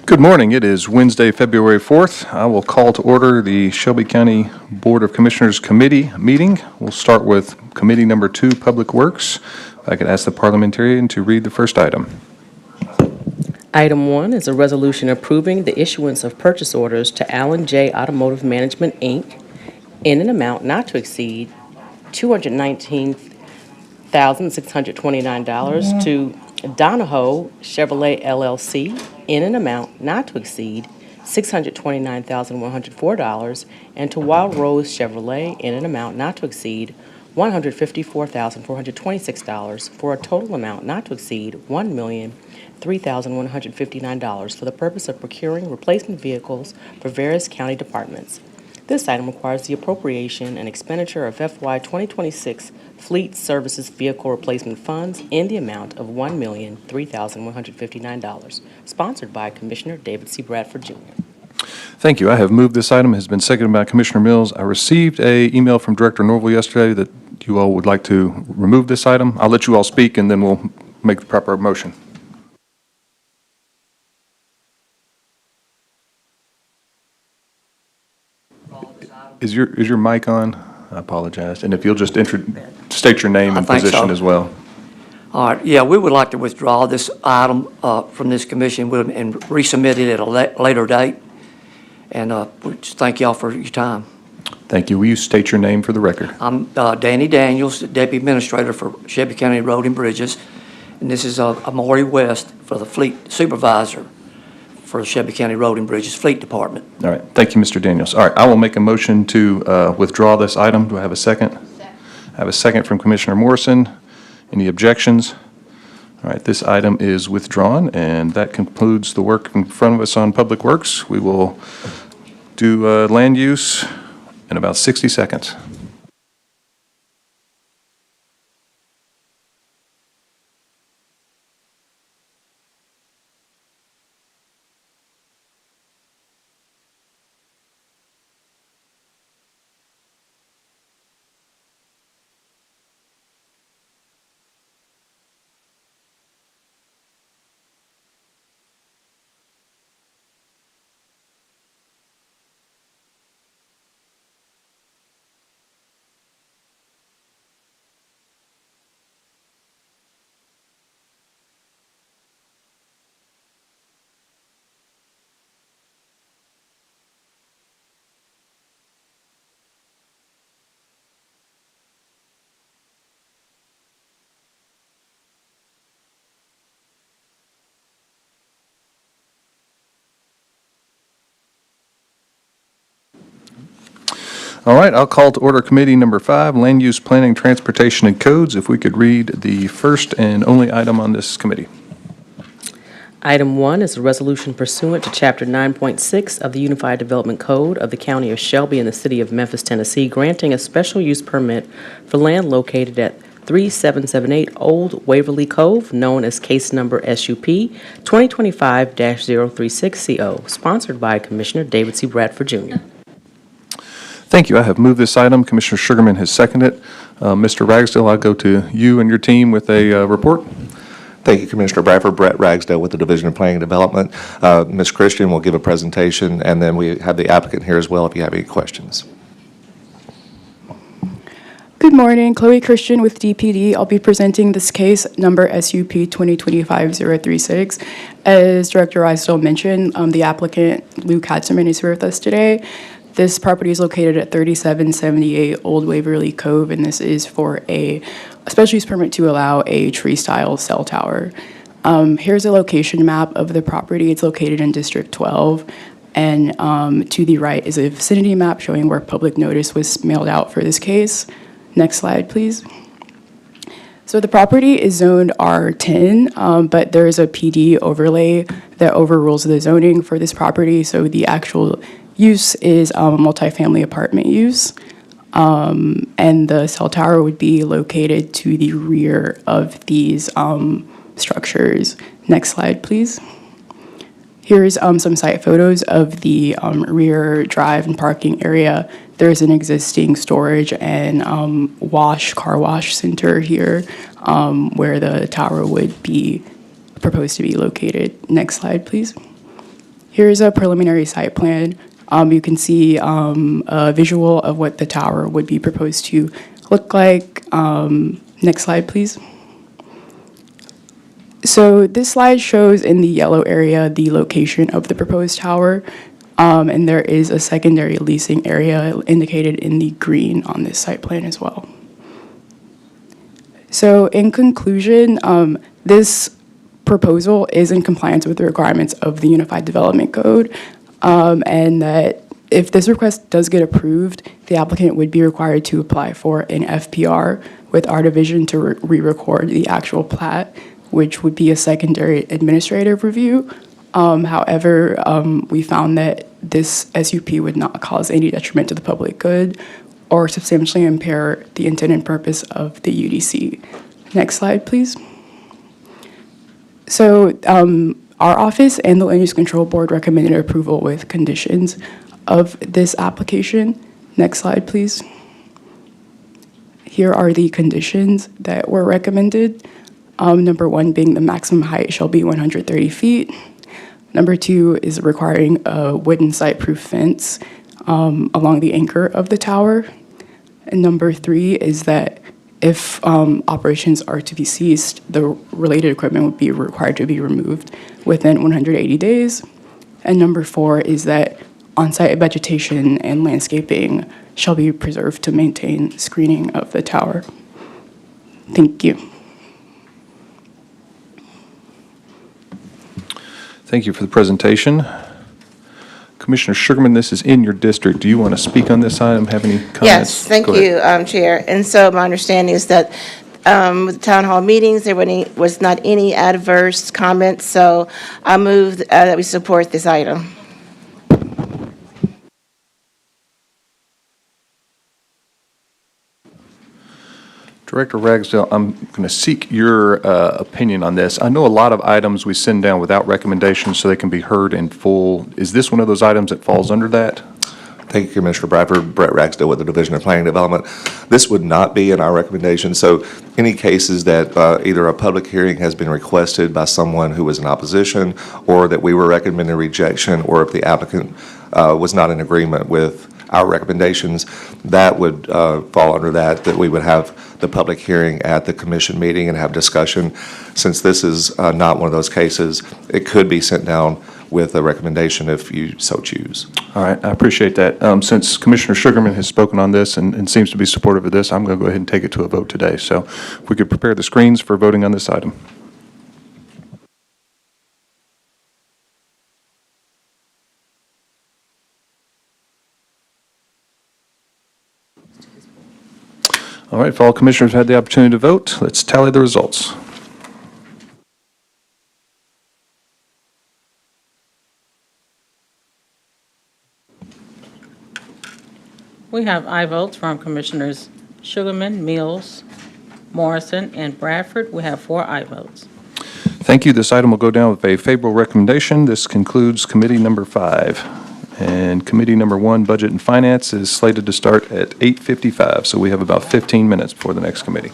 Good morning. It is Wednesday, February 4th. I will call to order the Shelby County Board of Commissioners Committee meeting. We'll start with Committee Number 2, Public Works. If I could ask the parliamentarian to read the first item. Item 1 is a resolution approving the issuance of purchase orders to Allen J. Automotive Management, Inc. in an amount not to exceed $219,629 to Donahoe Chevrolet LLC in an amount not to exceed $629,104 and to Wild Rose Chevrolet in an amount not to exceed $154,426 for a total amount not to exceed $1,003,159 for the purpose of procuring replacement vehicles for various county departments. This item requires the appropriation and expenditure of FY 2026 Fleet Services Vehicle Replacement Funds in the amount of $1,003,159, sponsored by Commissioner David C. Bradford, Jr. Thank you. I have moved this item. It has been seconded by Commissioner Mills. I received an email from Director Norville yesterday that you all would like to remove this item. I'll let you all speak, and then we'll make the proper motion. Is your mic on? I apologize. And if you'll just state your name and position as well. All right. Yeah, we would like to withdraw this item from this commission and resubmit it at a later date. And we just thank y'all for your time. Thank you. Will you state your name for the record? I'm Danny Daniels, Deputy Administrator for Shelby County Road and Bridges. And this is Amari West for the Fleet Supervisor for the Shelby County Road and Bridges Fleet Department. All right. Thank you, Mr. Daniels. All right. I will make a motion to withdraw this item. Do I have a second? Second. I have a second from Commissioner Morrison. Any objections? All right. This item is withdrawn, and that concludes the work in front of us on Public Works. We will do land use in about 60 seconds. All right, I'll call to order Committee Number 5, Land Use Planning, Transportation, and Codes. If we could read the first and only item on this committee. Item 1 is a resolution pursuant to Chapter 9.6 of the Unified Development Code of the County of Shelby and the City of Memphis, Tennessee, granting a special use permit for land located at 3778 Old Waverly Cove, known as case number SUP 2025-036CO, sponsored by Commissioner David C. Bradford, Jr. Thank you. I have moved this item. Commissioner Sugarman has seconded it. Mr. Ragsdale, I'll go to you and your team with a report. Thank you, Commissioner Bradford. Brett Ragsdale with the Division of Planning and Development. Ms. Christian will give a presentation, and then we have the applicant here as well if you have any questions. Good morning, Chloe Christian with DPD. I'll be presenting this case number SUP 2025-036. As Director Ragsdale mentioned, the applicant, Lou Katzerman, is here with us today. This property is located at 3778 Old Waverly Cove, and this is for a special use permit to allow a tree-style cell tower. Here's a location map of the property. It's located in District 12, and to the right is a vicinity map showing where public notice was mailed out for this case. Next slide, please. So the property is zoned R10, but there is a PD overlay that overrules the zoning for this property, so the actual use is multifamily apartment use, and the cell tower would be located to the rear of these structures. Next slide, please. Here's some site photos of the rear drive and parking area. There's an existing storage and car wash center here where the tower would be proposed to be located. Next slide, please. Here's a preliminary site plan. You can see a visual of what the tower would be proposed to look like. Next slide, please. So this slide shows in the yellow area the location of the proposed tower, and there is a secondary leasing area indicated in the green on this site plan as well. So in conclusion, this proposal is in compliance with the requirements of the Unified Development Code, and that if this request does get approved, the applicant would be required to apply for an FPR with our division to re-record the actual plat, which would be a secondary administrative review. However, we found that this SUP would not cause any detriment to the public good or substantially impair the intent and purpose of the UDC. Next slide, please. So our office and the Land Use Control Board recommended approval with conditions of this application. Next slide, please. Here are the conditions that were recommended. Number 1 being the maximum height shall be 130 feet. Number 2 is requiring a wooden site-proof fence along the anchor of the tower. And number 3 is that if operations are to be ceased, the related equipment would be required to be removed within 180 days. And number 4 is that on-site vegetation and landscaping shall be preserved to maintain screening of the tower. Thank you. Thank you for the presentation. Commissioner Sugarman, this is in your district. Do you want to speak on this item? Have any comments? Yes, thank Go ahead. you, Chair. And so my understanding is that with the town hall meetings, there was not any adverse comments, so I move that we support this item. Director Ragsdale, I'm going to seek your opinion on this. I know a lot of items we send down without recommendations so they can be heard in full. Is this one of those items that falls under that? Thank you, Commissioner Bradford. Brett Ragsdale with the Division of Planning and Development. This would not be in our recommendation. So any cases that either a public hearing has been requested by someone who was in opposition, or that we were recommending rejection, or if the applicant was not in agreement with our recommendations, that would fall under that we would have the public hearing at the commission meeting and have discussion. Since this is not one of those cases, it could be sent down with a recommendation if you so choose. All right, I appreciate that. Since Commissioner Sugarman has spoken on this and seems to be supportive of this, I'm going to go ahead and take it to a vote today. So if we could prepare the screens for voting on this item. All right, if all commissioners had the opportunity to vote, let's tally the results. We have aye votes from Commissioners Sugarman, Mills, Morrison, and Bradford. We have 4 aye votes. Thank you. This item will go down with a favorable recommendation. This concludes committee number 5. And committee number 1, Budget and Finance, is slated to start at 8:55. So we have about 15 minutes before the next committee.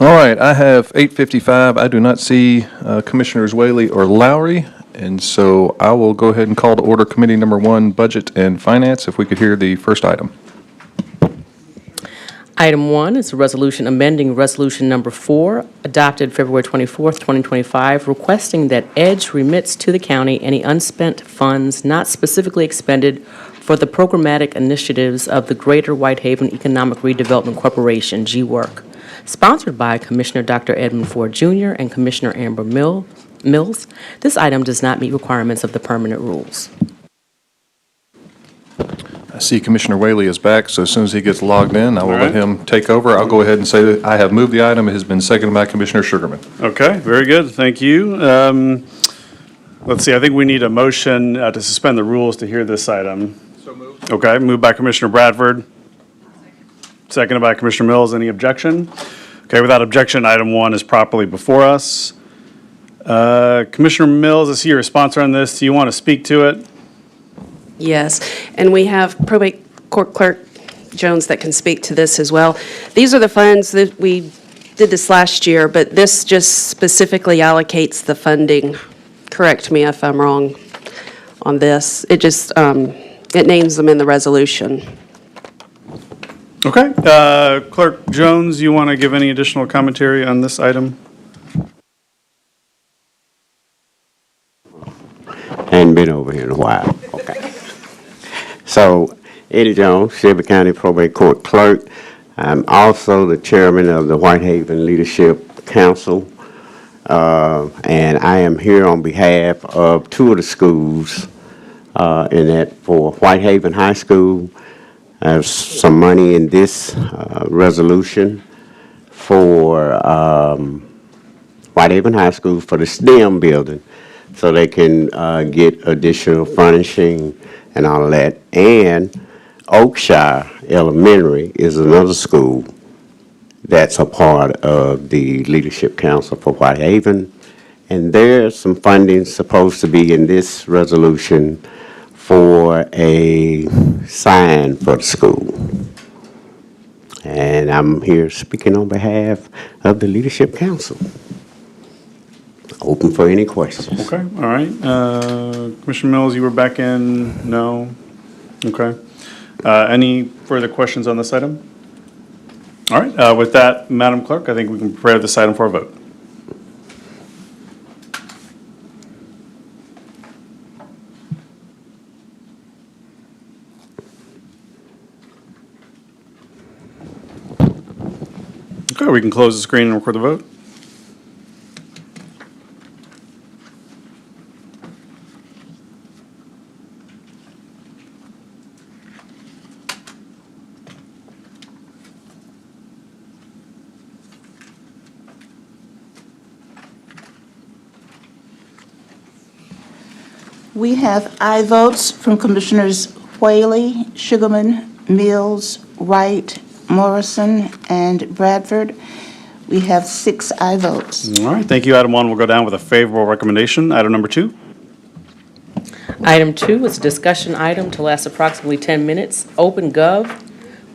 All right, I have 8:55. I do not see Commissioners Whaley or Lowry, and so I will go ahead and call to order Committee Number 1, Budget and Finance, if we could hear the first item. Item 1 is a resolution amending Resolution Number 4, adopted February 24th, 2025, requesting that EDGE remits to the county any unspent funds not specifically expended for the programmatic initiatives of the Greater Whitehaven Economic Redevelopment Corporation, GWORK, sponsored by Commissioner Dr. Edmund Ford Jr. and Commissioner Amber Mills. This item does not meet requirements of the permanent rules. I see Commissioner Whaley is back, so as soon as he gets logged in, I will All let right. him take over. I'll go ahead and say that I have moved the item. It has been seconded by Commissioner Sugarman. Okay, very good, thank you. Let's see, I think we need a motion to suspend the rules to hear this item. So moved. Okay, moved by Commissioner Bradford. Seconded by Commissioner Mills. Any objection? Okay, without objection, item 1 is properly before us. Commissioner Mills, I see you're a sponsor on this. Do you want to speak to it? Yes, and we have probate court clerk Jones that can speak to this as well. These are the funds that we did this last year, but this just specifically allocates the funding. Correct me if I'm wrong on this. It just, it names them in the resolution. Okay, Clerk Jones, you want to give any additional commentary on this item? Hadn't been over here in a while. Okay. So, Eddie Jones, Shelby County Probate Court Clerk. I'm also the chairman of the Whitehaven Leadership Council. And I am here on behalf of 2 of the schools, in that for Whitehaven High School. I have some money in this resolution for Whitehaven High School for the STEM building, so they can get additional furnishing and all of that. And Oakshire Elementary is another school that's a part of the Leadership Council for Whitehaven. And there's some funding supposed to be in this resolution for a sign for the school. And I'm here speaking on behalf of the Leadership Council. Open for any questions. Okay, all right. Commissioner Mills, you were back in? No? Okay. Any further questions on this item? All right, with that, Madam Clerk, I think we can prepare this item for a vote. Okay, we can close the screen and record the vote. We have aye votes from Commissioners Whaley, Sugarman, Mills, Wright, Morrison, and Bradford. We have 6 aye votes. All right, thank you. Item 1 will go down with a favorable recommendation. Item number 2. Item 2 is a discussion item to last approximately 10 minutes. Open Gov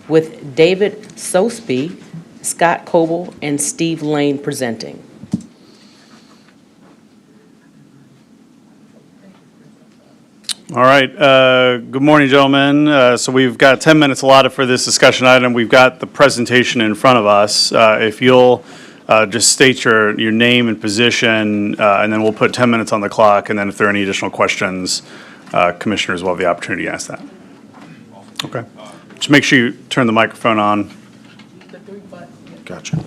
with David Sosby, Scott Coble, and Steve Lane presenting. All right, good morning, gentlemen. So we've got 10 minutes allotted for this discussion item. We've got the presentation in front of us. If you'll just state your name and position, and then we'll put 10 minutes on the clock, and then if there are any additional questions, commissioners will have the opportunity to ask that. Okay. Just make sure you turn the microphone on. Gotcha.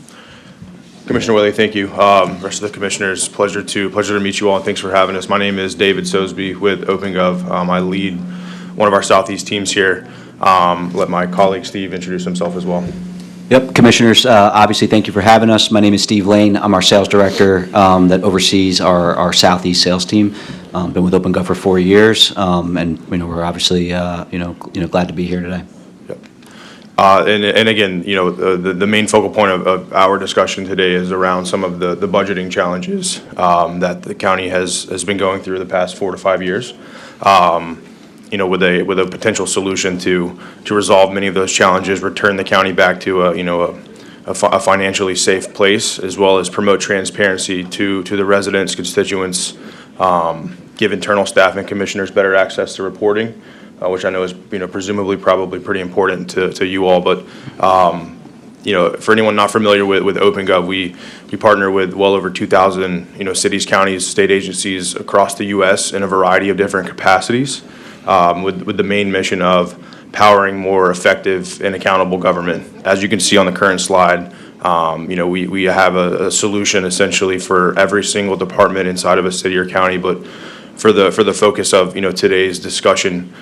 Commissioner Whaley, thank you. Rest of the commissioners, pleasure to meet you all, and thanks for having us. My name is David Sosby with OpenGov. I lead one of our Southeast teams here. Let my colleague Steve introduce himself as well. Yep, commissioners, obviously, thank you for having us. My name is Steve Lane. I'm our sales director that oversees our Southeast sales team. Been with OpenGov for 4 years, and we're obviously glad to be here today. And again, the main focal point of our discussion today is around some of the budgeting challenges that the county has been going through the past 4 to 5 years. With a potential solution to resolve many of those challenges, return the county back to a financially safe place, as well as promote transparency to the residents, constituents, give internal staff and commissioners better access to reporting, which I know is, presumably probably pretty important to you all. But, for anyone not familiar with OpenGov, we partner with well over 2,000, cities, counties, state agencies across the U.S. in a variety of different capacities, with the main mission of powering more effective and accountable government. As you can see on the current slide, we have a solution essentially for every single department inside of a city or county, but for the focus of today's discussion,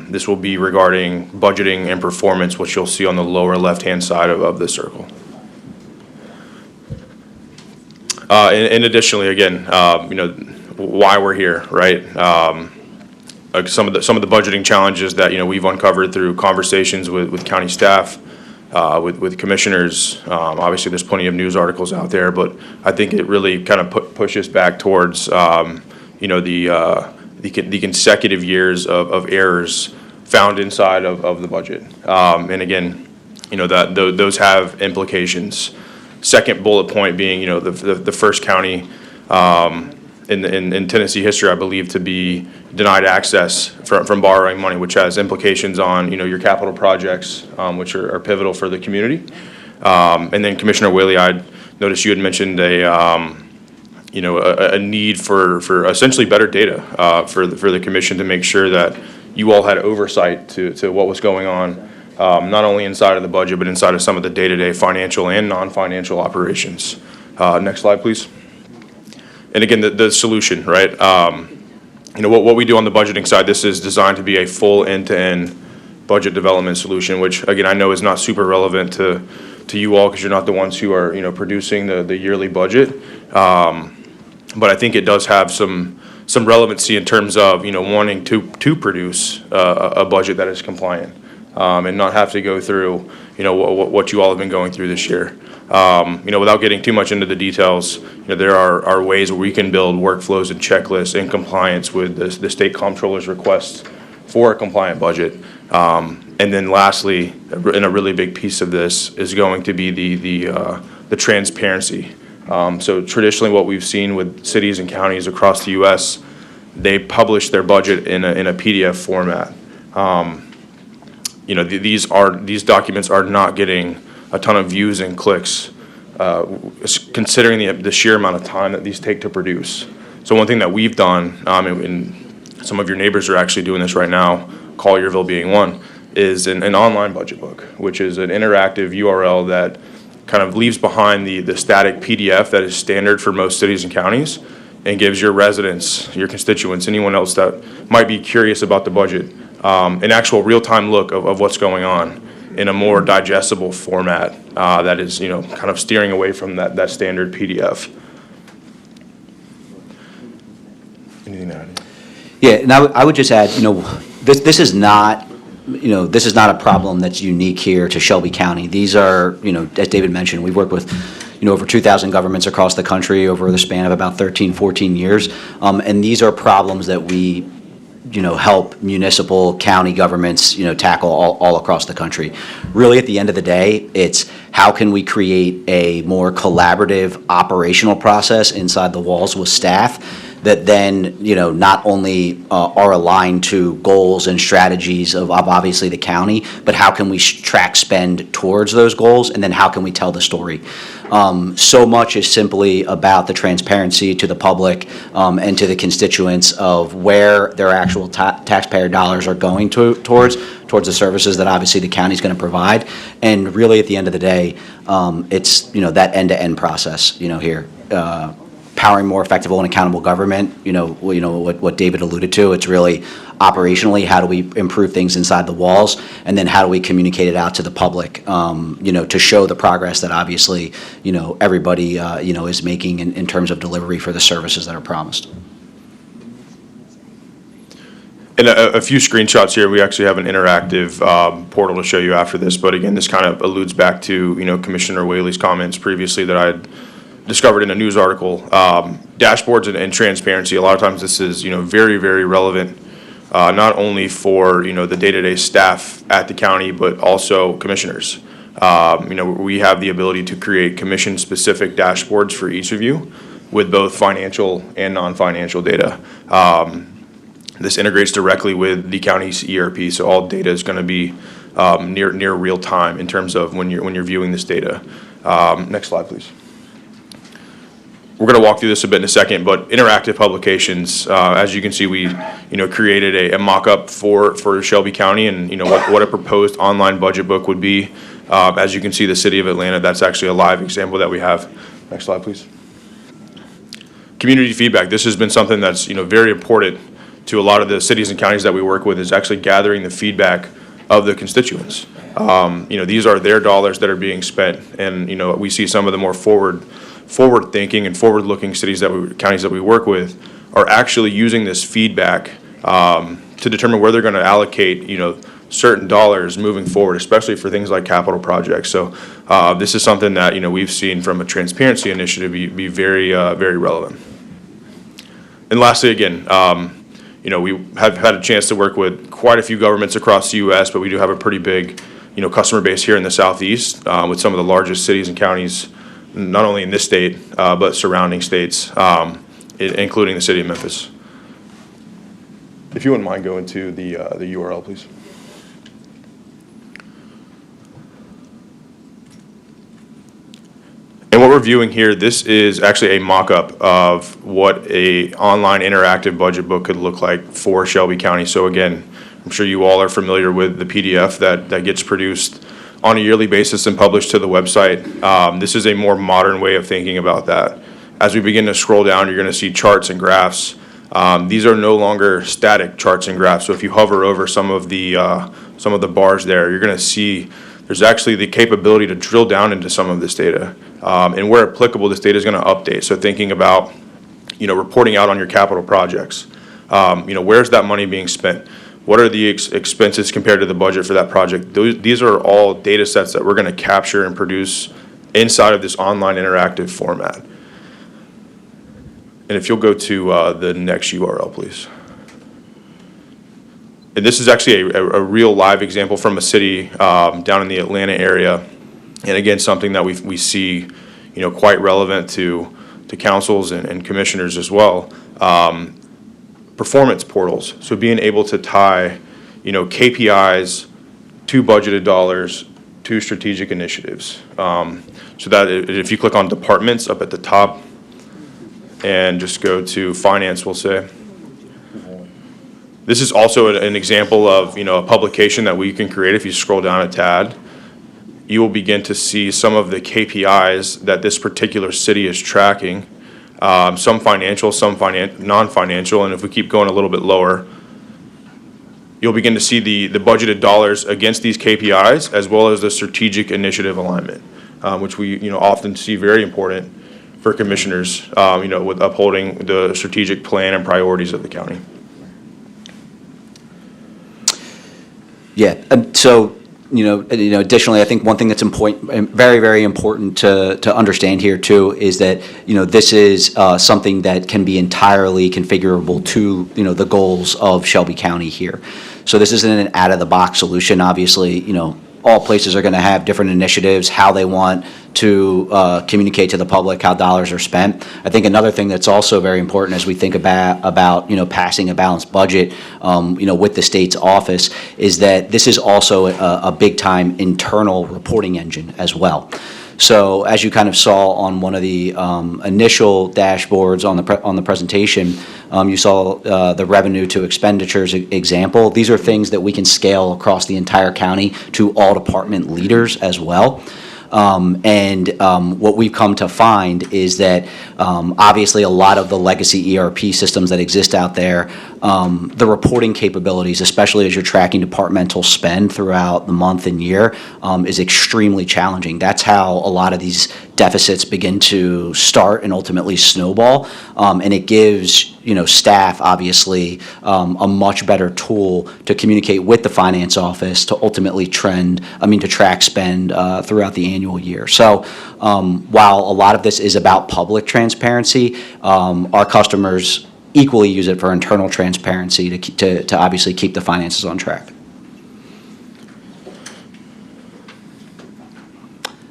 this will be regarding budgeting and performance, which you'll see on the lower left-hand side of the circle. And additionally, again, why we're here, right? Some of the budgeting challenges that we've uncovered through conversations with county staff, with commissioners. Obviously, there's plenty of news articles out there, but I think it really kind of pushes back towards the consecutive years of errors found inside of the budget. And again, those have implications. Second bullet point being, the first county in Tennessee history, I believe, to be denied access from borrowing money, which has implications on, your capital projects, which are pivotal for the community. And then Commissioner Whaley, I noticed you had mentioned a need for essentially better data for the commission to make sure that you all had oversight to what was going on, not only inside of the budget, but inside of some of the day-to-day financial and non-financial operations. Next slide, please. And again, the solution, right? What we do on the budgeting side, this is designed to be a full end-to-end budget development solution, which again, I know is not super relevant to you all because you're not the ones who are, producing the yearly budget. But I think it does have some relevancy in terms of, wanting to produce a budget that is compliant, and not have to go through, what you all have been going through this year. Without getting too much into the details, there are ways where we can build workflows and checklists in compliance with the state comptroller's requests for a compliant budget. And then lastly, and a really big piece of this is going to be the transparency. So traditionally what we've seen with cities and counties across the U.S., they publish their budget in a PDF format. These documents are not getting a ton of views and clicks, considering the sheer amount of time that these take to produce. So one thing that we've done, and some of your neighbors are actually doing this right now, Collierville being one, is an online budget book, which is an interactive URL that kind of leaves behind the static PDF that is standard for most cities and counties and gives your residents, your constituents, anyone else that might be curious about the budget, an actual real-time look of what's going on in a more digestible format that is, kind of steering away from that standard PDF. Anything to add? Yeah, and I would just add, this is not, this is not a problem that's unique here to Shelby County. These are, as David mentioned, we've worked with, over 2,000 governments across the country over the span of about 13, 14 years. And these are problems that we, help municipal, county governments, tackle all across the country. Really, at the end of the day, it's how can we create a more collaborative operational process inside the walls with staff that then, not only are aligned to goals and strategies of obviously the county, but how can we track spend towards those goals, and then how can we tell the story? So much is simply about the transparency to the public and to the constituents of where their actual taxpayer dollars are going towards the services that obviously the county's going to provide. And really, at the end of the day, it's, that end-to-end process, here. Powering more effective and accountable government, what David alluded to. It's really operationally, how do we improve things inside the walls, and then how do we communicate it out to the public, to show the progress that obviously, everybody, is making in terms of delivery for the services that are promised. And a few screenshots here. We actually have an interactive portal to show you after this, but again, this kind of alludes back to, Commissioner Whaley's comments previously that I had discovered in a news article. Dashboards and transparency, a lot of times this is, very, very relevant, not only for, the day-to-day staff at the county, but also commissioners. We have the ability to create commission-specific dashboards for each of you with both financial and non-financial data. This integrates directly with the county's ERP, so all data is going to be near real time in terms of when you're viewing this data. Next slide, please. We're going to walk through this a bit in a second, but interactive publications, as you can see, we created a mock-up for Shelby County and what a proposed online budget book would be. As you can see, the city of Atlanta, that's actually a live example that we have. Next slide, please. Community feedback. This has been something that's very important to a lot of the cities and counties that we work with, is actually gathering the feedback of the constituents. These are their dollars that are being spent, and we see some of the more forward-thinking and forward-looking counties that we work with are actually using this feedback to determine where they're going to allocate certain dollars moving forward, especially for things like capital projects. So this is something that we've seen from a transparency initiative be very relevant. And lastly, again, we have had a chance to work with quite a few governments across the U.S., but we do have a pretty big customer base here in the Southeast with some of the largest cities and counties, not only in this state, but surrounding states, including the city of Memphis. If you wouldn't mind going to the URL, please. And what we're viewing here, this is actually a mock-up of what a online interactive budget book could look like for Shelby County. So again, I'm sure you all are familiar with the PDF that gets produced on a yearly basis and published to the website. This is a more modern way of thinking about that. As we begin to scroll down, you're going to see charts and graphs. These are no longer static charts and graphs. So if you hover over some of the bars there, you're going to see there's actually the capability to drill down into some of this data. And where applicable, this data is going to update. So thinking about, reporting out on your capital projects. Where's that money being spent? What are the expenses compared to the budget for that project? These are all data sets that we're going to capture and produce inside of this online interactive format. And if you'll go to the next URL, please. And this is actually a real live example from a city down in the Atlanta area. And again, something that we see, quite relevant to councils and commissioners as well. Performance portals. So being able to tie, KPIs to budgeted dollars to strategic initiatives. So that if you click on departments up at the top and just go to finance, we'll say. This is also an example of, a publication that we can create. If you scroll down a tad, you will begin to see some of the KPIs that this particular city is tracking. Some financial, some non-financial, and if we keep going a little bit lower, you'll begin to see the budgeted dollars against these KPIs, as well as the strategic initiative alignment, which we often see very important for commissioners, with upholding the strategic plan and priorities of the county. Yeah, so additionally, I think one thing that's important, very, very important to understand here too, is that, this is something that can be entirely configurable to, the goals of Shelby County here. So this isn't an out-of-the-box solution. Obviously, all places are going to have different initiatives, how they want to communicate to the public how dollars are spent. I think another thing that's also very important as we think about passing a balanced budget, with the state's office, is that this is also a big-time internal reporting engine as well. So as you kind of saw on one of the initial dashboards on the presentation, you saw the revenue to expenditures example. These are things that we can scale across the entire county to all department leaders as well. What we've come to find is that obviously a lot of the legacy ERP systems that exist out there, the reporting capabilities, especially as you're tracking departmental spend throughout the month and year, is extremely challenging. That's how a lot of these deficits begin to start and ultimately snowball. And it gives staff obviously a much better tool to communicate with the finance office to ultimately to track spend throughout the annual year. So while a lot of this is about public transparency, our customers equally use it for internal transparency to obviously keep the finances on track.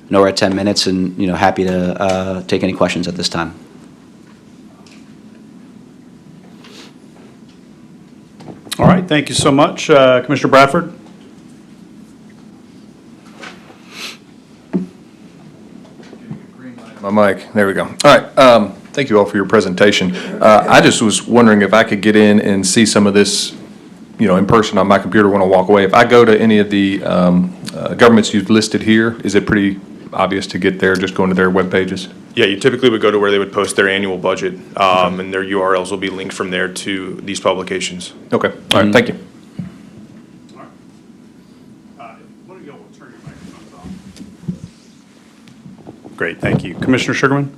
know we're at 10 minutes and, happy to take any questions at this time. All right, thank you so much. Commissioner Bradford? My mic, there we go. All right, thank you all for your presentation. I just was wondering if I could get in and see some of this, in person on my computer when I walk away. If I go to any of the governments you've listed here, is it pretty obvious to get there, just going to their web pages? Yeah, you typically would go to where they would post their annual budget, and their URLs will be linked from there to these publications. Okay, all right, thank you. Great, thank you. Commissioner Sugarman?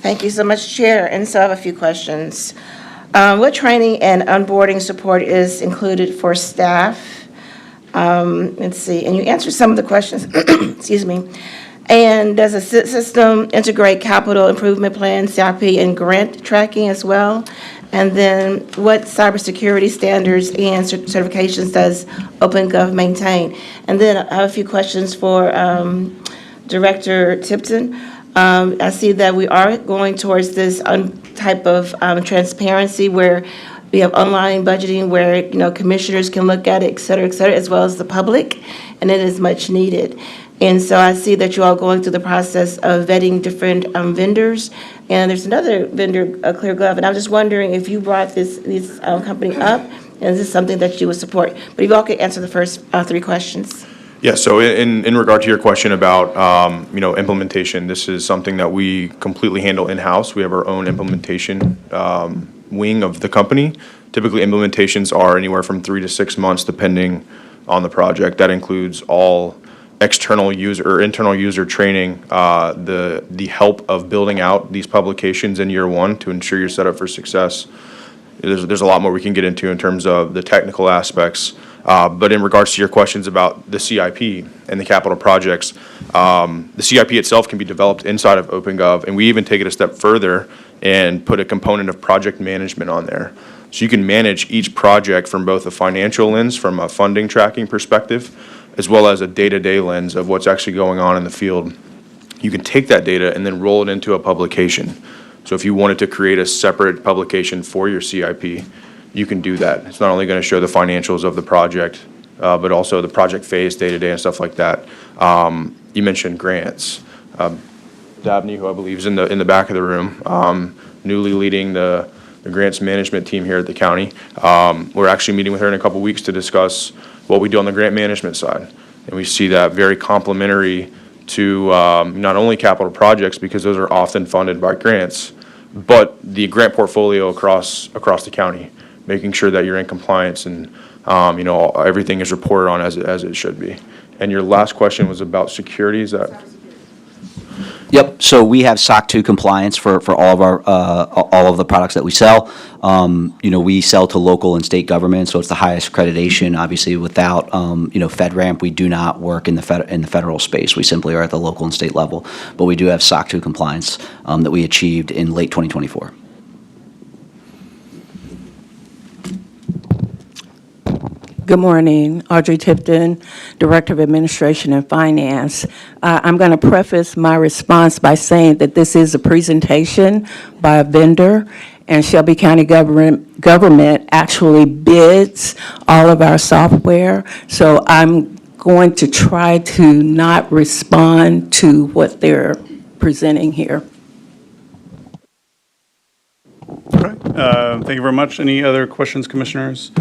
Thank you so much, Chair. And so I have a few questions. What training and onboarding support is included for staff? Let's see, and you answered some of the questions, excuse me. And does the system integrate capital improvement plan, CIP, and grant tracking as well? And then what cybersecurity standards and certifications does OpenGov maintain? And then I have a few questions for Director Tipton. I see that we are going towards this type of transparency where we have online budgeting where, commissioners can look at it, et cetera, as well as the public, and it is much needed. And so I see that you're all going through the process of vetting different vendors. And there's another vendor, ClearGov, and I was just wondering if you brought this company up, and is this something that you would support? But if you all could answer the first three questions. Yeah, so in regard to your question about, implementation, this is something that we completely handle in-house. We have our own implementation wing of the company. Typically, implementations are anywhere from 3 to 6 months, depending on the project. That includes all external user or internal user training, the help of building out these publications in year one to ensure you're set up for success. There's a lot more we can get into in terms of the technical aspects. But in regards to your questions about the CIP and the capital projects, the CIP itself can be developed inside of OpenGov, and we even take it a step further and put a component of project management on there. So you can manage each project from both a financial lens, from a funding tracking perspective, as well as a day-to-day lens of what's actually going on in the field. You can take that data and then roll it into a publication. So if you wanted to create a separate publication for your CIP, you can do that. It's not only going to show the financials of the project, but also the project phase, day-to-day, and stuff like that. You mentioned grants. Dabney, who I believe is in the back of the room, newly leading the grants management team here at the county. We're actually meeting with her in a couple weeks to discuss what we do on the grant management side. And we see that very complementary to not only capital projects, because those are often funded by grants, but the grant portfolio across the county, making sure that you're in compliance and everything is reported on as it should be. And your last question was about security, is that? Yep, so we have SOC 2 compliance for all of our, all of the products that we sell. We sell to local and state governments, so it's the highest accreditation. Obviously, without, FedRAMP, we do not work in the federal space. We simply are at the local and state level. But we do have SOC 2 compliance that we achieved in late 2024. Good morning, Audrey Tipton, Director of Administration and Finance. I'm going to preface my response by saying that this is a presentation by a vendor, and Shelby County government actually bids all of our software. So I'm going to try to not respond to what they're presenting here. All right, thank you very much. Any other questions, commissioners?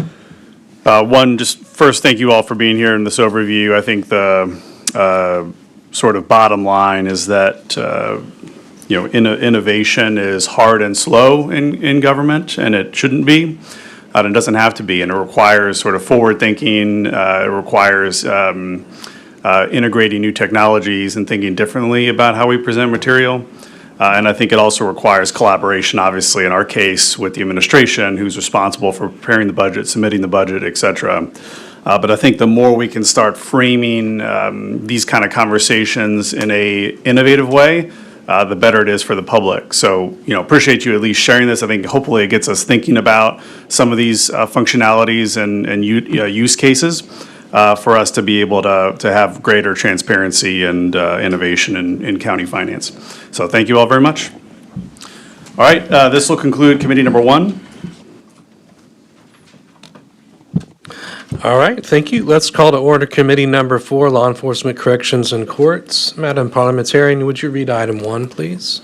One, just first, thank you all for being here in this overview. I think the sort of bottom line is that, innovation is hard and slow in government, and it shouldn't be. And it doesn't have to be, and it requires sort of forward thinking. It requires integrating new technologies and thinking differently about how we present material. And I think it also requires collaboration, obviously, in our case, with the administration, who's responsible for preparing the budget, submitting the budget, et cetera. But I think the more we can start framing these kind of conversations in a innovative way, the better it is for the public. So, appreciate you at least sharing this. I think hopefully it gets us thinking about some of these functionalities and use cases. for us to be able to have greater transparency and innovation in county finance. So thank you all very much. All right, this will conclude committee number 1. All right, thank you. Let's call to order committee number 4, Law Enforcement, Corrections, and Courts. Madam Parliamentarian, would you read item 1, please?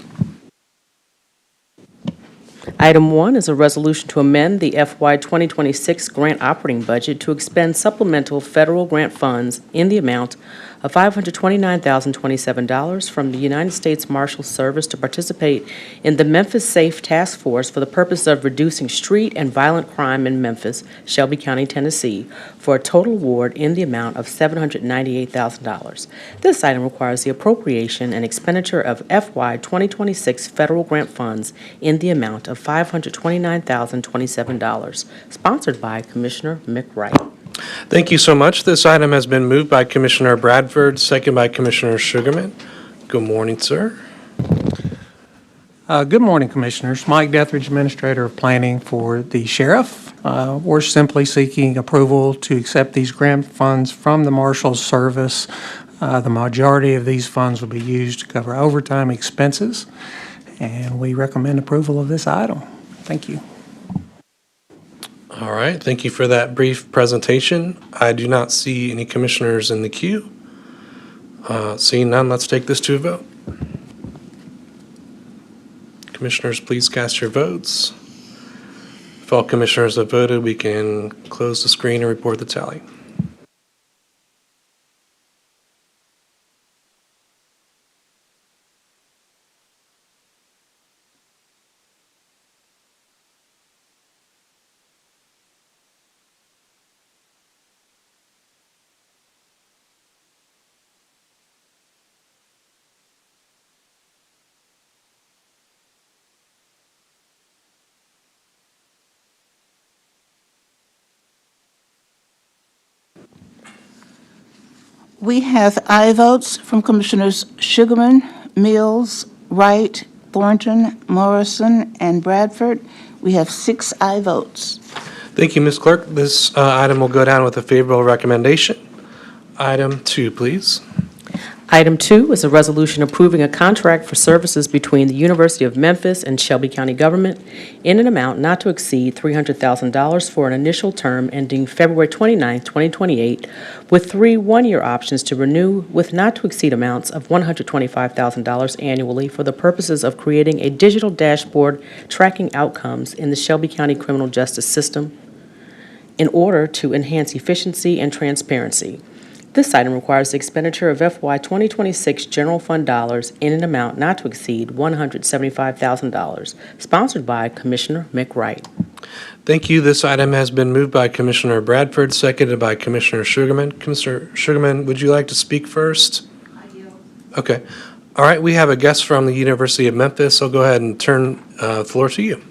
Item 1 is a resolution to amend the FY 2026 grant operating budget to expend supplemental federal grant funds in the amount of $529,027 from the United States Marshals Service to participate in the Memphis Safe Task Force for the purpose of reducing street and violent crime in Memphis, Shelby County, Tennessee, for a total award in the amount of $798,000. This item requires the appropriation and expenditure of FY 2026 federal grant funds in the amount of $529,027, sponsored by Commissioner McWright. Thank you so much. This item has been moved by Commissioner Bradford, second by Commissioner Sugarman. Good morning, sir. Good morning, Commissioners. Mike Deathridge, Administrator of Planning for the Sheriff. We're simply seeking approval to accept these grant funds from the Marshals Service. The majority of these funds will be used to cover overtime expenses, and we recommend approval of this item. Thank you. All right, thank you for that brief presentation. I do not see any commissioners in the queue. Seeing none, let's take this to a vote. Commissioners, please cast your votes. If all commissioners have voted, we can close the screen and report the tally. We have aye votes from Commissioners Sugarman, Mills, Wright, Thornton, Morrison, and Bradford. We have 6 aye votes. Thank you, Ms. Clerk. This item will go down with a favorable recommendation. Item 2, please. Item 2 is a resolution approving a contract for services between the University of Memphis and Shelby County Government in an amount not to exceed $300,000 for an initial term ending February 29, 2028, with 3 one-year options to renew with not to exceed amounts of $125,000 annually for the purposes of creating a digital dashboard tracking outcomes in the Shelby County criminal justice system in order to enhance efficiency and transparency. This item requires the expenditure of FY 2026 general fund dollars in an amount not to exceed $175,000, sponsored by Commissioner McWright. Thank you. This item has been moved by Commissioner Bradford, seconded by Commissioner Sugarman. Commissioner Sugarman, would you like to speak first? I do. Okay. All right, we have a guest from the University of Memphis, so go ahead and turn the floor to you.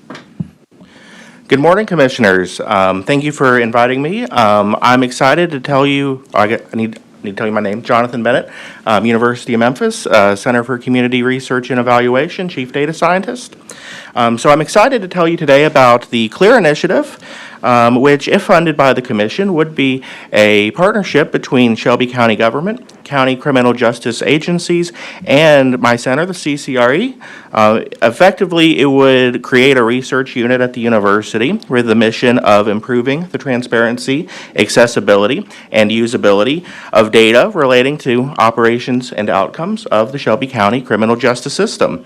Good morning, Commissioners. Thank you for inviting me. I'm excited to tell you, I need to tell you my name, Jonathan Bennett, University of Memphis, Center for Community Research and Evaluation, Chief Data Scientist. So I'm excited to tell you today about the CLEAR initiative, which, if funded by the Commission, would be a partnership between Shelby County government, county criminal justice agencies, and my center, the CCRE. Effectively, it would create a research unit at the university with the mission of improving the transparency, accessibility, and usability of data relating to operations and outcomes of the Shelby County criminal justice system.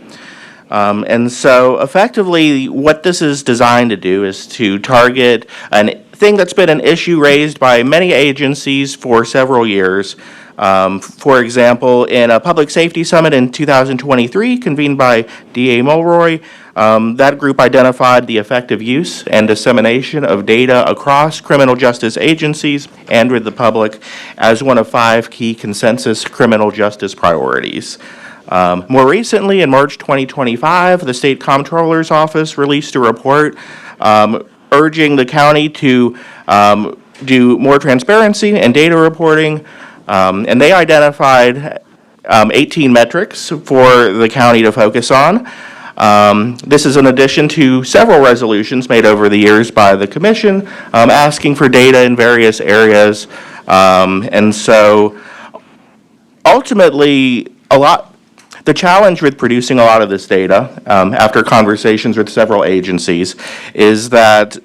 And so effectively what this is designed to do is to target a thing that's been an issue raised by many agencies for several years. For example, in a public safety summit in 2023 convened by DA Mulroy, that group identified the effective use and dissemination of data across criminal justice agencies and with the public as one of 5 key consensus criminal justice priorities. More recently, in March 2025, the State Comptroller's Office released a report urging the county to do more transparency and data reporting, and they identified 18 metrics for the county to focus on. This is in addition to several resolutions made over the years by the Commission asking for data in various areas And so ultimately, the challenge with producing a lot of this data, after conversations with several agencies, is that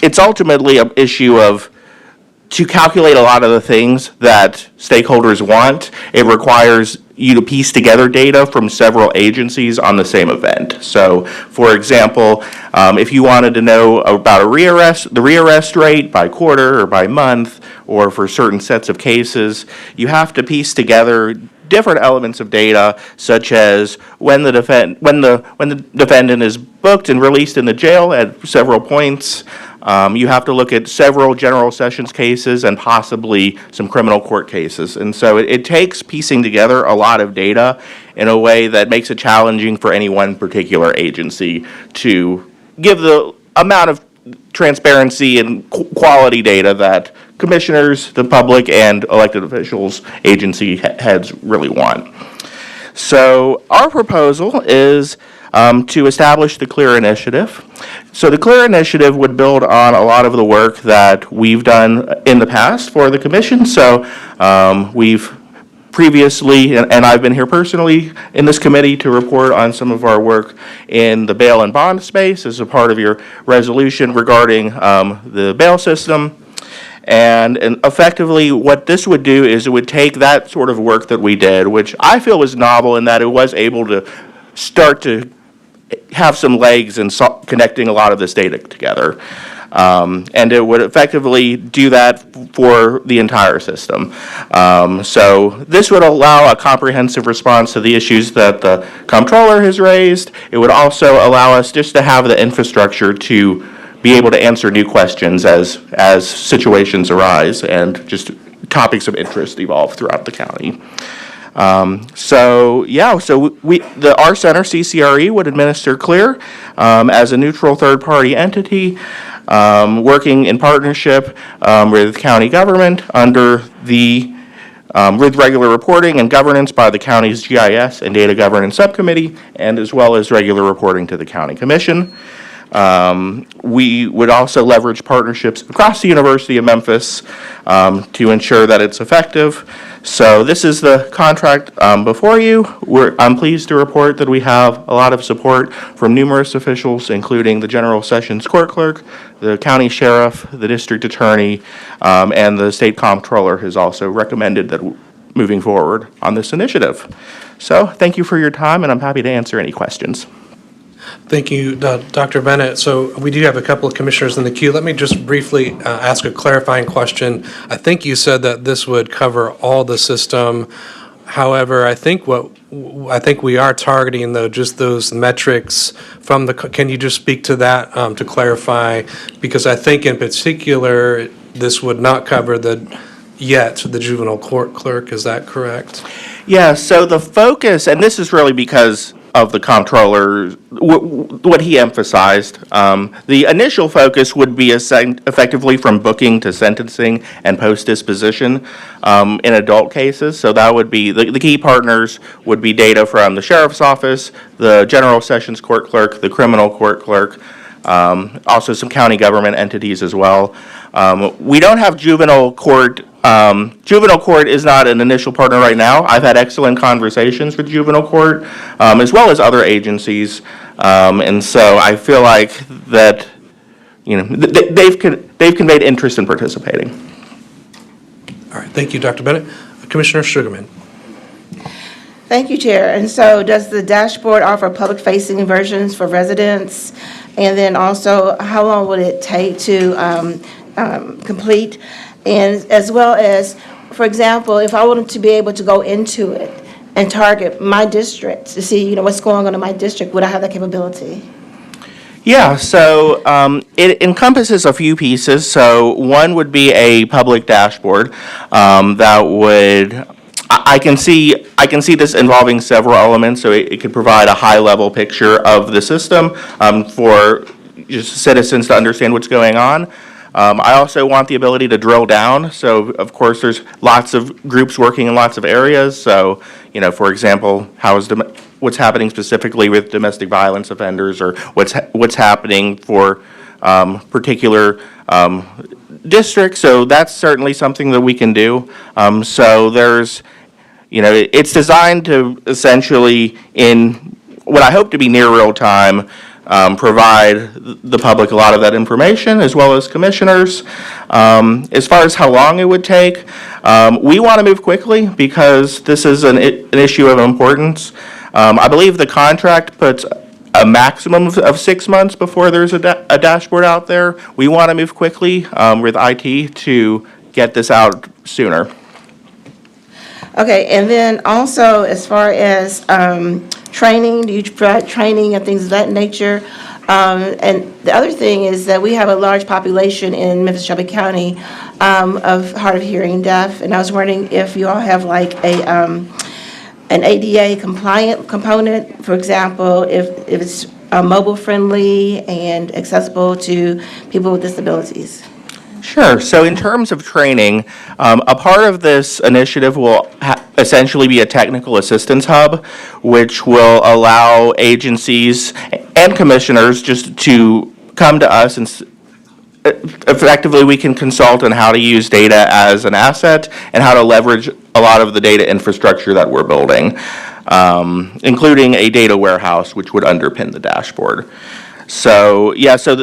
it's ultimately an issue of to calculate a lot of the things that stakeholders want, it requires you to piece together data from several agencies on the same event. So, for example, if you wanted to know about the rearrest rate by quarter or by month, or for certain sets of cases, you have to piece together different elements of data, such as when the defendant is booked and released in the jail at several points. You have to look at several general sessions cases and possibly some criminal court cases. And so it takes piecing together a lot of data in a way that makes it challenging for any one particular agency to give the amount of transparency and quality data that commissioners, the public, and elected officials, agency heads really want. So our proposal is to establish the CLEAR initiative. So the CLEAR initiative would build on a lot of the work that we've done in the past for the commission. So we've previously, and I've been here personally in this committee to report on some of our work in the bail and bond space as a part of your resolution regarding the bail system. And effectively, what this would do is it would take that sort of work that we did, which I feel was novel in that it was able to start to have some legs in connecting a lot of this data together. And it would effectively do that for the entire system. So this would allow a comprehensive response to the issues that the comptroller has raised. It would also allow us just to have the infrastructure to be able to answer new questions as situations arise and just topics of interest evolve throughout the county. So our center, CCRE, would administer CLEAR as a neutral third-party entity, working in partnership with county government under the with regular reporting and governance by the county's GIS and Data Governance Subcommittee, and as well as regular reporting to the County Commission. We would also leverage partnerships across the University of Memphis to ensure that it's effective. So this is the contract before you. I'm pleased to report that we have a lot of support from numerous officials, including the General Sessions Court Clerk, the County Sheriff, the District Attorney, and the State Comptroller has also recommended that moving forward on this initiative. So thank you for your time, and I'm happy to answer any questions. Thank you, Dr. Bennett. So we do have a couple of commissioners in the queue. Let me just briefly ask a clarifying question. I think you said that this would cover all the system. However, I think we are targeting though just those metrics from the. Can you just speak to that to clarify? Because I think in particular this would not cover the juvenile court clerk. Is that correct? Yeah. So the focus, and this is really because of the comptroller, what he emphasized. The initial focus would be effectively from booking to sentencing and post-disposition in adult cases. So that would be, the key partners would be data from the sheriff's office, the general sessions court clerk, the criminal court clerk, also some county government entities as well. We don't have juvenile court. Juvenile court is not an initial partner right now. I've had excellent conversations with juvenile court, as well as other agencies, and so I feel like that, they've conveyed interest in participating. All right, thank you, Dr. Bennett. Commissioner Sugarman. Thank you, Chair. And so does the dashboard offer public-facing versions for residents? And then also, how long would it take to complete? And as well as, for example, if I wanted to be able to go into it and target my district to see, what's going on in my district, would I have that capability? Yeah, so it encompasses a few pieces. So one would be a public dashboard that would. I can see this involving several elements, so it could provide a high-level picture of the system for just citizens to understand what's going on. I also want the ability to drill down. So, of course, there's lots of groups working in lots of areas. So, for example, what's happening specifically with domestic violence offenders, or what's happening for particular district, so that's certainly something that we can do. So there's, it's designed to essentially, in what I hope to be near real time, provide the public a lot of that information, as well as commissioners. As far as how long it would take, we want to move quickly because this is an issue of importance. I believe the contract puts a maximum of 6 months before there's a dashboard out there. We want to move quickly with IT to get this out sooner. Okay, and then also, as far as training, do you provide training and things of that nature? And the other thing is that we have a large population in Memphis, Shelby County of hard of hearing deaf, and I was wondering if you all have like an ADA compliant component, for example, if it's mobile friendly and accessible to people with disabilities. Sure. So in terms of training, a part of this initiative will essentially be a technical assistance hub, which will allow agencies and commissioners just to come to us and effectively we can consult on how to use data as an asset and how to leverage a lot of the data infrastructure that we're building, including a data warehouse, which would underpin the dashboard. So, yeah, so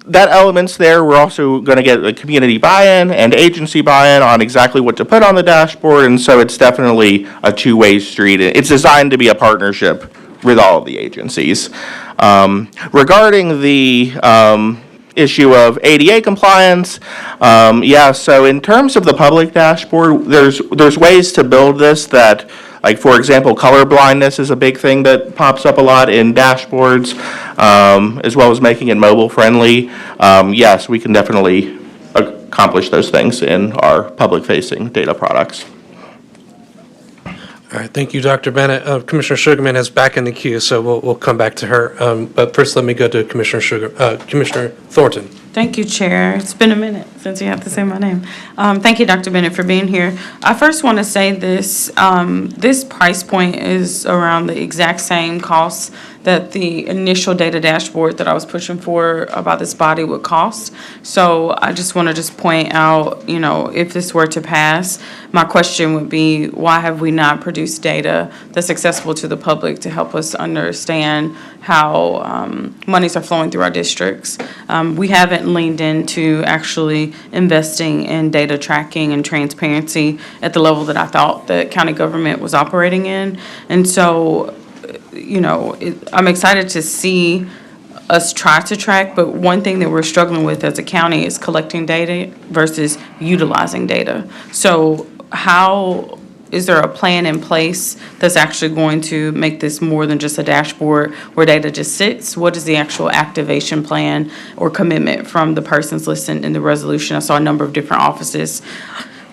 that element's there. We're also going to get a community buy-in and agency buy-in on exactly what to put on the dashboard, and so it's definitely a two-way street. It's designed to be a partnership with all of the agencies. Regarding the issue of ADA compliance, so in terms of the public dashboard, there's ways to build this that, like, for example, color blindness is a big thing that pops up a lot in dashboards, as well as making it mobile friendly. Yes, we can definitely accomplish those things in our public-facing data products. All right, thank you, Dr. Bennett. Commissioner Sugarman is back in the queue, so we'll come back to her. But first, let me go to Commissioner Thornton. Thank you, Chair. It's been a minute since you have to say my name. Thank you, Dr. Bennett, for being here. I first want to say this. This price point is around the exact same cost that the initial data dashboard that I was pushing for about this body would cost. So I just want to point out, if this were to pass, my question would be, why have we not produced data that's accessible to the public to help us understand how monies are flowing through our districts? We haven't leaned into actually investing in data tracking and transparency at the level that I thought that county government was operating in. And so, I'm excited to see us try to track, but one thing that we're struggling with as a county is collecting data versus utilizing data. So how is there a plan in place that's actually going to make this more than just a dashboard where data just sits? What is the actual activation plan or commitment from the persons listed in the resolution? I saw a number of different offices.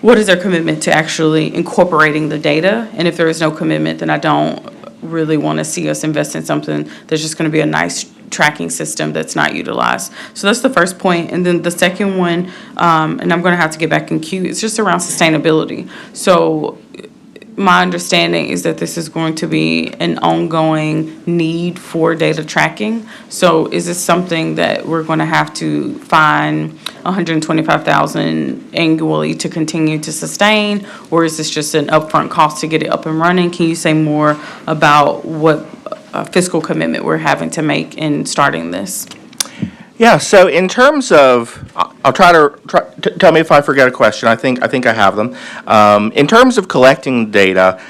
What is their commitment to actually incorporating the data? And if there is no commitment, then I don't really want to see us invest in something that's just going to be a nice tracking system that's not utilized. So that's the first point. And then the second one, and I'm going to have to get back in queue, it's just around sustainability. So my understanding is that this is going to be an ongoing need for data tracking. So is this something that we're going to have to find $125,000 annually to continue to sustain, or is this just an upfront cost to get it up and running? Can you say more about what fiscal commitment we're having to make in starting this? Yeah, so in terms of, I'll try to tell me if I forget a question. I think I have them. In terms of collecting data,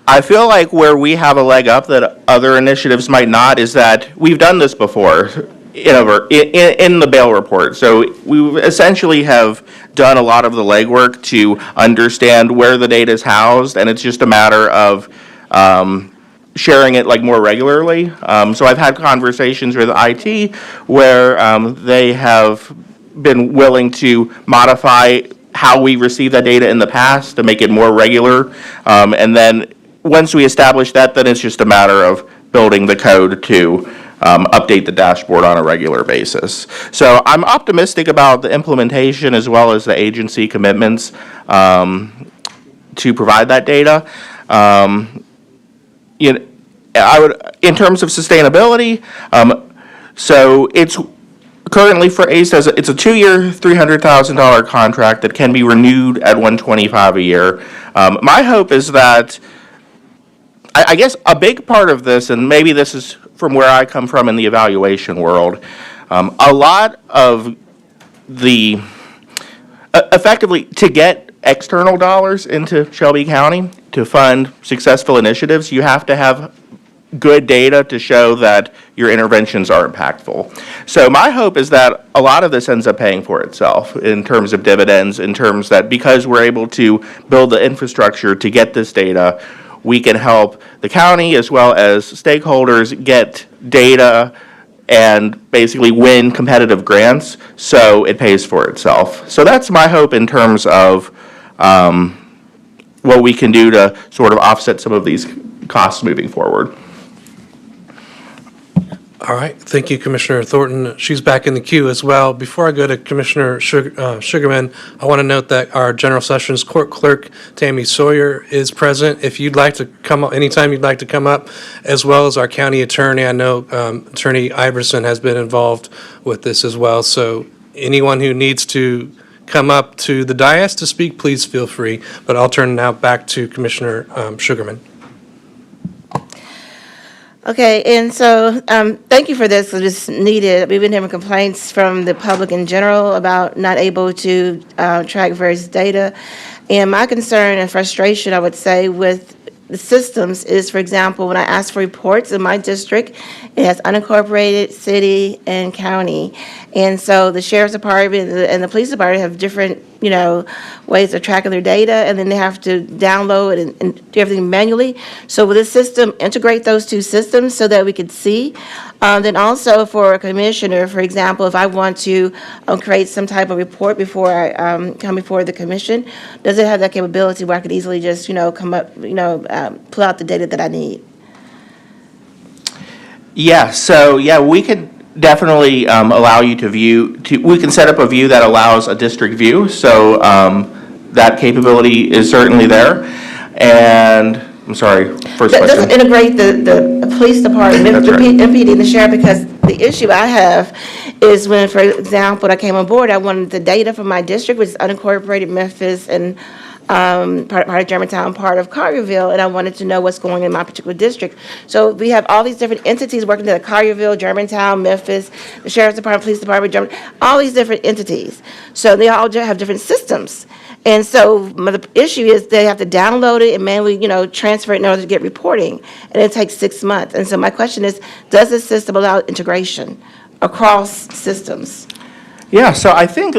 I feel like where we have a leg up that other initiatives might not is that we've done this before in the bail report. So we essentially have done a lot of the legwork to understand where the data is housed, and it's just a matter of sharing it like more regularly. So I've had conversations with IT where they have been willing to modify how we receive that data in the past to make it more regular. And then once we establish that, then it's just a matter of building the code to update the dashboard on a regular basis. So I'm optimistic about the implementation as well as the agency commitments to provide that data. I would, in terms of sustainability, so it's currently phrased as, it's a 2-year, $300,000 contract that can be renewed at $125 a year. My hope is that, I guess a big part of this, and maybe this is from where I come from in the evaluation world, a lot of the, effectively, to get external dollars into Shelby County to fund successful initiatives, you have to have good data to show that your interventions are impactful. So my hope is that a lot of this ends up paying for itself in terms of dividends, in terms that because we're able to build the infrastructure to get this data, we can help the county as well as stakeholders get data and basically win competitive grants so it pays for itself. So that's my hope in terms of what we can do to sort of offset some of these costs moving forward. All right, thank you, Commissioner Thornton. She's back in the queue as well. Before I go to Commissioner Sugarman, I want to note that our General Sessions Court Clerk, Tammy Sawyer, is present. If you'd like to come up, anytime you'd like to come up, as well as our county attorney. I know Attorney Iverson has been involved with this as well. So anyone who needs to come up to the dais to speak, please feel free. But I'll turn now back to Commissioner Sugarman. Okay, and so thank you for this. It's needed. We've been having complaints from the public in general about not able to track various data. And my concern and frustration, I would say, with the systems is, for example, when I ask for reports in my district, it has unincorporated city and county. And so the sheriff's department and the police department have different, ways of tracking their data, and then they have to download and do everything manually. So will this system integrate those two systems so that we could see? Then also for a commissioner, for example, if I want to create some type of report before I come before the commission, does it have that capability where I could easily just, come up, pull out the data that I need? Yeah, so we could definitely allow you to view, we can set up a view that allows a district view, so that capability is certainly there. And, I'm sorry, first question. Doesn't integrate the police department, the MPD and the sheriff, because the issue I have is when, for example, when I came on board, I wanted the data from my district, which is unincorporated Memphis and part of Germantown, part of Collierville, and I wanted to know what's going on in my particular district. So we have all these different entities working together: Collierville, Germantown, Memphis, the Sheriff's Department, Police Department, all these different entities. So they all have different systems. And so the issue is they have to download it and manually, transfer it in order to get reporting, and it takes 6 months. And so my question is, does this system allow integration across systems? Yeah, so I think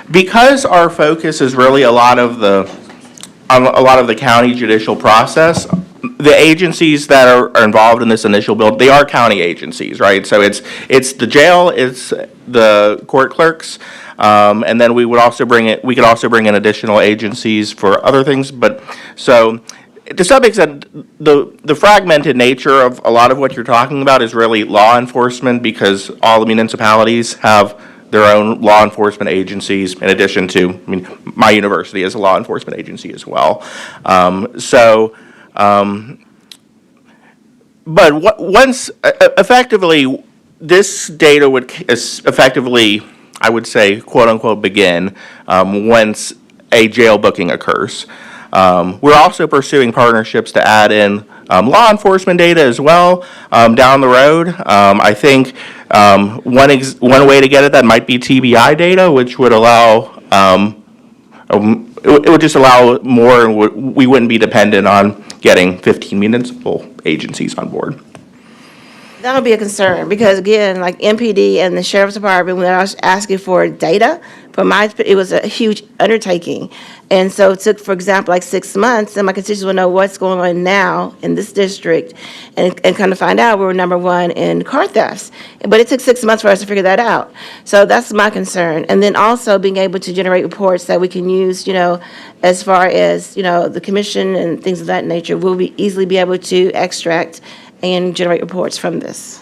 because our focus is really a lot of the county judicial process, the agencies that are involved in this initial build, they are county agencies, right? So it's the jail, it's the court clerks, and then we could also bring in additional agencies for other things. But so to some extent, the fragmented nature of a lot of what you're talking about is really law enforcement, because all the municipalities have their own law enforcement agencies, in addition to, my university is a law enforcement agency as well. But once, effectively, this data would effectively, I would say, quote unquote, begin once a jail booking occurs. We're also pursuing partnerships to add in law enforcement data as well down the road. I think one way to get at that might be TBI data, which would allow, it would just allow more, and we wouldn't be dependent on getting 15 municipal agencies on board. That would be a concern, because again, like MPD and the Sheriff's Department, when I was asking for data, it was a huge undertaking. And so it took, for example, like 6 months, and my constituents will know what's going on now in this district, and kind of find out we were number one in car thefts. But it took 6 months for us to figure that out. So that's my concern. And then also being able to generate reports that we can use, as far as, the commission and things of that nature, we'll easily be able to extract and generate reports from this.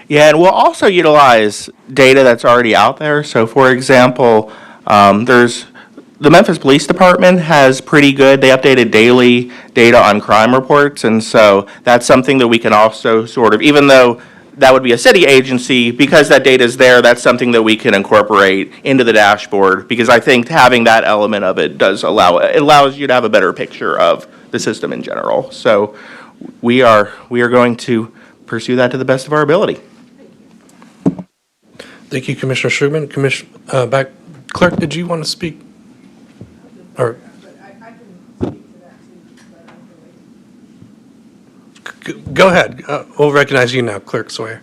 Yeah, and we'll also utilize data that's already out there. So, for example, the Memphis Police Department has pretty good, they updated daily data on crime reports, and so that's something that we can also sort of, even though that would be a city agency. Because that data is there, that's something that we can incorporate into the dashboard, because I think having that element of it does it allows you to have a better picture of the system in general. So we are going to pursue that to the best of our ability. Thank you, Commissioner Sugarman. Clerk, did you want to speak? Or go ahead. We'll recognize you now, Clerk Sawyer.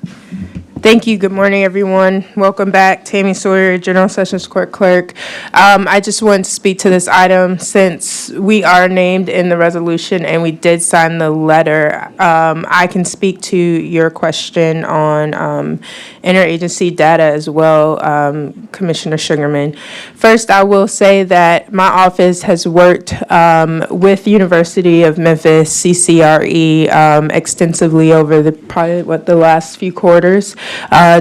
Thank you. Good morning, everyone. Welcome back. Tammy Sawyer, General Sessions Court Clerk. I just wanted to speak to this item since we are named in the resolution and we did sign the letter. I can speak to your question on interagency data as well, Commissioner Sugarman. First, I will say that my office has worked with University of Memphis, CCRE, extensively over the last few quarters.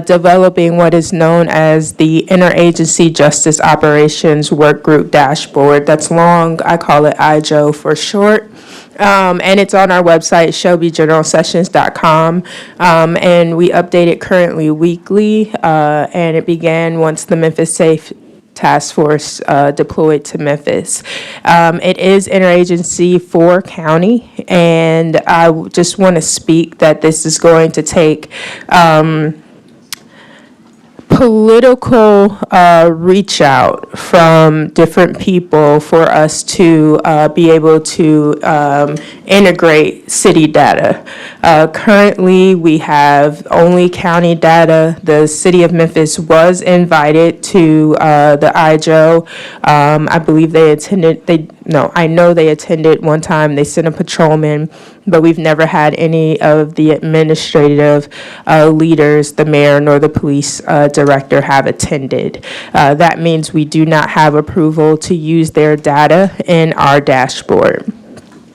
Developing what is known as the Interagency Justice Operations Work Group Dashboard. That's long, I call it IJO for short. And it's on our website, shelbygeneralsessions.com. And we update it currently weekly, and it began once the Memphis Safe Task Force deployed to Memphis. It is interagency for county, and I just want to speak that this is going to take political reach out from different people for us to be able to integrate city data. Currently, we have only county data. The city of Memphis was invited to the IJO. I believe they attended, I know they attended one time. They sent a patrolman, but we've never had any of the administrative leaders, the mayor nor the police director have attended. That means we do not have approval to use their data in our dashboard.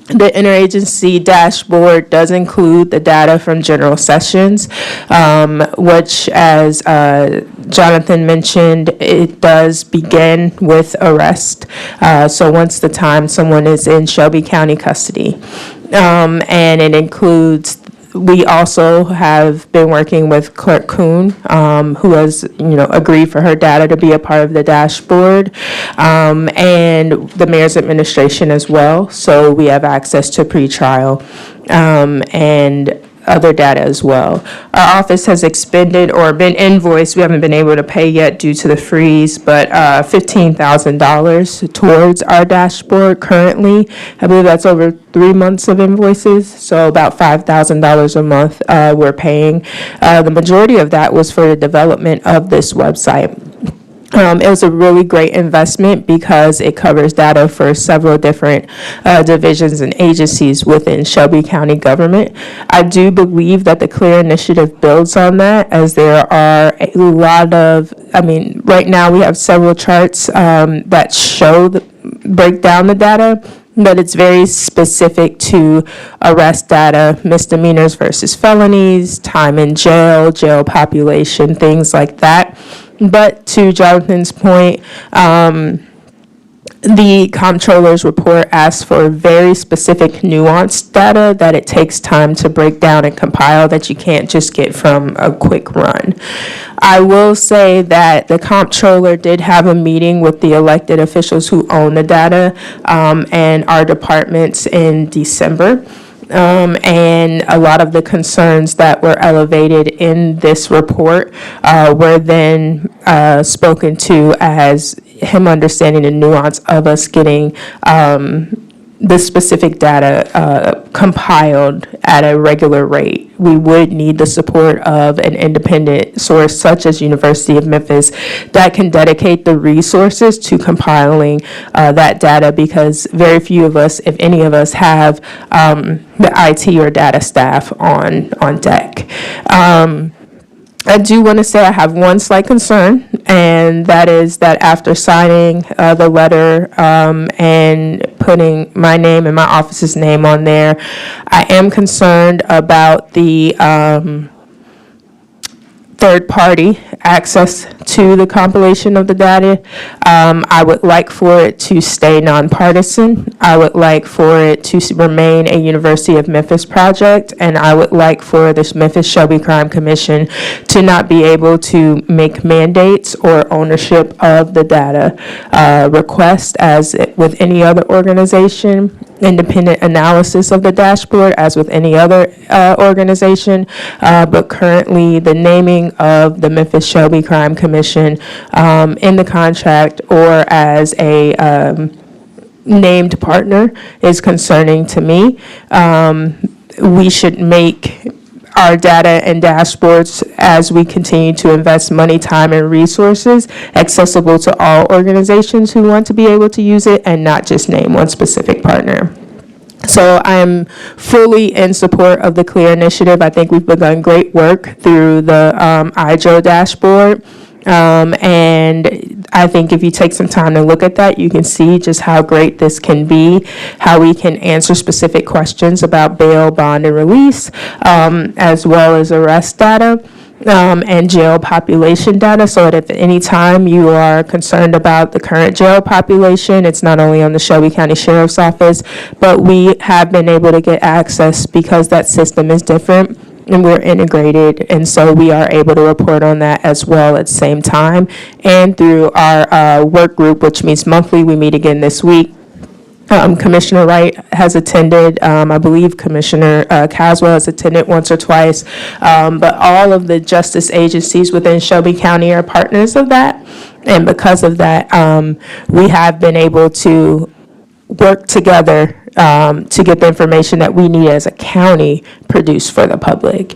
The interagency dashboard does include the data from General Sessions, which, as Jonathan mentioned, it does begin with arrest. So once the time someone is in Shelby County custody. And it includes, we also have been working with Clerk Kuhn, who has, agreed for her data to be a part of the dashboard, and the mayor's administration as well. So we have access to pretrial and other data as well. Our office has expended or been invoiced, we haven't been able to pay yet due to the freeze, but $15,000 towards our dashboard currently. I believe that's over 3 months of invoices, so about $5,000 a month we're paying. The majority of that was for the development of this website. It was a really great investment because it covers data for several different divisions and agencies within Shelby County government. I do believe that the CLEAR initiative builds on that, as there are a lot of, right now we have several charts that break down the data, but it's very specific to arrest data, misdemeanors versus felonies, time in jail, jail population, things like that. But to Jonathan's point, the comptroller's report asks for very specific nuanced data that it takes time to break down and compile, that you can't just get from a quick run. I will say that the comptroller did have a meeting with the elected officials who own the data and our departments in December. And a lot of the concerns that were elevated in this report were then spoken to as him understanding the nuance of us getting the specific data compiled at a regular rate. We would need the support of an independent source such as University of Memphis that can dedicate the resources to compiling that data, because very few of us, if any of us, have the IT or data staff on deck. I do want to say I have one slight concern, and that is that after signing the letter and putting my name and my office's name on there, I am concerned about the third-party access to the compilation of the data. I would like for it to stay nonpartisan. I would like for it to remain a University of Memphis project, and I would like for this Memphis Shelby Crime Commission to not be able to make mandates or ownership of the data request as with any other organization, independent analysis of the dashboard as with any other organization, but currently the naming of the Memphis Shelby Crime Commission in the contract or as a named partner is concerning to me. We should make our data and dashboards, as we continue to invest money, time, and resources, accessible to all organizations who want to be able to use it and not just name one specific partner. So I am fully in support of the CLEAR initiative. I think we've begun great work through the IJO dashboard. And I think if you take some time to look at that, you can see just how great this can be, how we can answer specific questions about bail, bond, and release, as well as arrest data. And jail population data, so that if at any time you are concerned about the current jail population, it's not only on the Shelby County Sheriff's Office, but we have been able to get access because that system is different and we're integrated, and so we are able to report on that as well at the same time. And through our work group, which meets monthly, we meet again this week. Commissioner Wright has attended, I believe Commissioner Caswell has attended once or twice, but all of the justice agencies within Shelby County are partners of that, and because of that, we have been able to work together to get the information that we need as a county produced for the public,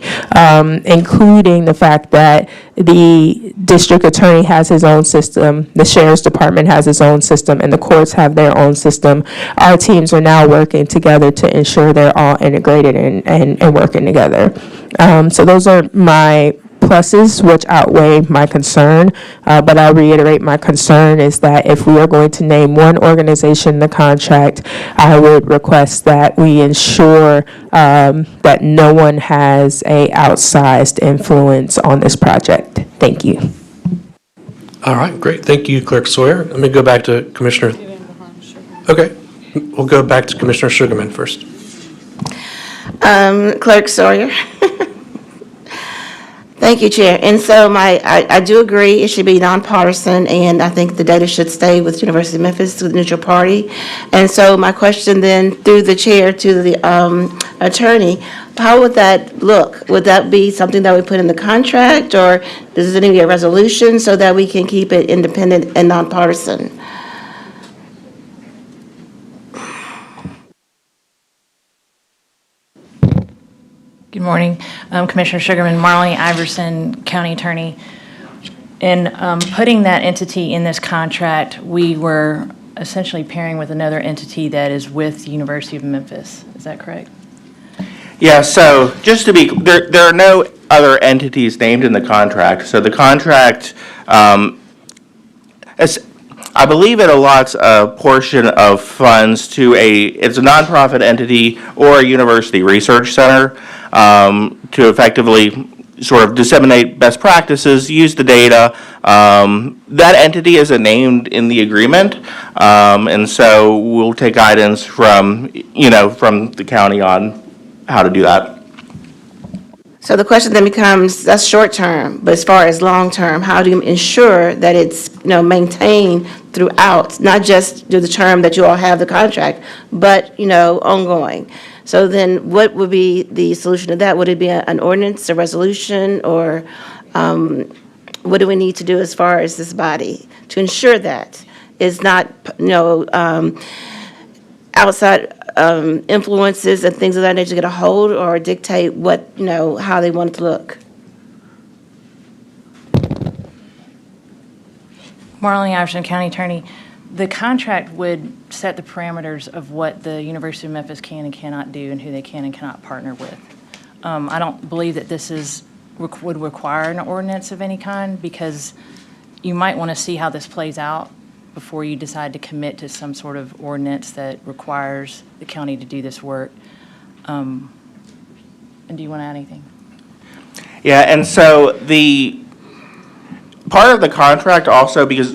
including the fact that the district attorney has his own system, the sheriff's department has his own system, and the courts have their own system. Our teams are now working together to ensure they're all integrated and working together. So those are my pluses, which outweigh my concern, but I'll reiterate my concern is that if we are going to name one organization in the contract, I would request that we ensure that no one has a outsized influence on this project. Thank you. All right, great. Thank you, Clerk Sawyer. Let me go back to Commissioner. Okay, we'll go back to Commissioner Sugarman first. Clerk Sawyer. Thank you, Chair. And so I do agree it should be nonpartisan, and I think the data should stay with University of Memphis, with the neutral party. And so my question then, through the chair to the attorney, how would that look? Would that be something that we put in the contract, or does it need to be a resolution so that we can keep it independent and nonpartisan? Good morning, Commissioner Sugarman, Marlene Iverson, County Attorney. In putting that entity in this contract, we were essentially pairing with another entity that is with the University of Memphis. Is that correct? Yeah, so just to be, there are no other entities named in the contract. So the contract, I believe it allots a portion of funds to it's a nonprofit entity or a university research center to effectively sort of disseminate best practices, use the data. That entity isn't named in the agreement, and so we'll take guidance from the county on how to do that. So the question then becomes, that's short term, but as far as long term, how do you ensure that it's maintained throughout, not just through the term that you all have the contract, but ongoing? So then what would be the solution to that? Would it be an ordinance, a resolution, or what do we need to do as far as this body to ensure that it's not outside influences and things of that nature get a hold or dictate what, how they want it to look? Marlene Iverson, County Attorney. The contract would set the parameters of what the University of Memphis can and cannot do and who they can and cannot partner with. I don't believe that this would require an ordinance of any kind, because you might want to see how this plays out before you decide to commit to some sort of ordinance that requires the county to do this work. And do you want to add anything? Yeah, and so the part of the contract also, because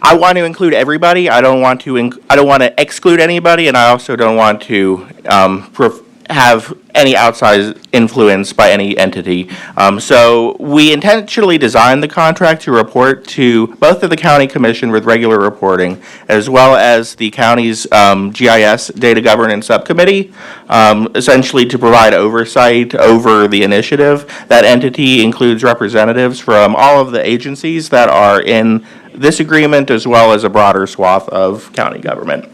I want to include everybody. I don't want to exclude anybody, and I also don't want to have any outsized influence by any entity. So we intentionally designed the contract to report to both of the county commission with regular reporting, as well as the county's GIS data governance subcommittee, essentially to provide oversight over the initiative. That entity includes representatives from all of the agencies that are in this agreement, as well as a broader swath of county government.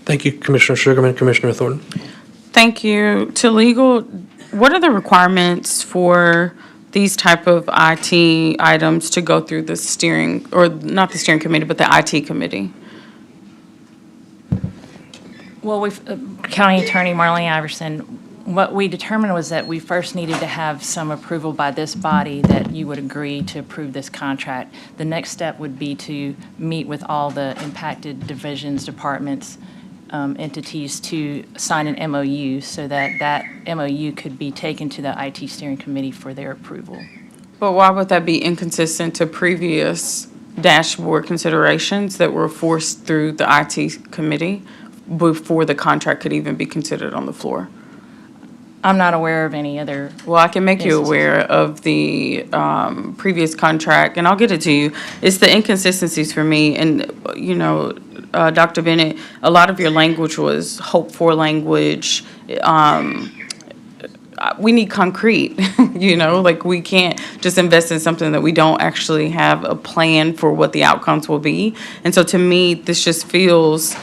Thank you, Commissioner Sugarman. Commissioner Thornton. Thank you. To legal, what are the requirements for these type of IT items to go through the steering, or not the steering committee, but the IT committee? Well, County Attorney Marlene Iverson, what we determined was that we first needed to have some approval by this body that you would agree to approve this contract. The next step would be to meet with all the impacted divisions, departments, entities to sign an MOU so that that MOU could be taken to the IT steering committee for their approval. But why would that be inconsistent to previous dashboard considerations that were forced through the IT committee before the contract could even be considered on the floor? I'm not aware of any other. Well, I can make you instances. aware of the previous contract, and I'll get it to you. It's the inconsistencies for me, and, you know, Dr. Bennett, a lot of your language was hope-for language. We need concrete, you know, like we can't just invest in something that we don't actually have a plan for what the outcomes will be. And so to me, this just feels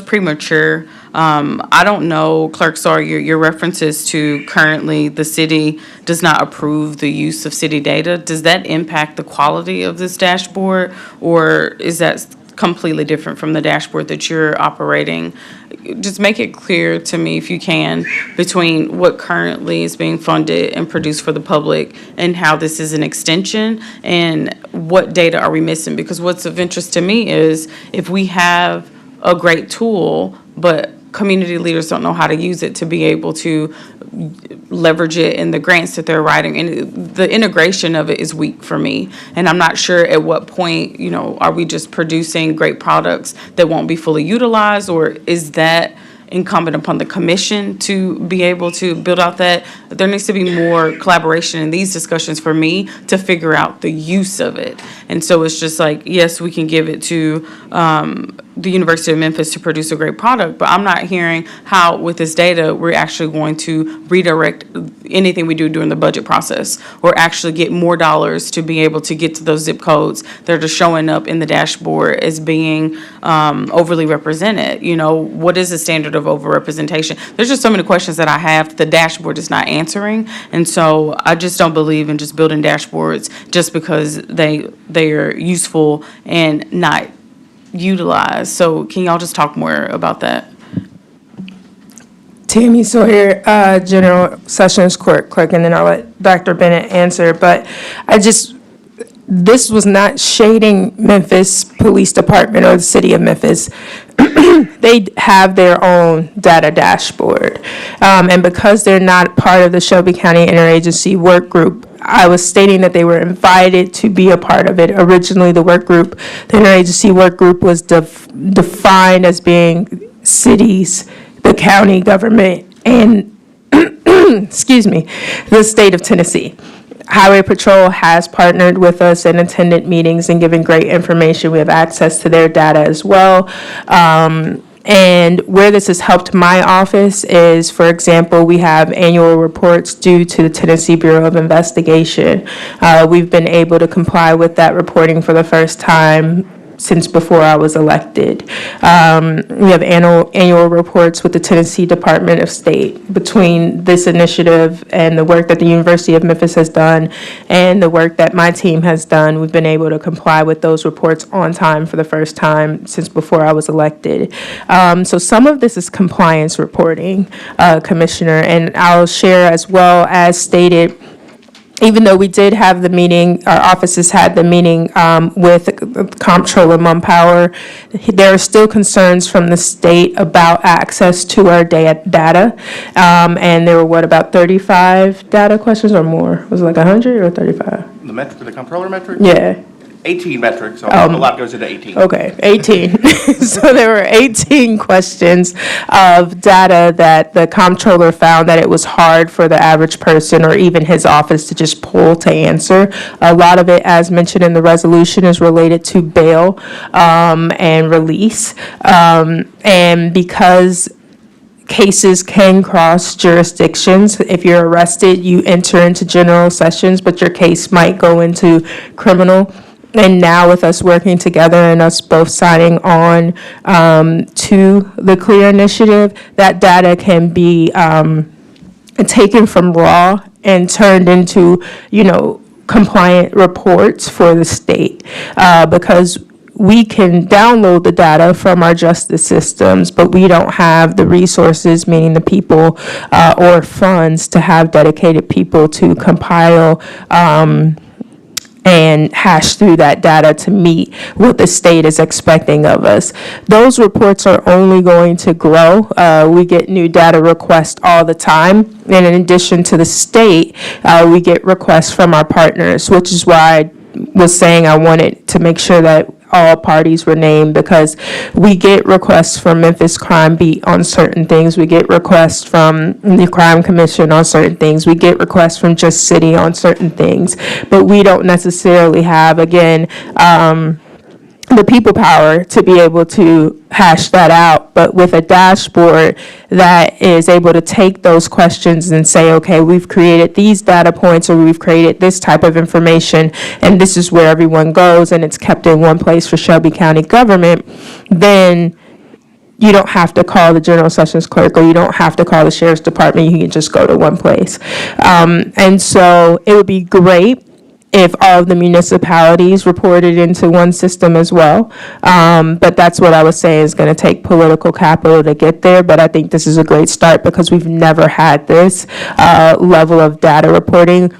premature. I don't know, Clerk Sawyer, your references to currently the city does not approve the use of city data. Does that impact the quality of this dashboard, or is that completely different from the dashboard that you're operating? Just make it clear to me, if you can, between what currently is being funded and produced for the public and how this is an extension, and what data are we missing? Because what's of interest to me is if we have a great tool, but community leaders don't know how to use it to be able to leverage it in the grants that they're writing, and the integration of it is weak for me. And I'm not sure at what point, you know, are we just producing great products that won't be fully utilized, or is that incumbent upon the commission to be able to build out that? There needs to be more collaboration in these discussions for me to figure out the use of it. And so it's just like, yes, we can give it to the University of Memphis to produce a great product, but I'm not hearing how with this data we're actually going to redirect anything we do during the budget process, or actually get more dollars to be able to get to those zip codes that are just showing up in the dashboard as being overly represented. You know, what is the standard of overrepresentation? There's just so many questions that I have that the dashboard is not answering, and so I just don't believe in just building dashboards just because they are useful and not utilized. So can y'all just talk more about that? Tammy Sawyer, General Sessions Court Clerk, and then I'll let Dr. Bennett answer. But this was not shading Memphis Police Department or the City of Memphis. They have their own data dashboard. And because they're not part of the Shelby County Interagency Work Group, I was stating that they were invited to be a part of it. Originally, the interagency work group was defined as being cities, the county government, and, excuse me, the state of Tennessee. Highway Patrol has partnered with us and attended meetings and given great information. We have access to their data as well. And where this has helped my office is, for example, we have annual reports due to the Tennessee Bureau of Investigation. We've been able to comply with that reporting for the first time since before I was elected. We have annual reports with the Tennessee Department of State. Between this initiative and the work that the University of Memphis has done and the work that my team has done, we've been able to comply with those reports on time for the first time since before I was elected. So some of this is compliance reporting, Commissioner, and I'll share as well as stated even though we did have the meeting, our offices had the meeting with Comptroller Mumpower, there are still concerns from the state about access to our data. And there were, about 35 data questions or more? Was it like 100 or 35? The comptroller metric? Yeah. 18 metrics, so a lot goes into 18. Okay, 18. So there were 18 questions of data that the comptroller found that it was hard for the average person or even his office to just pull to answer. A lot of it, as mentioned in the resolution, is related to bail and release. And because cases can cross jurisdictions. If you're arrested, you enter into general sessions, but your case might go into criminal. And now with us working together and us both signing on to the CLEAR initiative, that data can be taken from raw and turned into, compliant reports for the state. Because we can download the data from our justice systems, but we don't have the resources, meaning the people or funds, to have dedicated people to compile and hash through that data to meet what the state is expecting of us. Those reports are only going to grow. We get new data requests all the time. And in addition to the state, we get requests from our partners, which is why I was saying I wanted to make sure that all parties were named, because we get requests from Memphis Crime Beat on certain things. We get requests from the Crime Commission on certain things. We get requests from Just City on certain things. But we don't necessarily have, again, the people power to be able to hash that out. But with a dashboard that is able to take those questions and say, okay, we've created these data points, or we've created this type of information, and this is where everyone goes, and it's kept in one place for Shelby County government, then you don't have to call the general sessions clerk, or you don't have to call the sheriff's department. You can just go to one place. And so it would be great if all of the municipalities reported into one system as well. But that's what I was saying is going to take political capital to get there. But I think this is a great start, because we've never had this level of data reporting.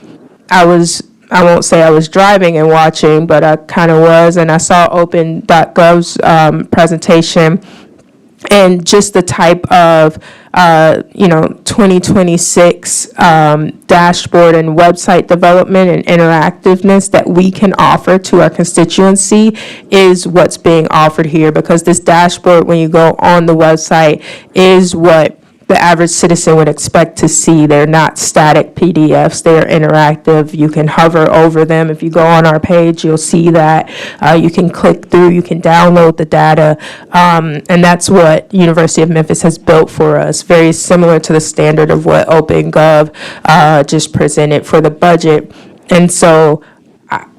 I won't say I was driving and watching, but I kind of was, and I saw open.gov's presentation, and just the type of 2026 dashboard and website development and interactiveness that we can offer to our constituency is what's being offered here. Because this dashboard, when you go on the website, is what the average citizen would expect to see. They're not static PDFs, they're interactive. You can hover over them. If you go on our page, you'll see that. You can click through, you can download the data, and that's what University of Memphis has built for us, very similar to the standard of what OpenGov just presented for the budget. And so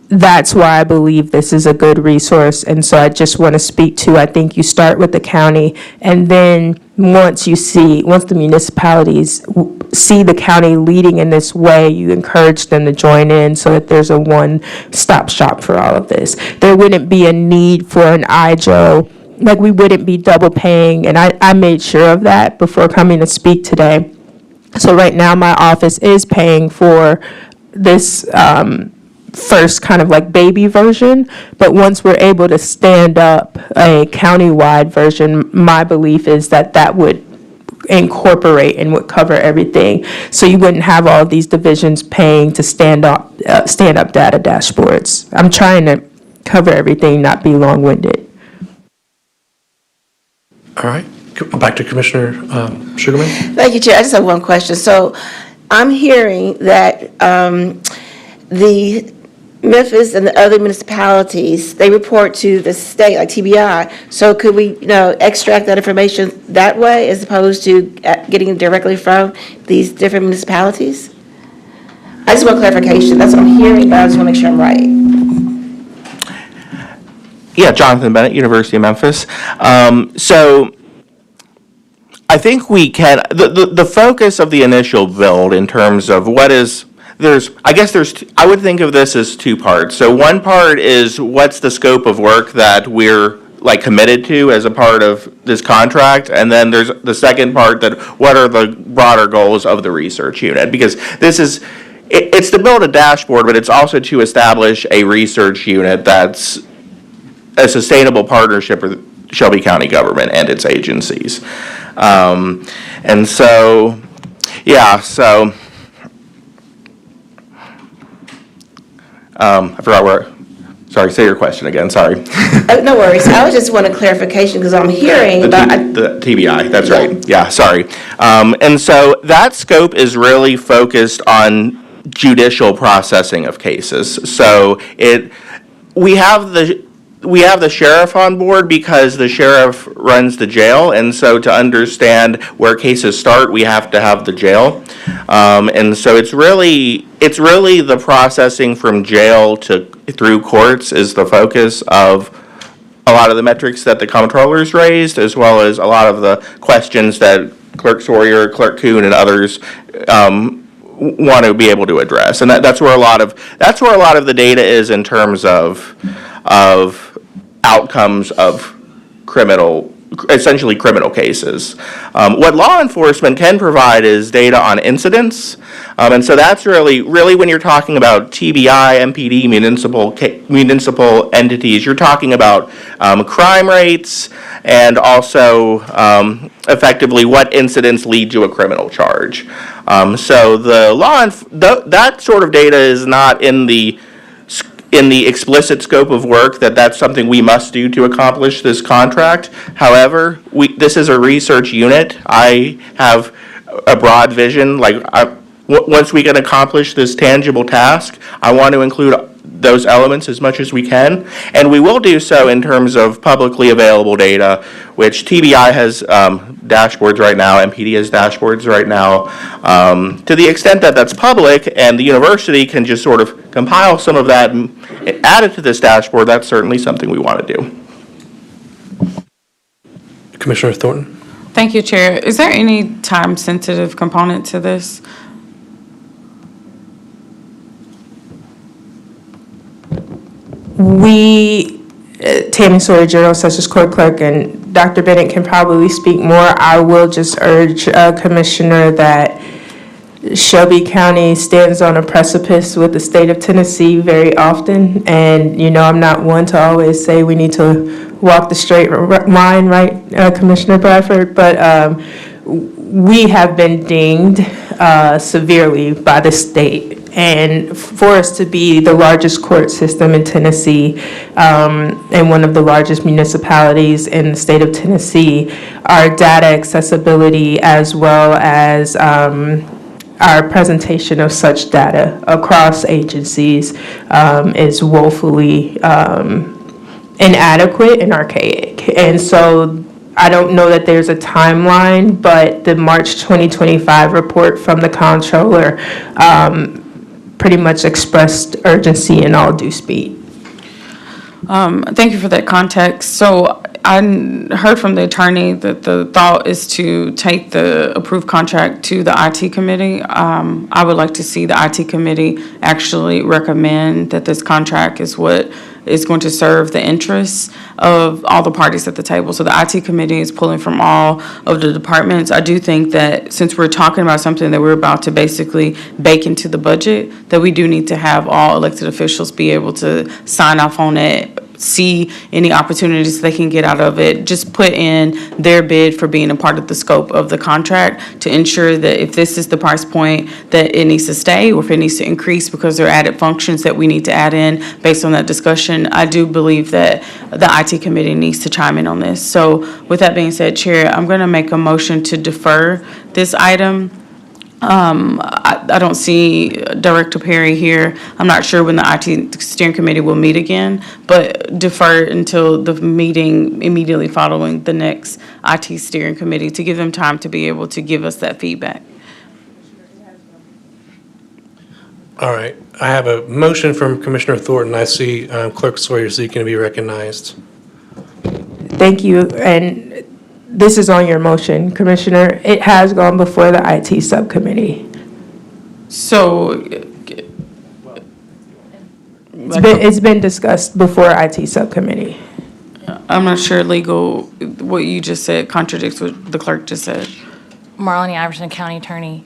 that's why I believe this is a good resource. And so I just want to speak to, I think you start with the county, and then once the municipalities see the county leading in this way, you encourage them to join in, so that there's a one-stop shop for all of this. There wouldn't be a need for an IJO, like we wouldn't be double paying, and I made sure of that before coming to speak today. So right now, my office is paying for this first kind of like baby version, but once we're able to stand up a countywide version, my belief is that that would incorporate and would cover everything. So you wouldn't have all these divisions paying to stand up data dashboards. I'm trying to cover everything, not be long-winded. All right, back to Commissioner Sugarman. Thank you, Chair. I just have one question. So I'm hearing that the Memphis and the other municipalities, they report to the state, like TBI. So could we, extract that information that way, as opposed to getting it directly from these different municipalities? I just want clarification. That's what I'm hearing, but I just want to make sure I'm right. Yeah, Jonathan Bennett, University of Memphis. So I think we can, the focus of the initial build in terms of what is, I would think of this as two parts. So one part is what's the scope of work that we're committed to as a part of this contract, and then there's the second part, that what are the broader goals of the research unit, because this is, it's to build a dashboard, but it's also to establish a research unit that's a sustainable partnership with Shelby County government and its agencies. And so, yeah, so I forgot where, sorry, say your question again, sorry. No worries. I was just wanting clarification because I'm hearing about. The TBI, that's right. Yeah, sorry. And so that scope is really focused on judicial processing of cases. So we have the sheriff on board because the sheriff runs the jail, and so to understand where cases start, we have to have the jail. And so it's really the processing from jail through courts is the focus of a lot of the metrics that the comptrollers raised, as well as a lot of the questions that Clerk Sawyer, Clerk Kuhn, and others want to be able to address. And that's where a lot of the data is in terms of outcomes of essentially criminal cases. What law enforcement can provide is data on incidents, and so that's really when you're talking about TBI, MPD, municipal entities, you're talking about crime rates and also effectively what incidents lead to a criminal charge. So that sort of data is not in the explicit scope of work that's something we must do to accomplish this contract. However, this is a research unit. I have a broad vision. Once we can accomplish this tangible task, I want to include those elements as much as we can, and we will do so in terms of publicly available data, which TBI has dashboards right now, MPD has dashboards right now. To the extent that that's public and the university can just sort of compile some of that and add it to this dashboard, that's certainly something we want to do. Commissioner Thornton? Thank you, Chair. Is there any time-sensitive component to this? Tammy Sawyer, General Sessions Court Clerk, and Dr. Bennett can probably speak more. I will just urge, Commissioner, that Shelby County stands on a precipice with the state of Tennessee very often. And, I'm not one to always say we need to walk the straight line, right, Commissioner Bradford? But we have been dinged severely by the state. And for us to be the largest court system in Tennessee and one of the largest municipalities in the state of Tennessee, our data accessibility as well as our presentation of such data across agencies is woefully inadequate and archaic. And so I don't know that there's a timeline, but the March 2025 report from the comptroller pretty much expressed urgency in all due speed. Thank you for that context. So I heard from the attorney that the thought is to take the approved contract to the IT committee. I would like to see the IT committee actually recommend that this contract is what is going to serve the interests of all the parties at the table. So the IT committee is pulling from all of the departments. I do think that since we're talking about something that we're about to basically bake into the budget, that we do need to have all elected officials be able to sign off on it, see any opportunities they can get out of it, just put in their bid for being a part of the scope of the contract to ensure that if this is the price point, that it needs to stay, or if it needs to increase because there are added functions that we need to add in based on that discussion. I do believe that the IT committee needs to chime in on this. So with that being said, Chair, I'm going to make a motion to defer this item. I don't see Director Perry here. I'm not sure when the IT steering committee will meet again, but defer until the meeting immediately following the next IT steering committee to give them time to be able to give us that feedback. All right. I have a motion from Commissioner Thornton. I see Clerk Sawyer seeking to be recognized. Thank you. And this is on your motion, Commissioner. It has gone before the IT subcommittee. So it's been discussed before IT subcommittee. I'm not sure legal, what you just said contradicts what the clerk just said. Marlene Iverson, County Attorney.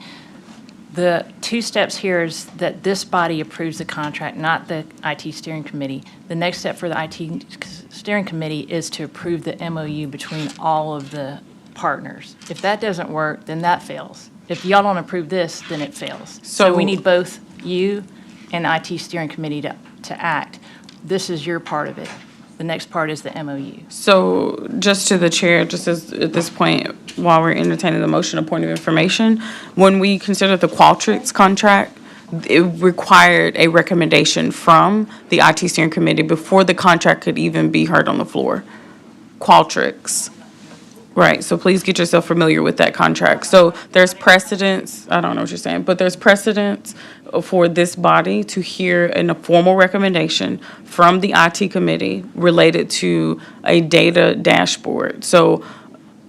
The two steps here is that this body approves the contract, not the IT steering committee. The next step for the IT steering committee is to approve the MOU between all of the partners. If that doesn't work, then that fails. If y'all don't approve this, then it fails. So we need both you and IT steering committee to act. This is your part of it. The next part is the MOU. So just to the chair, just as at this point, while we're entertaining the motion, a point of information, when we considered the Qualtrics contract, it required a recommendation from the IT steering committee before the contract could even be heard on the floor. Qualtrics. Right, so please get yourself familiar with that contract. So there's precedence, I don't know what you're saying, but there's precedence for this body to hear a formal recommendation from the IT committee related to a data dashboard. So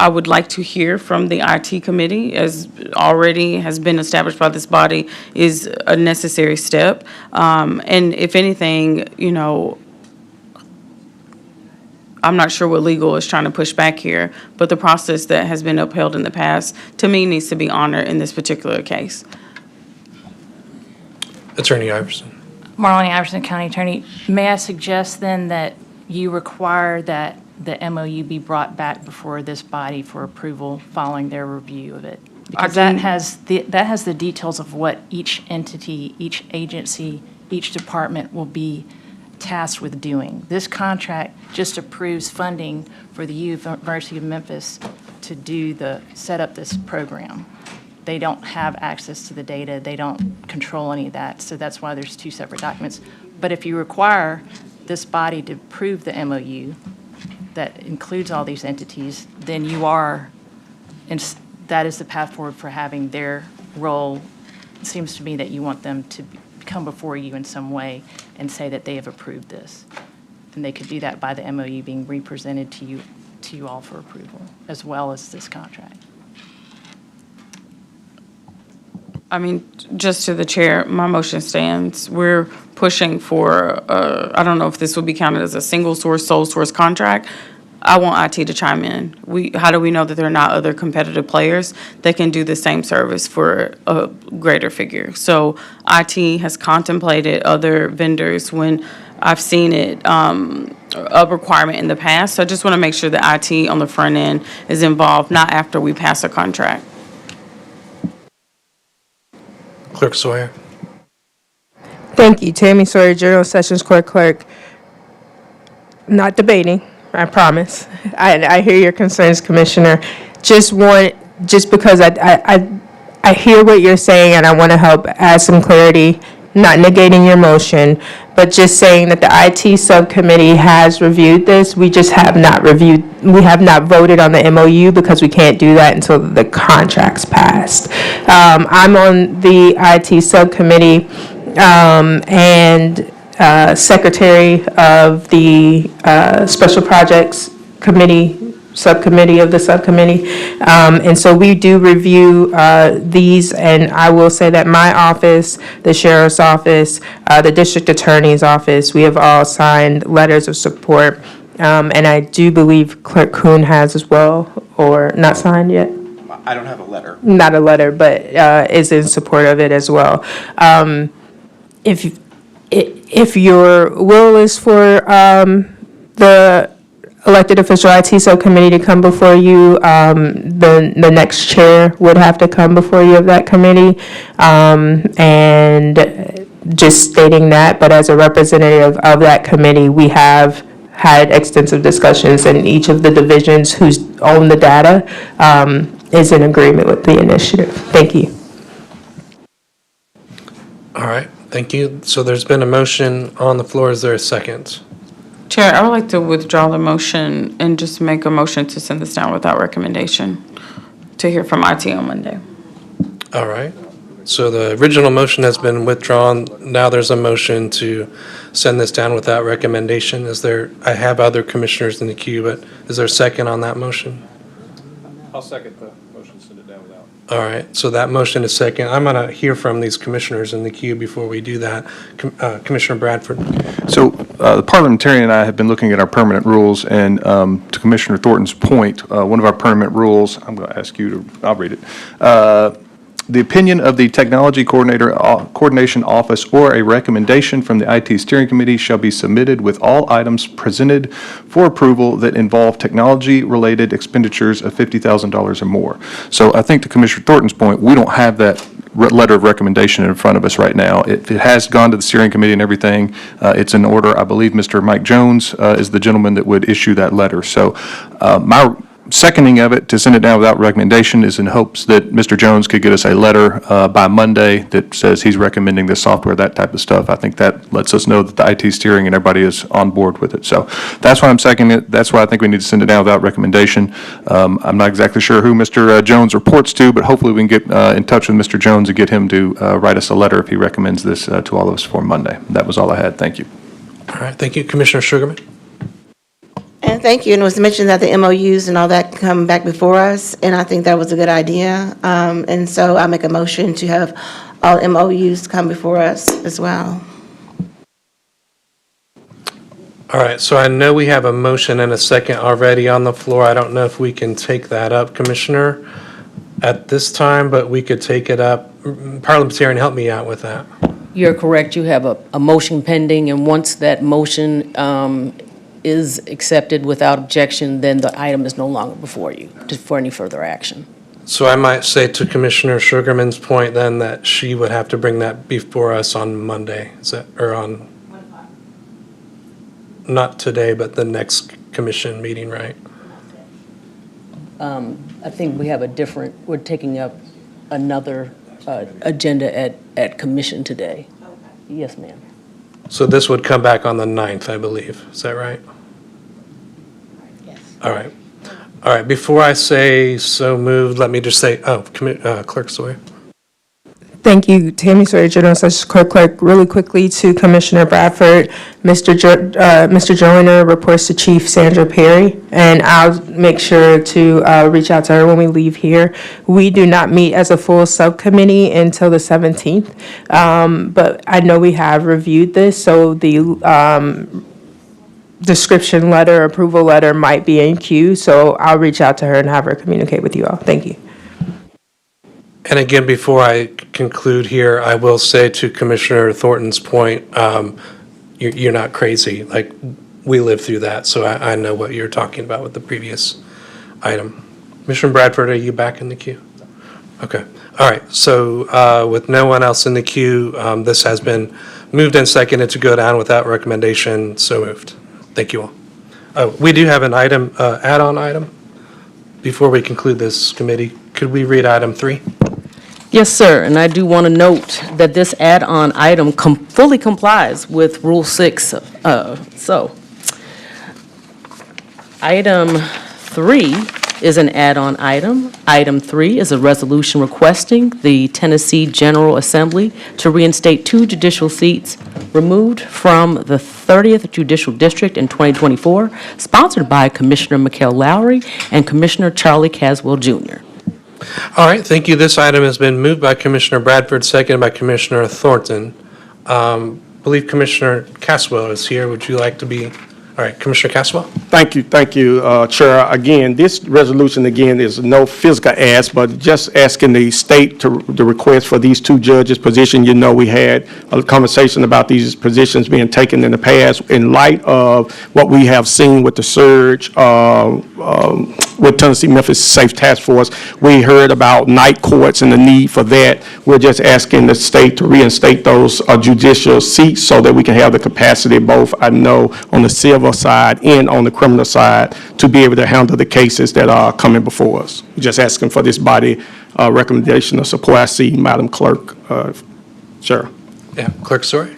I would like to hear from the IT committee, as already has been established by this body, is a necessary step. And if anything, you know, I'm not sure what legal is trying to push back here, but the process that has been upheld in the past, to me, needs to be honored in this particular case. Attorney Iverson. Marlene Iverson, County Attorney. May I suggest then that you require that the MOU be brought back before this body for approval following their review of it? Because that has the details of what each entity, each agency, each department will be tasked with doing. This contract just approves funding for the University of Memphis to set up this program. They don't have access to the data. They don't control any of that. So that's why there's two separate documents. But if you require this body to approve the MOU that includes all these entities, then you are, and that is the path forward for having their role. It seems to me that you want them to come before you in some way and say that they have approved this. And they could do that by the MOU being represented to you all for approval, as well as this contract. I mean, just to the chair, my motion stands. We're pushing for, I don't know if this would be counted as a single source, sole source contract. I want IT to chime in. How do we know that there are not other competitive players that can do the same service for a greater figure? So IT has contemplated other vendors when I've seen it a requirement in the past. So I just want to make sure that IT on the front end is involved, not after we pass a contract. Clerk Sawyer. Thank you. Tammy Sawyer, General Sessions Court Clerk. Not debating, I promise. I hear your concerns, Commissioner. Just because I hear what you're saying and I want to help add some clarity, not negating your motion, but just saying that the IT subcommittee has reviewed this. We just have not voted on the MOU because we can't do that until the contract's passed. I'm on the IT subcommittee and secretary of the Special Projects Subcommittee of the subcommittee. And so we do review these, and I will say that my office, the sheriff's office, the district attorney's office, we have all signed letters of support. And I do believe Clerk Kuhn has as well, or not signed yet? I don't have a letter. Not a letter, but is in support of it as well. If your will is for the elected official IT subcommittee to come before you, the next chair would have to come before you of that committee. And just stating that, but as a representative of that committee, we have had extensive discussions, and each of the divisions who own the data is in agreement with the initiative. Thank you. All right, thank you. So there's been a motion on the floor. Is there a second? Chair, I would like to withdraw the motion and just make a motion to send this down without recommendation to hear from IT on Monday. All right. So the original motion has been withdrawn. Now there's a motion to send this down without recommendation. I have other commissioners in the queue, but is there a second on that motion? I'll second the motion, send it down without. All right, so that motion is second. I'm going to hear from these commissioners in the queue before we do that. Commissioner Bradford. So the parliamentarian and I have been looking at our permanent rules, and to Commissioner Thornton's point, one of our permanent rules, I'm going to ask you to, I'll read it, the opinion of the Technology Coordination Office or a recommendation from the IT Steering Committee shall be submitted with all items presented for approval that involve technology-related expenditures of $50,000 or more. So I think to Commissioner Thornton's point, we don't have that letter of recommendation in front of us right now. It has gone to the steering committee and everything. It's in order. I believe Mr. Mike Jones is the gentleman that would issue that letter. So my seconding of it to send it down without recommendation is in hopes that Mr. Jones could get us a letter by Monday that says he's recommending this software, that type of stuff. I think that lets us know that the IT steering and everybody is on board with it. So that's why I'm seconding it. That's why I think we need to send it down without recommendation. I'm not exactly sure who Mr. Jones reports to, but hopefully we can get in touch with Mr. Jones and get him to write us a letter if he recommends this to all of us for Monday. That was all I had. Thank you. All right, thank you. Commissioner Sugarman? And thank you. And it was mentioned that the MOUs and all that come back before us, and I think that was a good idea. And so I make a motion to have all MOUs come before us as well. All right, so I know we have a motion and a second already on the floor. I don't know if we can take that up, Commissioner, at this time, but we could take it up. Parliamentarian, help me out with that. You're correct. You have a motion pending, and once that motion is accepted without objection, then the item is no longer before you for any further action. So I might say to Commissioner Sugarman's point then that she would have to bring that before us on Monday, is that, or on, not today, but the next commission meeting, right? I think we have we're taking up another agenda at commission today. Yes, ma'am. So this would come back on the 9th, I believe. Is that right? Yes. All right. All right, before I say so moved, let me just say, Clerk Sawyer. Thank you, Tammy Sawyer, General Sessions Court Clerk. Really quickly to Commissioner Bradford, Mr. Joyner reports to Chief Sandra Perry, and I'll make sure to reach out to her when we leave here. We do not meet as a full subcommittee until the 17th, but I know we have reviewed this, so the description letter, approval letter might be in queue, so I'll reach out to her and have her communicate with you all. Thank you. And again, before I conclude here, I will say to Commissioner Thornton's point, you're not crazy. Like, we lived through that, so I know what you're talking about with the previous item. Commissioner Bradford, are you back in the queue? Okay. All right. So with no one else in the queue, this has been moved and seconded to go down without recommendation. So moved. Thank you all. We do have an item, add-on item. Before we conclude this committee, could we read item 3? Yes, sir, and I do want to note that this add-on item fully complies with Rule 6. Item 3 is an add-on item. Item 3 is a resolution requesting the Tennessee General Assembly to reinstate 2 judicial seats removed from the 30th Judicial District in 2024, sponsored by Commissioner Mikhail Lowry and Commissioner Charlie Caswell, Jr. All right, thank you. This item has been moved by Commissioner Bradford, seconded by Commissioner Thornton. I believe Commissioner Caswell is here. Would you like to be? All right, Commissioner Caswell. Thank you, Chair. Again, this resolution, again, is no physical ask, but just asking the state to the request for these 2 judges' position. You know, we had a conversation about these positions being taken in the past in light of what we have seen with the surge with Tennessee Memphis Safe Task Force. We heard about night courts and the need for that. We're just asking the state to reinstate those judicial seats so that we can have the capacity, both, I know, on the civil side and on the criminal side, to be able to handle the cases that are coming before us. We're just asking for this body recommendation of support. I see Madam Clerk. Sure. Yeah, Clerk Sawyer.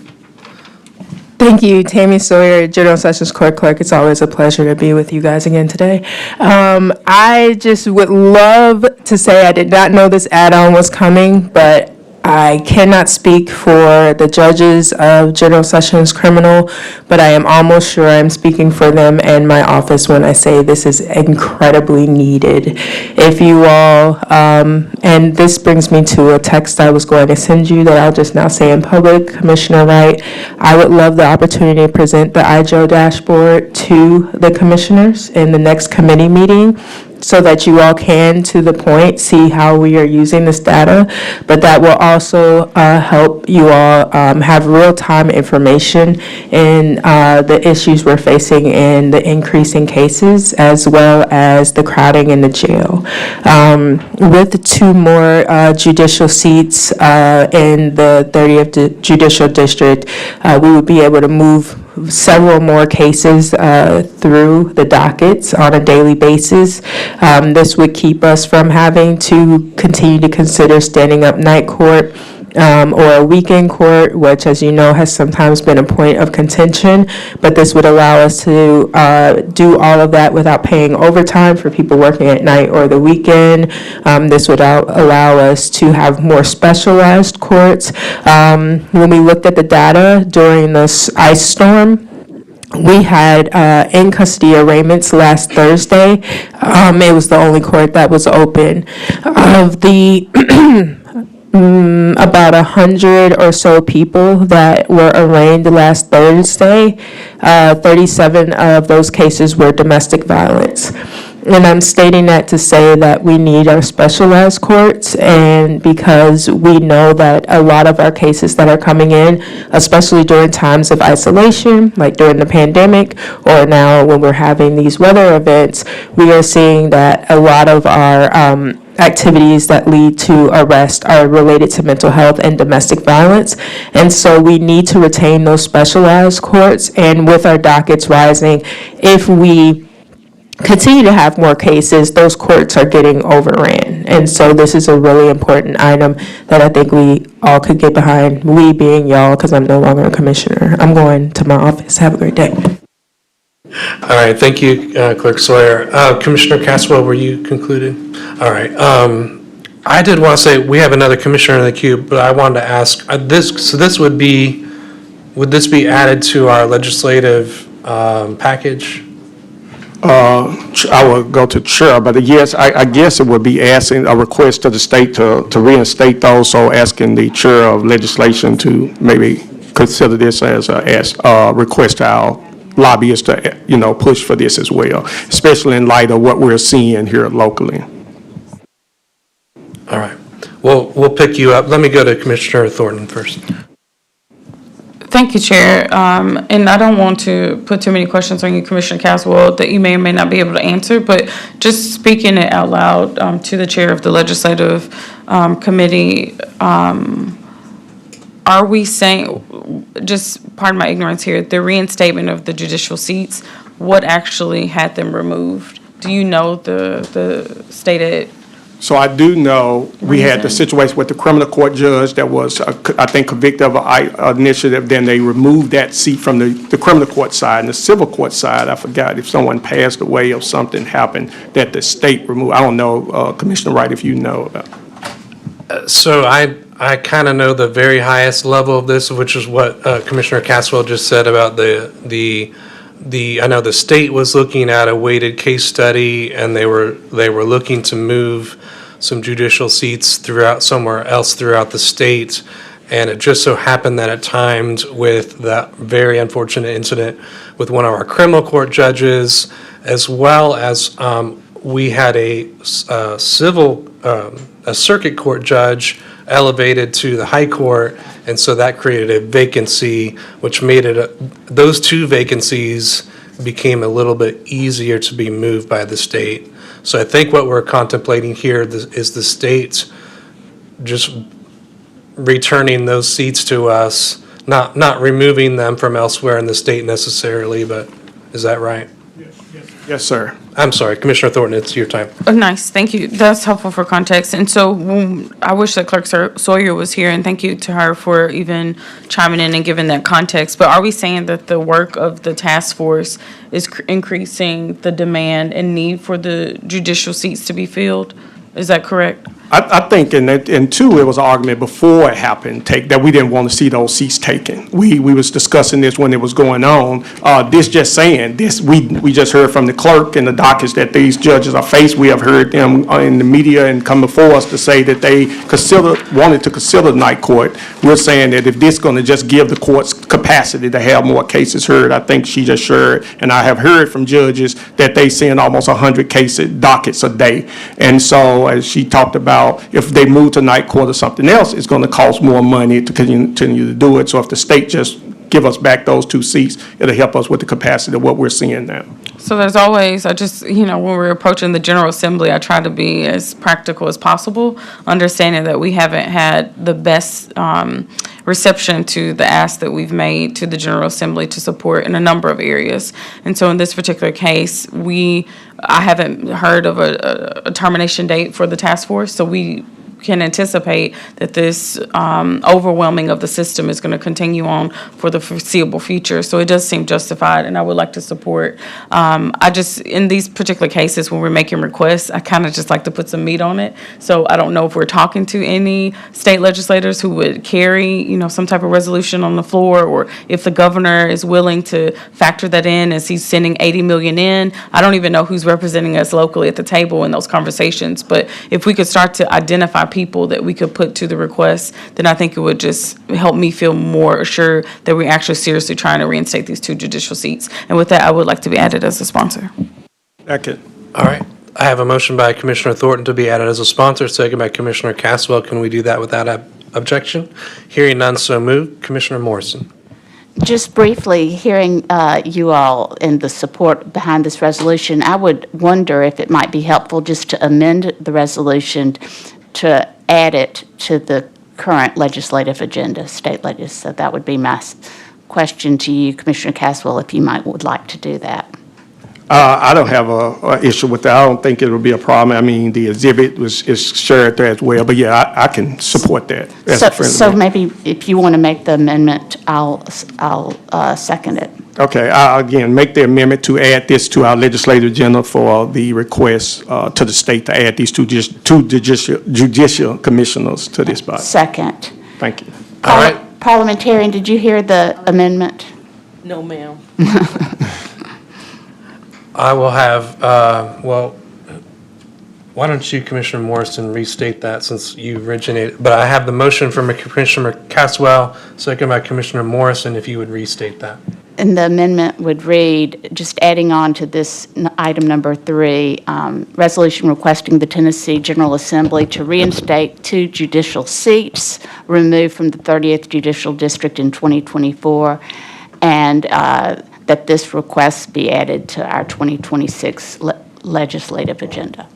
Thank you, Tammy Sawyer, General Sessions Court Clerk. It's always a pleasure to be with you guys again today. I just would love to say I did not know this add-on was coming, but I cannot speak for the judges of General Sessions Criminal, but I am almost sure I'm speaking for them and my office when I say this is incredibly needed. If you all, and this brings me to a text I was going to send you that I'll just now say in public, Commissioner Wright, I would love the opportunity to present the IJO dashboard to the commissioners in the next committee meeting. so that you all can, to the point, see how we are using this data. But that will also help you all have real-time information in the issues we're facing in the increasing cases, as well as the crowding in the jail. With 2 more judicial seats in the 30th Judicial District, we would be able to move several more cases through the dockets on a daily basis. This would keep us from having to continue to consider standing up night court or a weekend court, which, as you know, has sometimes been a point of contention. But this would allow us to do all of that without paying overtime for people working at night or the weekend. This would allow us to have more specialized courts. When we looked at the data during this ice storm, we had in custody arraignments last Thursday. It was the only court that was open. Of the about 100 or so people that were arraigned last Thursday, 37 of those cases were domestic violence. And I'm stating that to say that we need our specialized courts, and because we know that a lot of our cases that are coming in, especially during times of isolation, like during the pandemic, or now when we're having these weather events, we are seeing that a lot of our activities that lead to arrest are related to mental health and domestic violence. And so we need to retain those specialized courts, and with our dockets rising, if we continue to have more cases, those courts are getting overran. And so this is a really important item that I think we all could get behind, we being y'all, because I'm no longer a commissioner. I'm going to my office. Have a great day. All right, thank you, Clerk Sawyer. Commissioner Caswell, were you concluded? All right. I did want to say, we have another commissioner in the queue, but I wanted to ask, this would this be added to our legislative package? I will go to chair, but yes, I guess it would be asking a request to the state to reinstate those, so asking the chair of legislation to maybe consider this as a request to our lobbyists to, push for this as well, especially in light of what we're seeing here locally. All right. Well, we'll pick you up. Let me go to Commissioner Thornton first. Thank you, Chair. And I don't want to put too many questions on you, Commissioner Caswell, that you may or may not be able to answer, but just speaking it out loud to the Chair of the Legislative Committee, are we saying, just pardon my ignorance here, the reinstatement of the judicial seats, what actually had them removed? Do you know the stated? So I do know we had the situation with the criminal court judge that was, I think, convicted of an initiative. Then they removed that seat from the criminal court side. And the civil court side, I forgot if someone passed away or something happened that the state removed. I don't know, Commissioner Wright, if you know about. So I kind of know the very highest level of this, which is what Commissioner Caswell just said about I know the state was looking at a weighted case study, and they were looking to move some judicial seats somewhere else throughout the state, and it just so happened that it timed with that very unfortunate incident with one of our criminal court judges, as well as we had a circuit court judge elevated to the high court, and so that created a vacancy, which made those two vacancies became a little bit easier to be moved by the state. So I think what we're contemplating here is the state just returning those seats to us, not removing them from elsewhere in the state necessarily, but is that right? Yes, sir. I'm sorry, Commissioner Thornton, it's your time. Oh, nice, thank you. That's helpful for context. And so I wish that Clerk Sawyer was here, and thank you to her for even chiming in and giving that context. But are we saying that the work of the task force is increasing the demand and need for the judicial seats to be filled? Is that correct? I think, and two, it was an argument before it happened, that we didn't want to see those seats taken. We was discussing this when it was going on. This just saying, we just heard from the clerk and the dockets that these judges are faced. We have heard them in the media and come before us to say that they wanted to consider night court. We're saying that if this is going to just give the courts capacity to have more cases heard. I think she just shared, and I have heard from judges that they send almost 100 cases, dockets a day. And so, as she talked about, if they move to night court or something else, it's going to cost more money to continue to do it. So if the state just give us back those 2 seats, it'll help us with the capacity of what we're seeing now. So there's always, when we're approaching the General Assembly, I try to be as practical as possible, understanding that we haven't had the best reception to the ask that we've made to the General Assembly to support in a number of areas. And so in this particular case, I haven't heard of a termination date for the task force, so we can anticipate that this overwhelming of the system is going to continue on for the foreseeable future. So it does seem justified, and I would like to support. In these particular cases, when we're making requests, I kind of just like to put some meat on it. So I don't know if we're talking to any state legislators who would carry, some type of resolution on the floor, or if the governor is willing to factor that in as he's sending 80 million in. I don't even know who's representing us locally at the table in those conversations. But if we could start to identify people that we could put to the request, then I think it would just help me feel more assured that we're actually seriously trying to reinstate these 2 judicial seats. And with that, I would like to be added as a sponsor. Second. All right. I have a motion by Commissioner Thornton to be added as a sponsor, second by Commissioner Caswell. Can we do that without objection? Hearing none, so moved. Commissioner Morrison. Just briefly, hearing you all and the support behind this resolution, I would wonder if it might be helpful just to amend the resolution to add it to the current legislative agenda, state legislative. So that would be my question to you, Commissioner Caswell, if you would like to do that. I don't have a issue with that. I don't think it'll be a problem. I mean, the exhibit is shared there as well, but yeah, I can support that. So maybe if you want to make the amendment, I'll second it. Okay, I'll again make the amendment to add this to our legislative agenda for the request to the state to add these two judicial commissioners to this body. Second. Thank you. All right. Parliamentarian, did you hear the amendment? No, ma'am. I will have, why don't you, Commissioner Morrison, restate that since you originated? But I have the motion from Commissioner Caswell, second by Commissioner Morrison, if you would restate that. And the amendment would read, just adding on to this item number 3, resolution requesting the Tennessee General Assembly to reinstate 2 judicial seats removed from the 30th Judicial District in 2024, and that this request be added to our 2026 legislative agenda,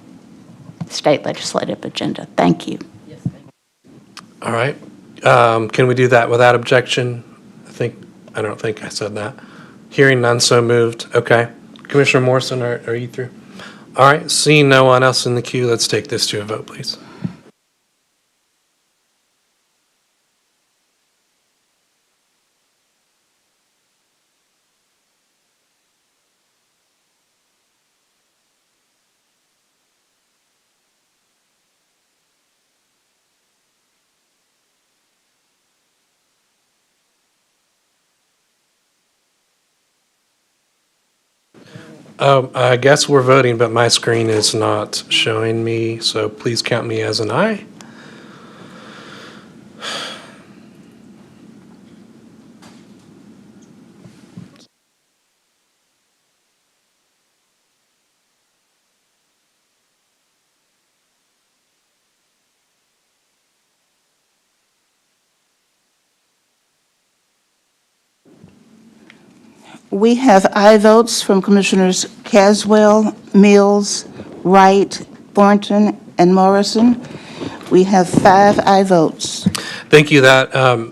state legislative agenda. Thank you. All right. Can we do that without objection? I don't think I said that. Hearing none, so moved. Okay. Commissioner Morrison, are you through? All right. Seeing no one else in the queue, let's take this to a vote, please. I guess we're voting, but my screen is not showing me, so please count me as an aye. We have aye votes from Commissioners Caswell, Mills, Wright, Thornton, and Morrison. We have 5 aye votes. Thank you. That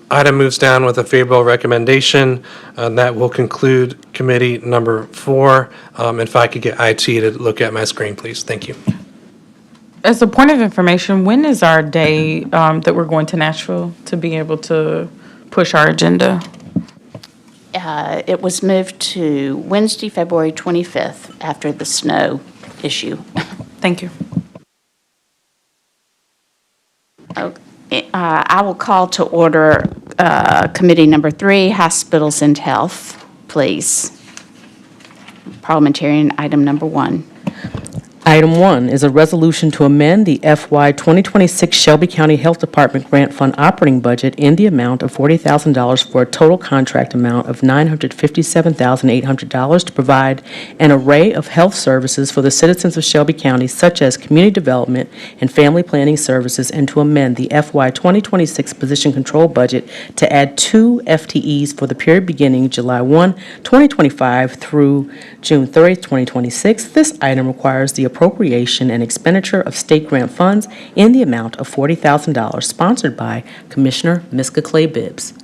item moves down with a favorable recommendation. That will conclude committee number 4. If I could get IT to look at my screen, please. Thank you. As a point of information, when is our day that we're going to Nashville to be able to push our agenda? It was moved to Wednesday, February 25th, after the snow issue. Thank you. I will call to order committee number 3, Hospitals and Health, please. Parliamentarian item number 1. Item 1 is a resolution to amend the FY 2026 Shelby County Health Department Grant Fund operating budget in the amount of $40,000 for a total contract amount of $957,800 to provide an array of health services for the citizens of Shelby County, such as community development and family planning services, and to amend the FY 2026 position control budget to add 2 FTEs for the period beginning July 1, 2025 through June 30, 2026. This item requires the appropriation and expenditure of state grant funds in the amount of $40,000, sponsored by Commissioner Miska Clay Bibbs.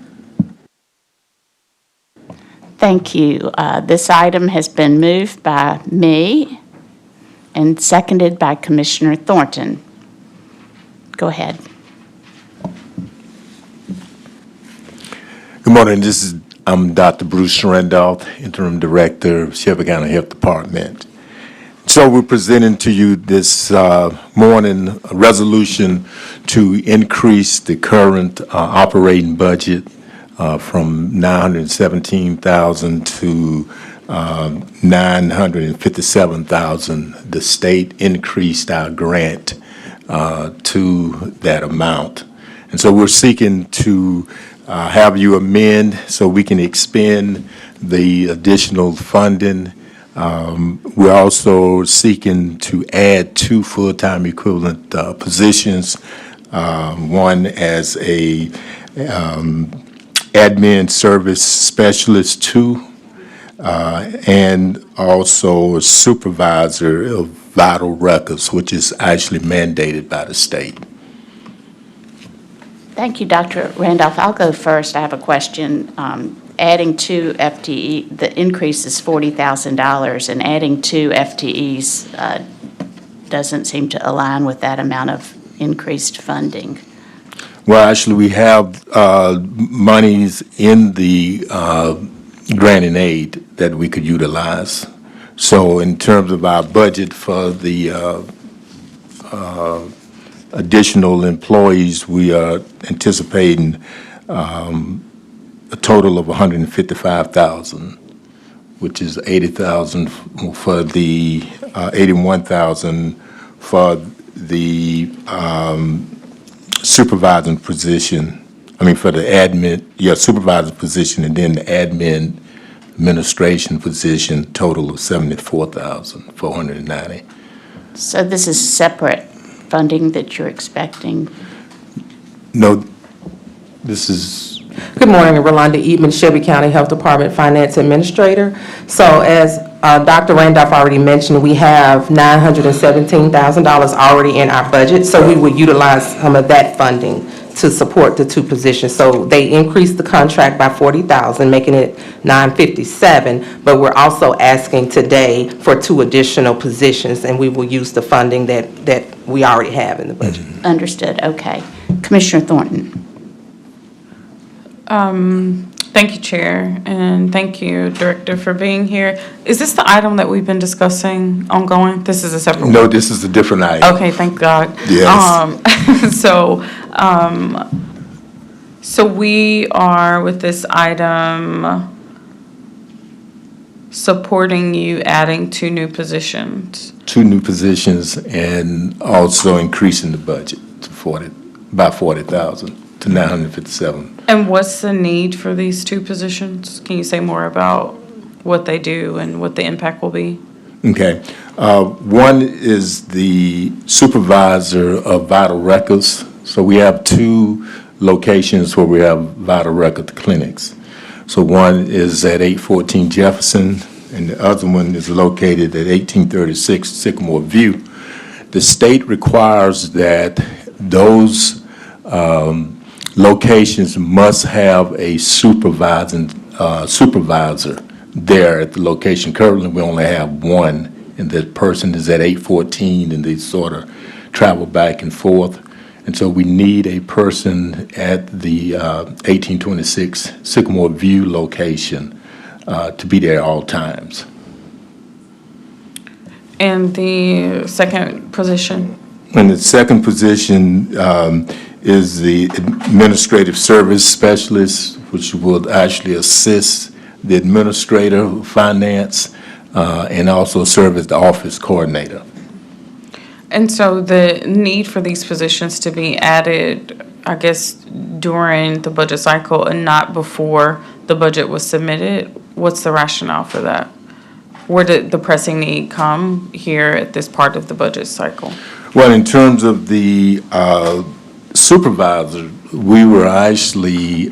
Thank you. This item has been moved by me and seconded by Commissioner Thornton. Go ahead. Good morning. I'm Dr. Bruce Randolph, Interim Director of Shelby County Health Department. So we're presenting to you this morning a resolution to increase the current operating budget from $917,000 to $957,000. The state increased our grant to that amount. And so we're seeking to have you amend so we can expend the additional funding. We're also seeking to add 2 full-time equivalent positions, one as a admin service specialist 2, and also a supervisor of vital records, which is actually mandated by the state. Thank you, Dr. Randolph. I'll go first. I have a question. Adding 2 FTE, the increase is $40,000, and adding 2 FTEs doesn't seem to align with that amount of increased funding. Well, actually, we have monies in the grant and aid that we could utilize. So in terms of our budget for the additional employees, we are anticipating a total of $155,000, which is $80,000 for the $81,000 for the supervising position. I mean, for the admin, supervisor position, and then the admin administration position, total of $74,490. So this is separate funding that you're expecting? No, this is. Good morning, Rolanda Eatman, Shelby County Health Department Finance Administrator. So as Dr. Randolph already mentioned, we have $917,000 already in our budget, so we will utilize some of that funding to support the 2 positions. So they increased the contract by $40,000, making it $957,000, but we're also asking today for 2 additional positions, and we will use the funding that we already have in the budget. Understood. Okay. Commissioner Thornton. Thank you, Chair, and thank you, Director, for being here. Is this the item that we've been discussing ongoing? This is a separate one? No, this is a different item. Okay, thank God. Yes. So we are, with this item, supporting you adding 2 new positions. 2 new positions and also increasing the budget to by $40,000 to $957,000. And what's the need for these 2 positions? Can you say more about what they do and what the impact will be? Okay. One is the supervisor of vital records. So we have 2 locations where we have vital record clinics. So one is at 814 Jefferson, and the other one is located at 1836 Sycamore View. The state requires that those locations must have a supervisor there at the location. Currently, we only have 1, and that person is at 814, and they sort of travel back and forth. And so we need a person at the 1826 Sycamore View location to be there at all times. And the second position? And the second position is the administrative service specialist, which will actually assist the administrator of finance and also serve as the office coordinator. And so the need for these positions to be added, I guess, during the budget cycle and not before the budget was submitted, what's the rationale for that? Where did the pressing need come here at this part of the budget cycle? Well, in terms of the supervisor, we were actually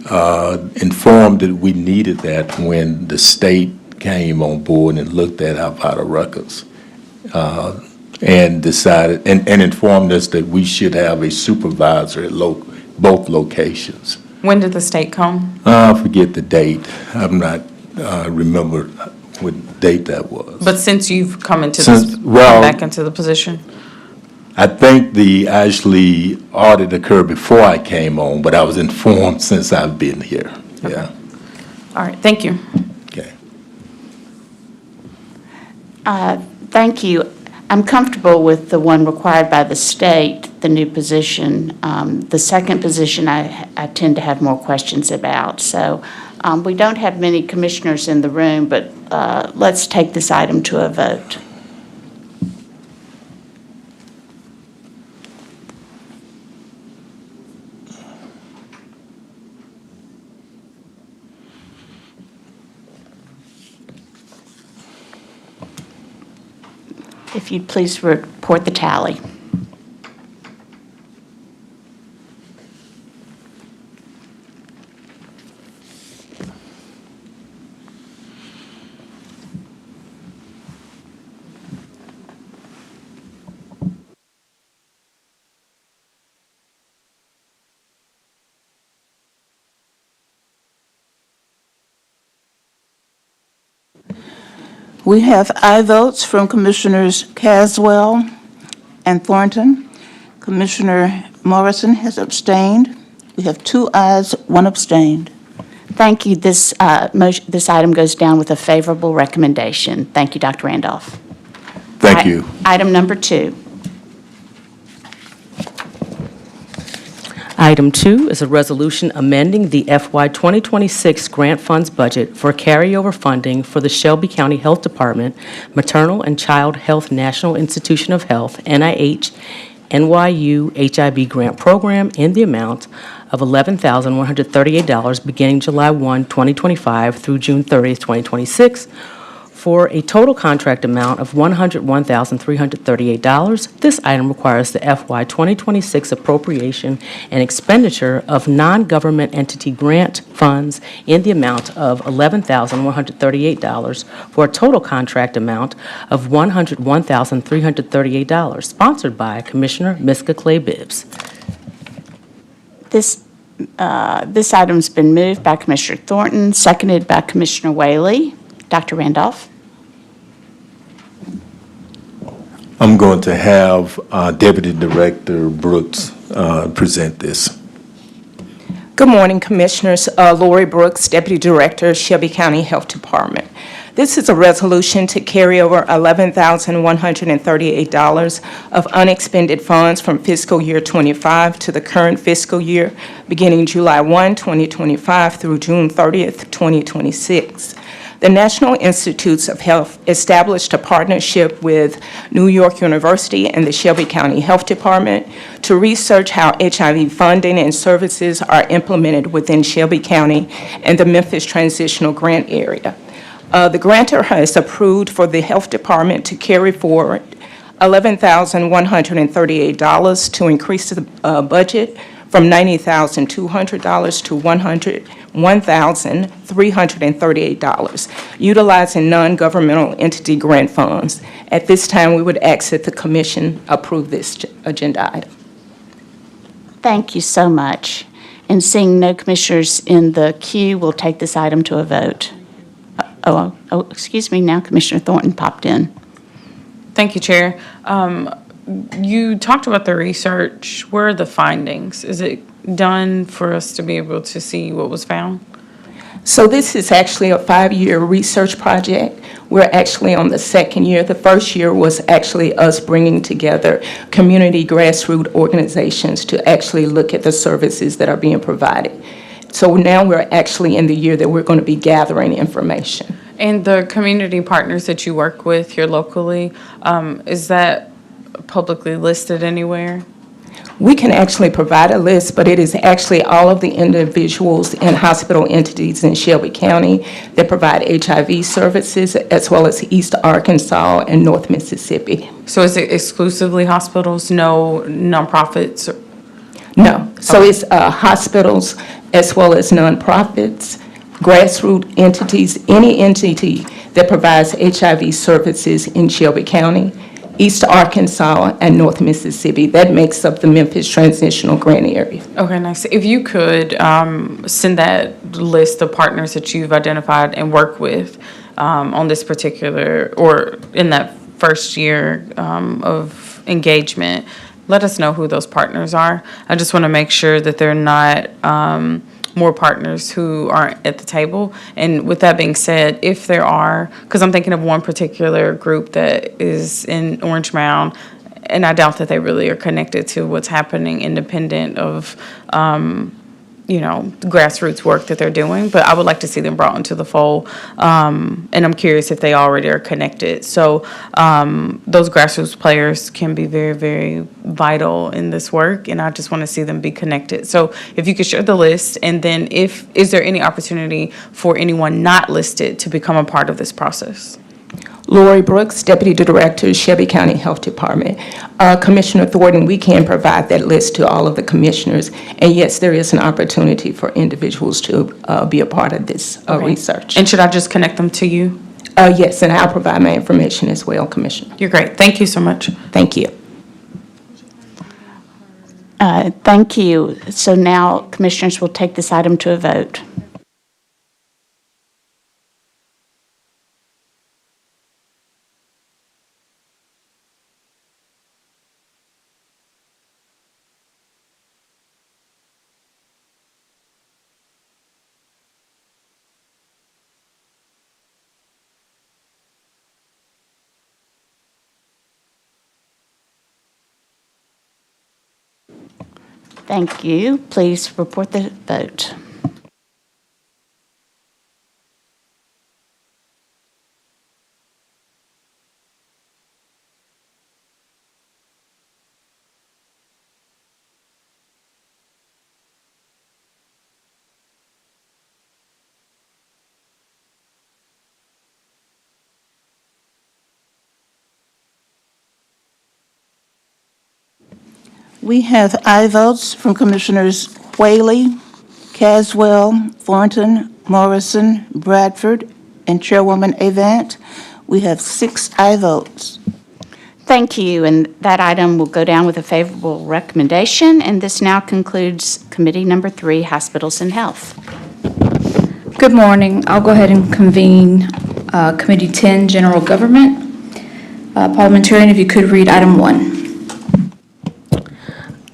informed that we needed that when the state came on board and looked at our vital records and decided and informed us that we should have a supervisor at both locations. When did the state come? I forget the date. I'm not remember what date that was. But since you've come into come back into the position? I think the actually audit occurred before I came on, but I was informed since I've been here. Yeah. All right, thank you. Okay. Thank you. I'm comfortable with the one required by the state, the new position. The second position I tend to have more questions about. So we don't have many commissioners in the room, but let's take this item to a vote. If you'd please report the tally. We have aye votes from Commissioners Caswell and Thornton. Commissioner Morrison has abstained. We have 2 ayes, 1 abstained. Thank you. This item goes down with a favorable recommendation. Thank you, Dr. Randolph. Thank you. Item number 2. Item 2 is a resolution amending the FY 2026 grant funds budget for carryover funding for the Shelby County Health Department Maternal and Child Health National Institution of Health, NIH, NYU HIV grant program in the amount of $11,138 beginning July 1, 2025 through June 30, 2026, for a total contract amount of $101,338. This item requires the FY 2026 appropriation and expenditure of non-government entity grant funds in the amount of $11,138 for a total contract amount of $101,338, sponsored by Commissioner Miska Clay Bibbs. This item's been moved by Commissioner Thornton, seconded by Commissioner Whaley. Dr. Randolph. I'm going to have Deputy Director Brooks present this. Good morning, Commissioners. Lori Brooks, Deputy Director, Shelby County Health Department. This is a resolution to carry over $11,138 of unexpended funds from fiscal year 25 to the current fiscal year, beginning July 1, 2025 through June 30th, 2026. The National Institutes of Health established a partnership with New York University and the Shelby County Health Department to research how HIV funding and services are implemented within Shelby County and the Memphis Transitional Grant Area. The grantor has approved for the Health Department to carry forward $11,138 to increase the budget from $90,200 to $101,338, utilizing non-governmental entity grant funds. At this time, we would ask that the Commission approve this agenda item. Thank you so much. And seeing no commissioners in the queue, we'll take this item to a vote. Excuse me, now Commissioner Thornton popped in. Thank you, Chair. You talked about the research. Where are the findings? Is it done for us to be able to see what was found? So this is actually a 5-year research project. We're actually on the 2nd year. The first year was actually us bringing together community grassroots organizations to actually look at the services that are being provided. So now we're actually in the year that we're going to be gathering information. And the community partners that you work with here locally, is that publicly listed anywhere? We can actually provide a list, but it is actually all of the individuals and hospital entities in Shelby County that provide HIV services, as well as East Arkansas and North Mississippi. So is it exclusively hospitals, no nonprofits? No. So it's hospitals as well as nonprofits, grassroots entities, any entity that provides HIV services in Shelby County, East Arkansas, and North Mississippi. That makes up the Memphis Transitional Grant Area. Okay, nice. If you could send that list of partners that you've identified and work with on this particular, or in that first year of engagement, let us know who those partners are. I just want to make sure that they're not more partners who aren't at the table. And with that being said, if there are, because I'm thinking of one particular group that is in Orange Mound, and I doubt that they really are connected to what's happening independent of, grassroots work that they're doing, but I would like to see them brought into the fold. And I'm curious if they already are connected. So those grassroots players can be very, very vital in this work, and I just want to see them be connected. So if you could share the list, and then is there any opportunity for anyone not listed to become a part of this process? Lori Brooks, Deputy Director, Shelby County Health Department. Commissioner Thornton, we can provide that list to all of the commissioners. And yes, there is an opportunity for individuals to be a part of this research. And should I just connect them to you? Yes, and I'll provide my information as well, Commissioner. You're great. Thank you so much. Thank you. Thank you. So now, commissioners, will take this item to a vote. Thank you. Please report the vote. We have aye votes from Commissioners Whaley, Caswell, Thornton, Morrison, Bradford, and Chairwoman Avant. We have 6 aye votes. Thank you, and that item will go down with a favorable recommendation, and this now concludes Committee Number 3, Hospitals and Health. Good morning. I'll go ahead and convene Committee 10, General Government. Parliamentarian, if you could read item 1.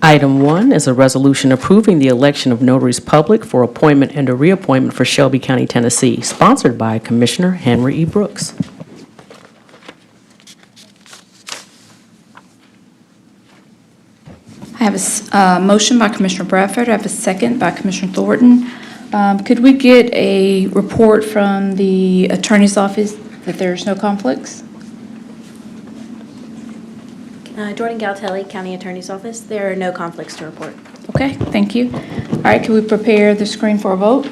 Item 1 is a resolution approving the election of notaries public for appointment and a reappointment for Shelby County, Tennessee, sponsored by Commissioner Henry E. Brooks. I have a motion by Commissioner Bradford. I have a second by Commissioner Thornton. Could we get a report from the Attorney's Office that there's no conflicts? Jordan Galtelli, County Attorney's Office. There are no conflicts to report. Okay, thank you. All right, can we prepare the screen for a vote?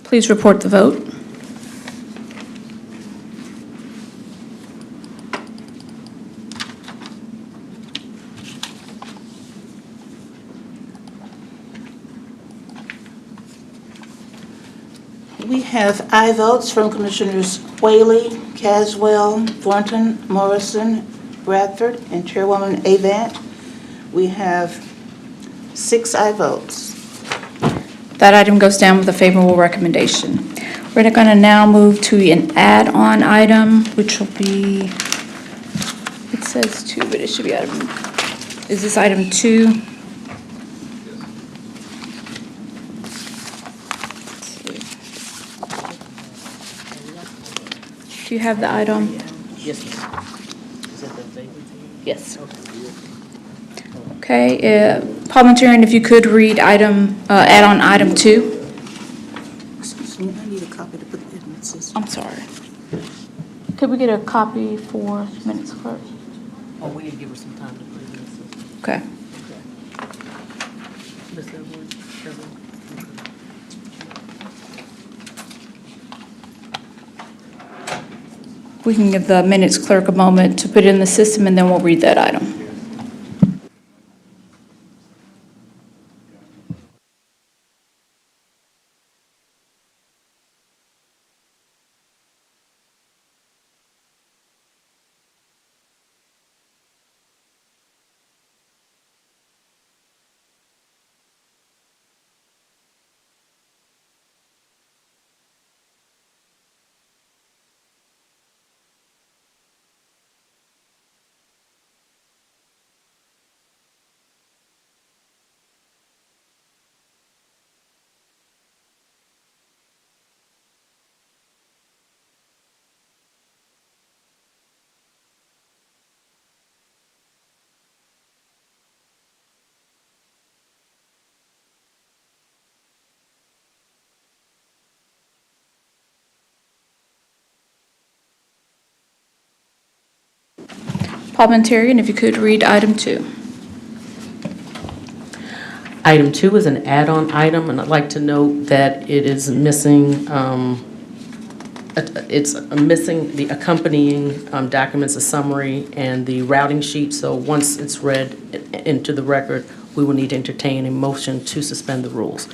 Please report the vote. We have aye votes from Commissioners Whaley, Caswell, Thornton, Morrison, Bradford, and Chairwoman Avant. We have 6 aye votes. That item goes down with a favorable recommendation. We're going to now move to an add-on item, which will be, it says 2, but it should be item, is this item 2? Do you have the item? Yes, ma'am. Is that the vacancy? Yes. Okay, parliamentarian, if you could read add-on item 2. Excuse me, I need a copy to put in the system. I'm sorry. Could we get a copy for minutes clerk? Oh, we need to give her some time to put it in the system. Okay. Ms. Evelyn, We can give the minutes clerk a moment to put it in the system, and then we'll read that item. Parliamentarian, if you could read item 2. Item 2 is an add-on item, and I'd like to note that it is missing, it's missing the accompanying documents, a summary, and the routing sheet. So once it's read into the record, we will need to entertain a motion to suspend the rules.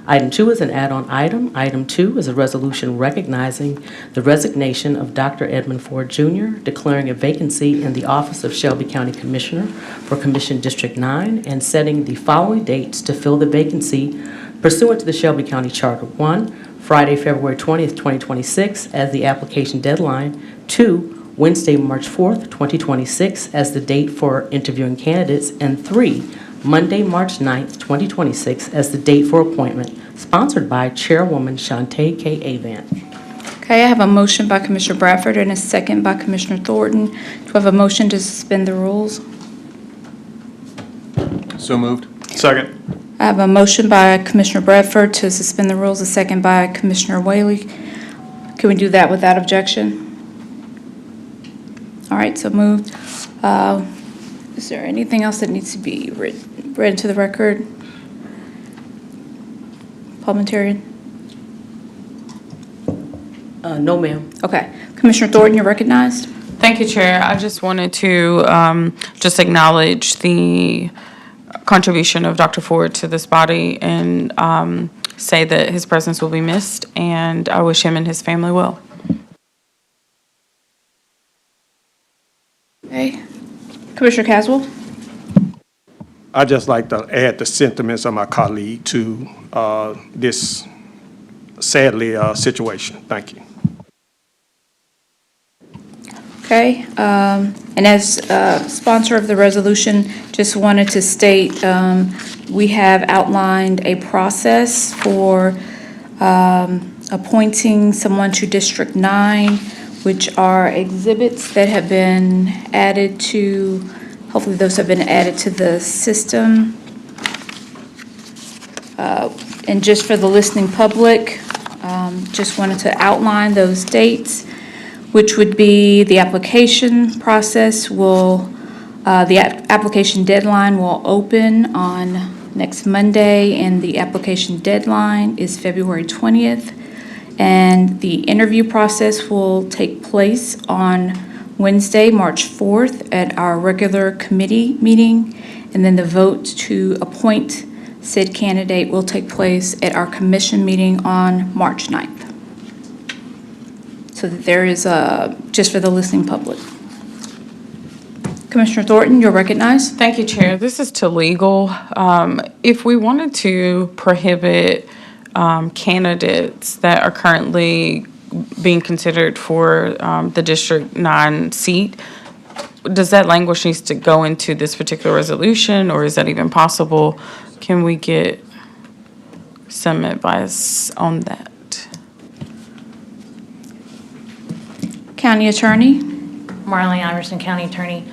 Item 2 is an add-on item. Item 2 is a resolution recognizing the resignation of Dr. Edmund Ford Jr., declaring a vacancy in the office of Shelby County Commissioner for Commission District 9, and setting the following dates to fill the vacancy pursuant to the Shelby County Charter. 1, Friday, February 20th, 2026 as the application deadline. 2, Wednesday, March 4th, 2026 as the date for interviewing candidates. And 3, Monday, March 9th, 2026 as the date for appointment, sponsored by Chairwoman Shantae K. Avant. Okay, I have a motion by Commissioner Bradford and a second by Commissioner Thornton. Do I have a motion to suspend the rules? So moved. Second. I have a motion by Commissioner Bradford to suspend the rules, a second by Commissioner Whaley. Can we do that without objection? All right, so moved. Is there anything else that needs to be read into the record? Parliamentarian? No, ma'am. Okay. Commissioner Thornton, you're recognized. Thank you, Chair. I just wanted to just acknowledge the contribution of Dr. Ford to this body and say that his presence will be missed, and I wish him and his family well. Okay. Commissioner Caswell? I'd just like to add the sentiments of my colleague to this sadly situation. Thank you. Okay, and as sponsor of the resolution, just wanted to state we have outlined a process for appointing someone to District 9, which are exhibits that have been added to, hopefully those have been added to the system. And just for the listening public, just wanted to outline those dates, which would be the application process the application deadline will open on next Monday, and the application deadline is February 20th. And the interview process will take place on Wednesday, March 4th at our regular committee meeting. And then the vote to appoint said candidate will take place at our commission meeting on March 9th. So that there is just for the listening public. Commissioner Thornton, you're recognized. Thank you, Chair. This is to legal. If we wanted to prohibit candidates that are currently being considered for the District 9 seat, does that language needs to go into this particular resolution, or is that even possible? Can we get some advice on that? County Attorney. Marlene Iverson, County Attorney.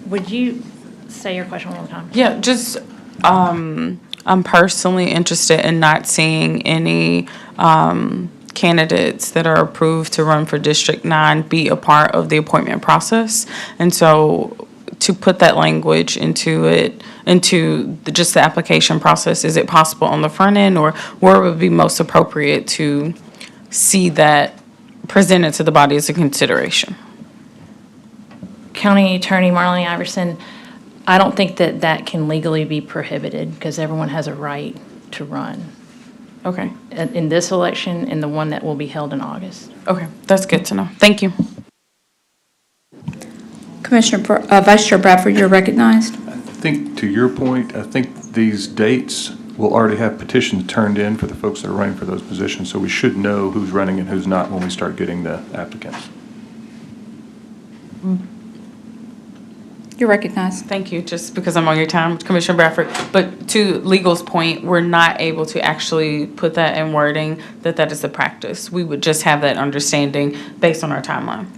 Would you say your question one more time? Yeah, just, I'm personally interested in not seeing any candidates that are approved to run for District 9 be a part of the appointment process. And so to put that language into just the application process, is it possible on the front end, or where would be most appropriate to see that presented to the body as a consideration? County Attorney Marlene Iverson, I don't think that that can legally be prohibited because everyone has a right to run. Okay. In this election and the one that will be held in August. Okay, that's good to know. Thank you. Vice Chair Bradford, you're recognized. I think, to your point, I think these dates will already have petitions turned in for the folks that are running for those positions, so we should know who's running and who's not when we start getting the applicants. You're recognized. Thank you, just because I'm on your time, Commissioner Bradford. But to legal's point, we're not able to actually put that in wording that is the practice. We would just have that understanding based on our timeline.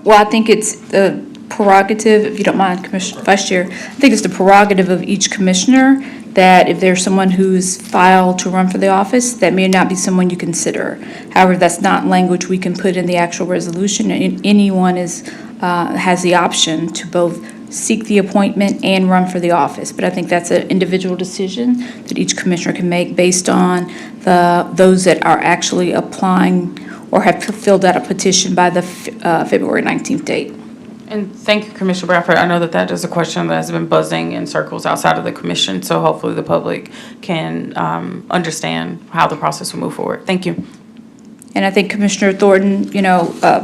Well, I think it's the prerogative, if you don't mind, Vice Chair, I think it's the prerogative of each commissioner that if there's someone who's filed to run for the office, that may not be someone you consider. However, that's not language we can put in the actual resolution. Anyone has the option to both seek the appointment and run for the office. But I think that's an individual decision that each commissioner can make based on those that are actually applying or have filled out a petition by the February 19th date. And thank you, Commissioner Bradford. I know that is a question that has been buzzing in circles outside of the commission, so hopefully the public can understand how the process will move forward. Thank you. And I think Commissioner Thornton,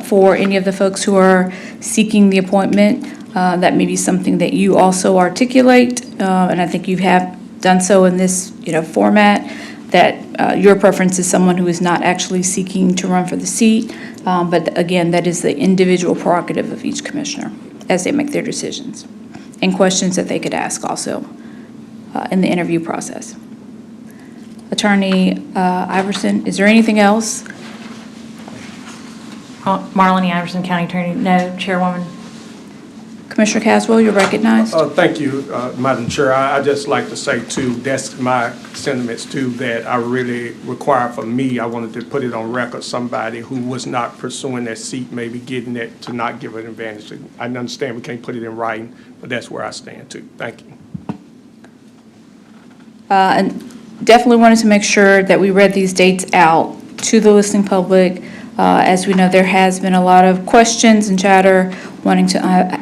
for any of the folks who are seeking the appointment, that may be something that you also articulate, and I think you have done so in this, format, that your preference is someone who is not actually seeking to run for the seat. But again, that is the individual prerogative of each commissioner as they make their decisions, and questions that they could ask also in the interview process. Attorney Iverson, is there anything else? Marlene Iverson, County Attorney. No, Chairwoman. Commissioner Caswell, you're recognized. Thank you, Madam Chair. I'd just like to say, too, that's my sentiments, too, that I really require for me. I wanted to put it on record, somebody who was not pursuing that seat, maybe getting it to not give an advantage. I understand we can't put it in writing, but that's where I stand, too. Thank you. And definitely wanted to make sure that we read these dates out to the listening public. As we know, there has been a lot of questions and chatter wanting to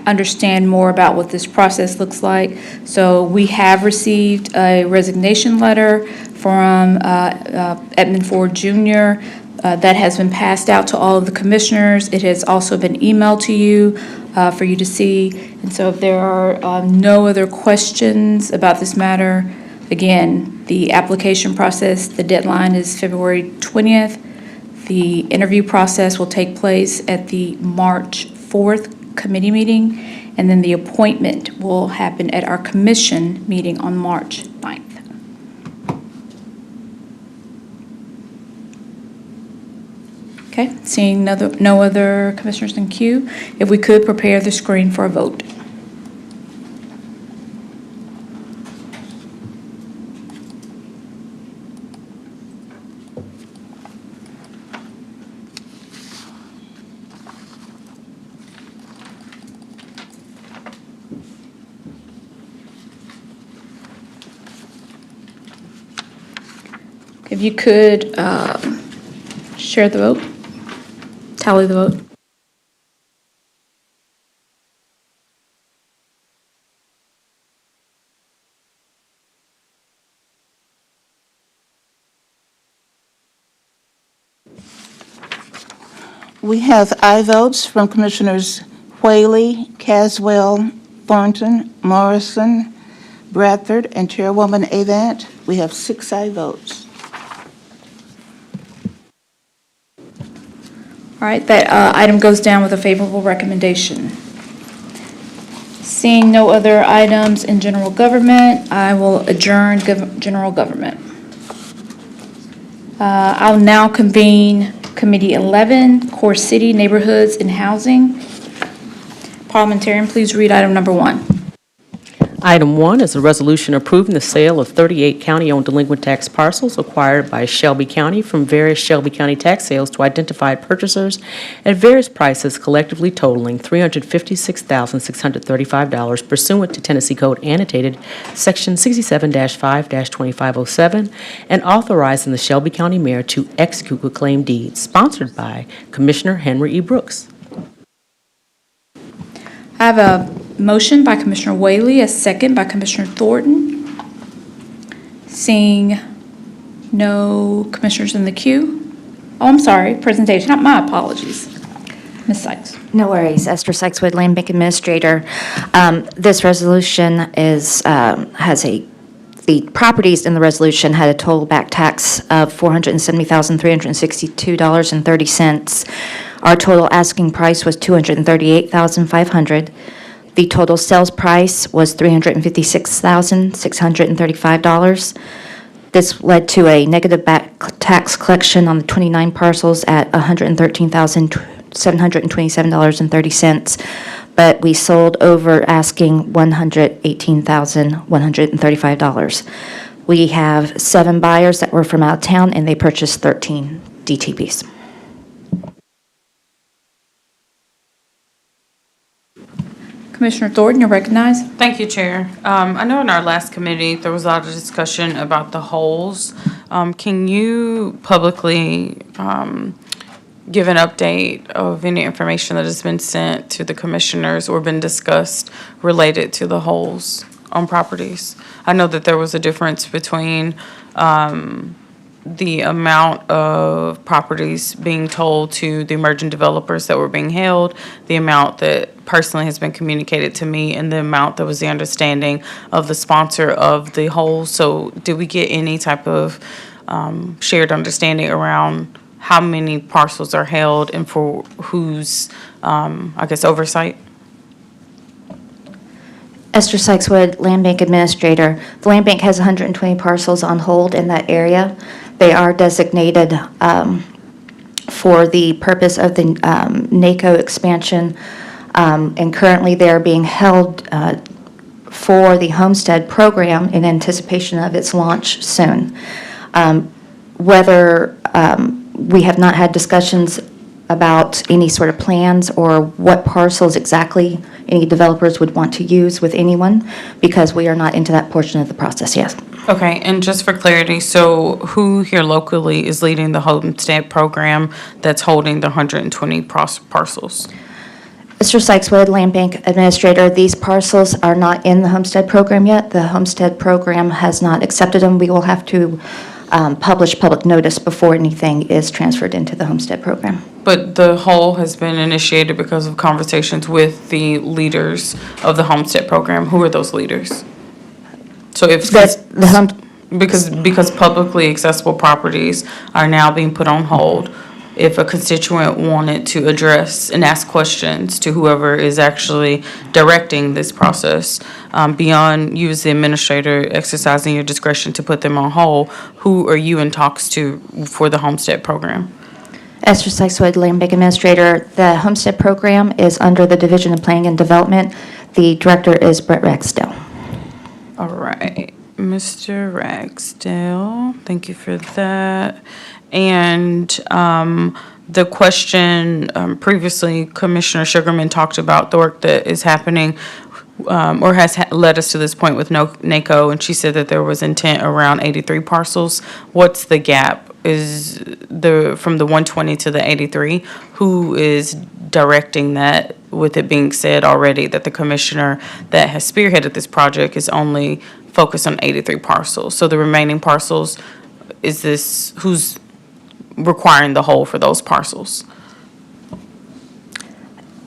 understand more about what this process looks like. So we have received a resignation letter from Edmund Ford Jr. That has been passed out to all of the commissioners. It has also been emailed to you for you to see. And so if there are no other questions about this matter, again, the application process, the deadline is February 20th. The interview process will take place at the March 4th committee meeting, and then the appointment will happen at our commission meeting on March 9th. Okay, seeing no other commissioners in queue, if we could prepare the screen for a vote. If you could share the vote, tally the vote. We have aye votes from Commissioners Whaley, Caswell, Thornton, Morrison, Bradford, and Chairwoman Avant. We have 6 aye votes. All right, that item goes down with a favorable recommendation. Seeing no other items in general government, I will adjourn general government. I'll now convene Committee 11, Core City Neighborhoods and Housing. Parliamentarian, please read item number 1. Item 1 is a resolution approving the sale of 38 county-owned delinquent tax parcels acquired by Shelby County from various Shelby County tax sales to identified purchasers at various prices collectively totaling $356,635 pursuant to Tennessee Code Annotated Section 67-5-2507 and authorizing the Shelby County Mayor to execute the claim deed, sponsored by Commissioner Henry E. Brooks. I have a motion by Commissioner Whaley, a second by Commissioner Thornton. Seeing no commissioners in the queue. Oh, I'm sorry, presentation. My apologies. Ms. Sykes. No worries. Esther Sykes-Wood, Land Bank Administrator. This resolution is, the properties in the resolution had a total back tax of $470,362.30. Our total asking price was $238,500. The total sales price was $356,635. This led to a negative back tax collection on the 29 parcels at $113,727.30, but we sold over asking $118,135. We have 7 buyers that were from out of town, and they purchased 13 DTPs. Commissioner Thornton, you're recognized. Thank you, Chair. I know in our last committee, there was a lot of discussion about the holes. Can you publicly give an update of any information that has been sent to the commissioners or been discussed related to the holes on properties? I know that there was a difference between the amount of properties being told to the emerging developers that were being held, the amount that personally has been communicated to me, and the amount that was the understanding of the sponsor of the whole. So did we get any type of shared understanding around how many parcels are held and for whose, oversight? Esther Sykes-Wood, Land Bank Administrator. The Land Bank has 120 parcels on hold in that area. They are designated for the purpose of the NACO expansion, and currently they're being held for the homestead program in anticipation of its launch soon. Whether we have not had discussions about any sort of plans or what parcels exactly any developers would want to use with anyone, because we are not into that portion of the process yet. Okay, and just for clarity, so who here locally is leading the homestead program that's holding the 120 parcels? Mr. Sykes-Wood, Land Bank Administrator, these parcels are not in the homestead program yet. The homestead program has not accepted them. We will have to publish public notice before anything is transferred into the homestead program. But the whole has been initiated because of conversations with the leaders of the homestead program. Who are those leaders? So if because publicly accessible properties are now being put on hold, if a constituent wanted to address and ask questions to whoever is actually directing this process, beyond you as the administrator exercising your discretion to put them on hold, who are you in talks to for the homestead program? Esther Sykes-Wood, Land Bank Administrator. The homestead program is under the Division of Planning and Development. The director is Brett Ragsdale. All right, Mr. Ragsdale, thank you for that. And the question, previously Commissioner Sugarman talked about the work that is happening or has led us to this point with NACO, and she said that there was intent around 83 parcels. What's the gap? Is from the 120 to the 83? Who is directing that, with it being said already that the commissioner that has spearheaded this project is only focused on 83 parcels? So the remaining parcels, who's requiring the whole for those parcels?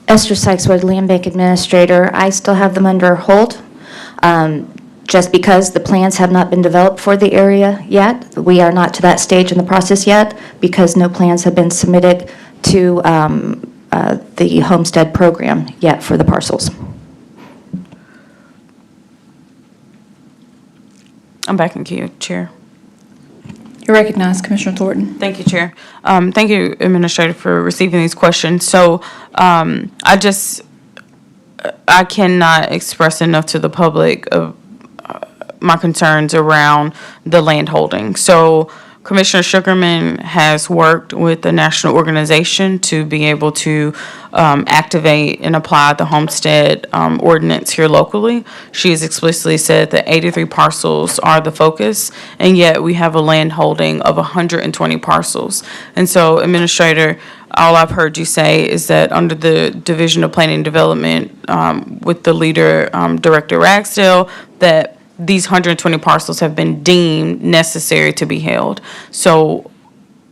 Esther Sykes-Wood, Land Bank Administrator. I still have them under hold, just because the plans have not been developed for the area yet. We are not to that stage in the process yet because no plans have been submitted to the homestead program yet for the parcels. I'm back in queue, Chair. You're recognized, Commissioner Thornton. Thank you, Chair. Thank you, Administrator, for receiving these questions. So I cannot express enough to the public of my concerns around the land holding. So Commissioner Sugarman has worked with the national organization to be able to activate and apply the homestead ordinance here locally. She has explicitly said that 83 parcels are the focus, and yet we have a land holding of 120 parcels. And so, Administrator, all I've heard you say is that under the Division of Planning and Development with the leader, Director Ragsdale, that these 120 parcels have been deemed necessary to be held. So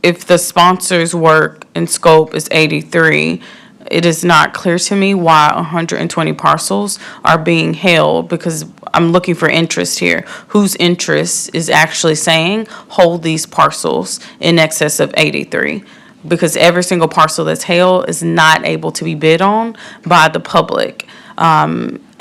if the sponsor's work and scope is 83, it is not clear to me why 120 parcels are being held, because I'm looking for interest here. Whose interest is actually saying hold these parcels in excess of 83? Because every single parcel that's held is not able to be bid on by the public.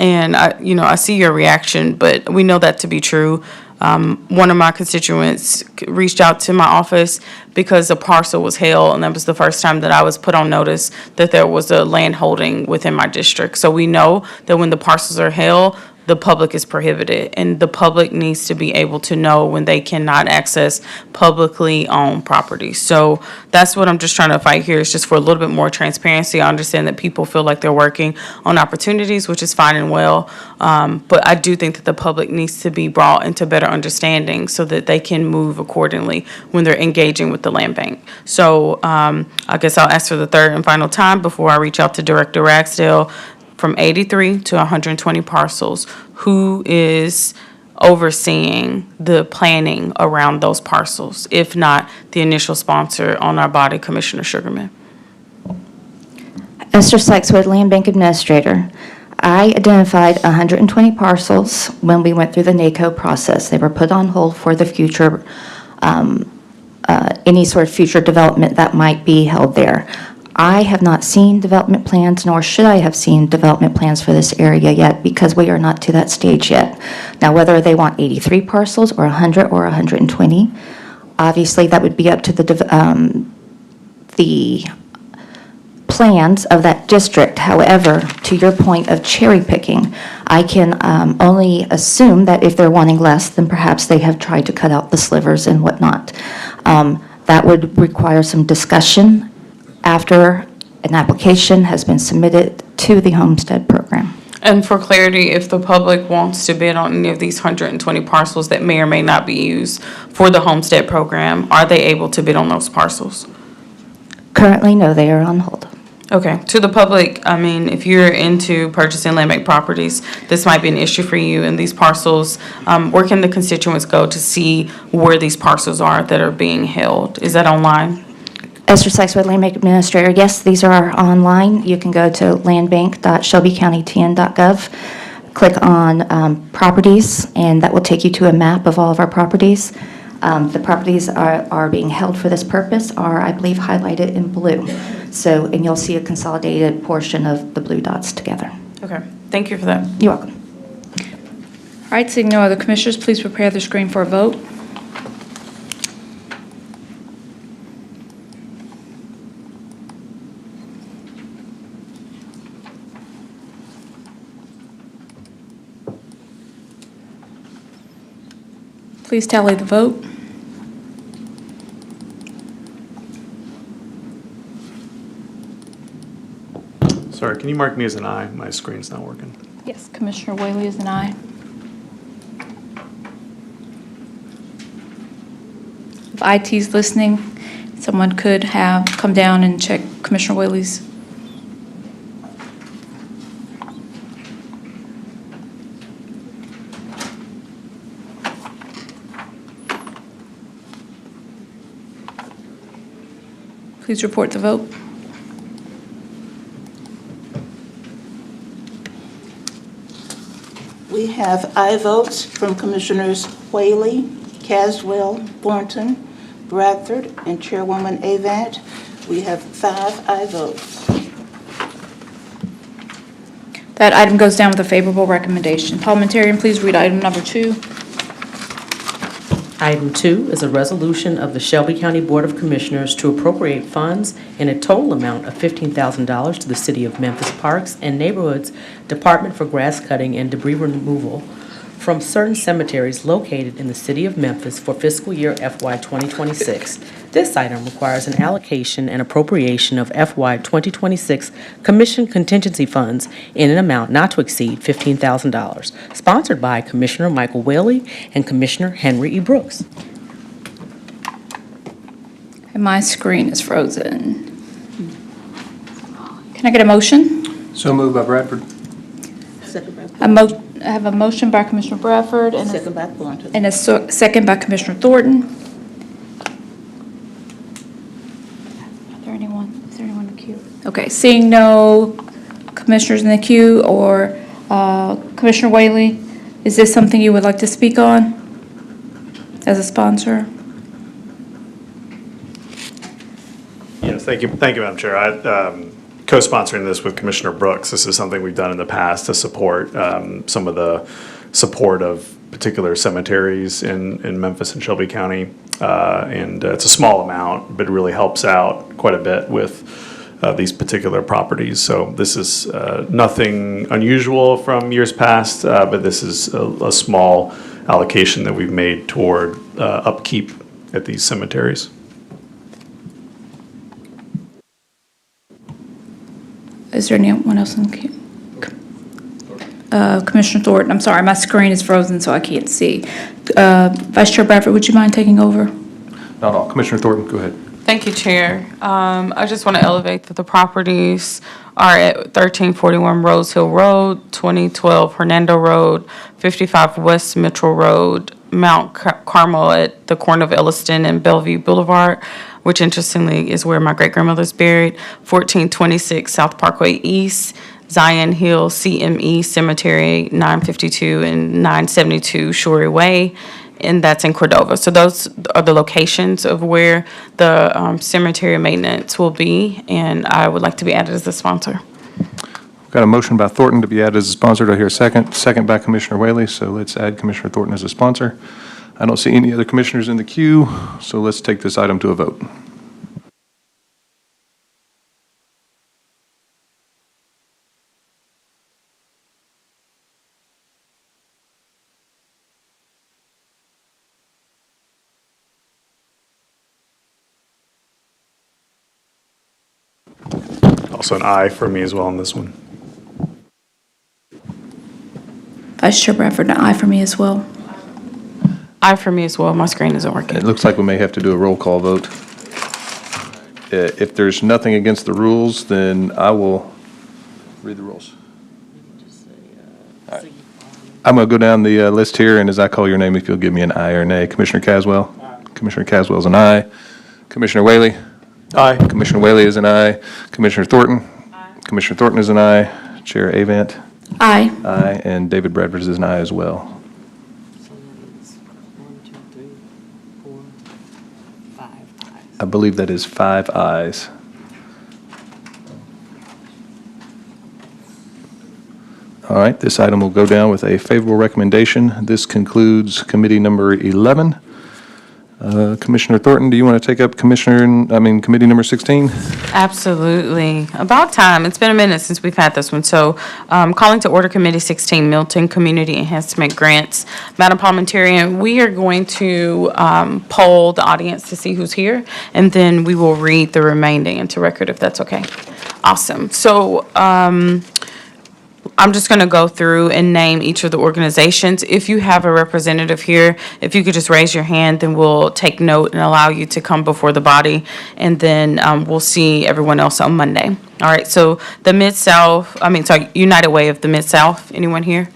And I see your reaction, but we know that to be true. One of my constituents reached out to my office because a parcel was held, and that was the first time that I was put on notice that there was a land holding within my district. So we know that when the parcels are held, the public is prohibited, and the public needs to be able to know when they cannot access publicly owned property. So that's what I'm just trying to fight here, is just for a little bit more transparency. I understand that people feel like they're working on opportunities, which is fine and well, but I do think that the public needs to be brought into better understanding so that they can move accordingly when they're engaging with the land bank. So I guess I'll ask for the third and final time before I reach out to Director Ragsdale. From 83 to 120 parcels, who is overseeing the planning around those parcels, if not the initial sponsor on our body, Commissioner Sugarman? Esther Sykeswood, Land Bank Administrator. I identified 120 parcels when we went through the NACO process. They were put on hold for the future, any sort of future development that might be held there. I have not seen development plans, nor should I have seen development plans for this area yet, because we are not to that stage yet. Now, whether they want 83 parcels or 100 or 120, obviously that would be up to the plans of that district. However, to your point of cherry picking, I can only assume that if they're wanting less, then perhaps they have tried to cut out the slivers and whatnot. That would require some discussion after an application has been submitted to the homestead program. And for clarity, if the public wants to bid on any of these 120 parcels that may or may not be used for the homestead program, are they able to bid on those parcels? Currently, no, they are on hold. Okay. To the public, I mean, if you're into purchasing land bank properties, this might be an issue for you. And these parcels, where can the constituents go to see where these parcels are that are being held? Is that online? Esther Sykeswood, Land Bank Administrator. Yes, these are online. You can go to landbank.shelbycountytn.gov, click on properties, and that will take you to a map of all of our properties. The properties are being held for this purpose are, I believe, highlighted in blue. So, and you'll see a consolidated portion of the blue dots together. Okay. Thank you for that. You're welcome. All right, seeing no other commissioners, please prepare the screen for a vote. Please tally the vote. Sorry, can you mark me as an aye? My screen's not working. Yes, Commissioner Whaley is an aye. If IT's listening, someone could have come down and check Commissioner Whaley's. Please report the vote. We have aye votes from Commissioners Whaley, Caswell, Thornton, Bradford, and Chairwoman Avant. We have 5 aye votes. That item goes down with a favorable recommendation. Parliamentarian, please read item number 2. Item 2 is a resolution of the Shelby County Board of Commissioners to appropriate funds in a total amount of $15,000 to the City of Memphis Parks and Neighborhoods Department for grass cutting and debris removal from certain cemeteries located in the City of Memphis for fiscal year FY 2026. This item requires an allocation and appropriation of FY 2026 Commission contingency funds in an amount not to exceed $15,000, sponsored by Commissioner Michael Whaley and Commissioner Henry E. Brooks. And my screen is frozen. Can I get a motion? So moved by Bradford. I have a motion by Commissioner Bradford and Second by Thornton. and a second by Commissioner Thornton. Is there anyone in the queue? Okay, seeing no commissioners in the queue or Commissioner Whaley, is this something you would like to speak on as a sponsor? Yes, thank you, Madam Chair. Co-sponsoring this with Commissioner Brooks. This is something we've done in the past to support some of the support of particular cemeteries in Memphis and Shelby County. And it's a small amount, but it really helps out quite a bit with these particular properties. So this is nothing unusual from years past, but this is a small allocation that we've made toward upkeep at these cemeteries. Is there anyone else in the queue? Commissioner Thornton, I'm sorry, my screen is frozen, so I can't see. Vice Chair Bradford, would you mind taking over? Not all. Commissioner Thornton, go ahead. Thank you, Chair. I just want to elevate that the properties are at 1341 Rose Hill Road, 2012 Hernando Road, 55 West Mitchell Road, Mount Carmel at the corner of Elliston and Bellevue Boulevard, which interestingly is where my great-grandmother's buried, 1426 South Parkway East, Zion Hill CME Cemetery, 952 and 972 Shorey Way, and that's in Cordova. So those are the locations of where the cemetery maintenance will be, and I would like to be added as a sponsor. We've got a motion by Thornton to be added as a sponsor. Do I hear a second? Second by Commissioner Whaley, so let's add Commissioner Thornton as a sponsor. I don't see any other commissioners in the queue, so let's take this item to a vote. Also an aye for me as well on this one. Vice Chair Bradford, an aye for me as well. Aye for me as well. My screen isn't working. It looks like we may have to do a roll call vote. If there's nothing against the rules, then I will read the rules. All right. I'm going to go down the list here, and as I call your name, if you'll give me an aye or nay. Commissioner Caswell? Aye. Commissioner Caswell's an aye. Commissioner Whaley? Aye. Commissioner Whaley is an aye. Commissioner Thornton? Aye. Commissioner Thornton is an aye. Chair Avant? Aye. Aye, and David Bradford is an aye as well. I believe that is 5 ayes. All right, this item will go down with a favorable recommendation. This concludes committee number 11. Commissioner Thornton, do you want to take up committee number 16? Absolutely. About time. It's been a minute since we've had this one. So calling to order Committee 16, Milton Community Enhancement Grants. Madam Parliamentarian, we are going to poll the audience to see who's here, and then we will read the remaining into record if that's okay. Awesome. So I'm just going to go through and name each of the organizations. If you have a representative here, if you could just raise your hand, then we'll take note and allow you to come before the body, and then we'll see everyone else on Monday. All right, so the United Way of the Mid-South. Anyone here?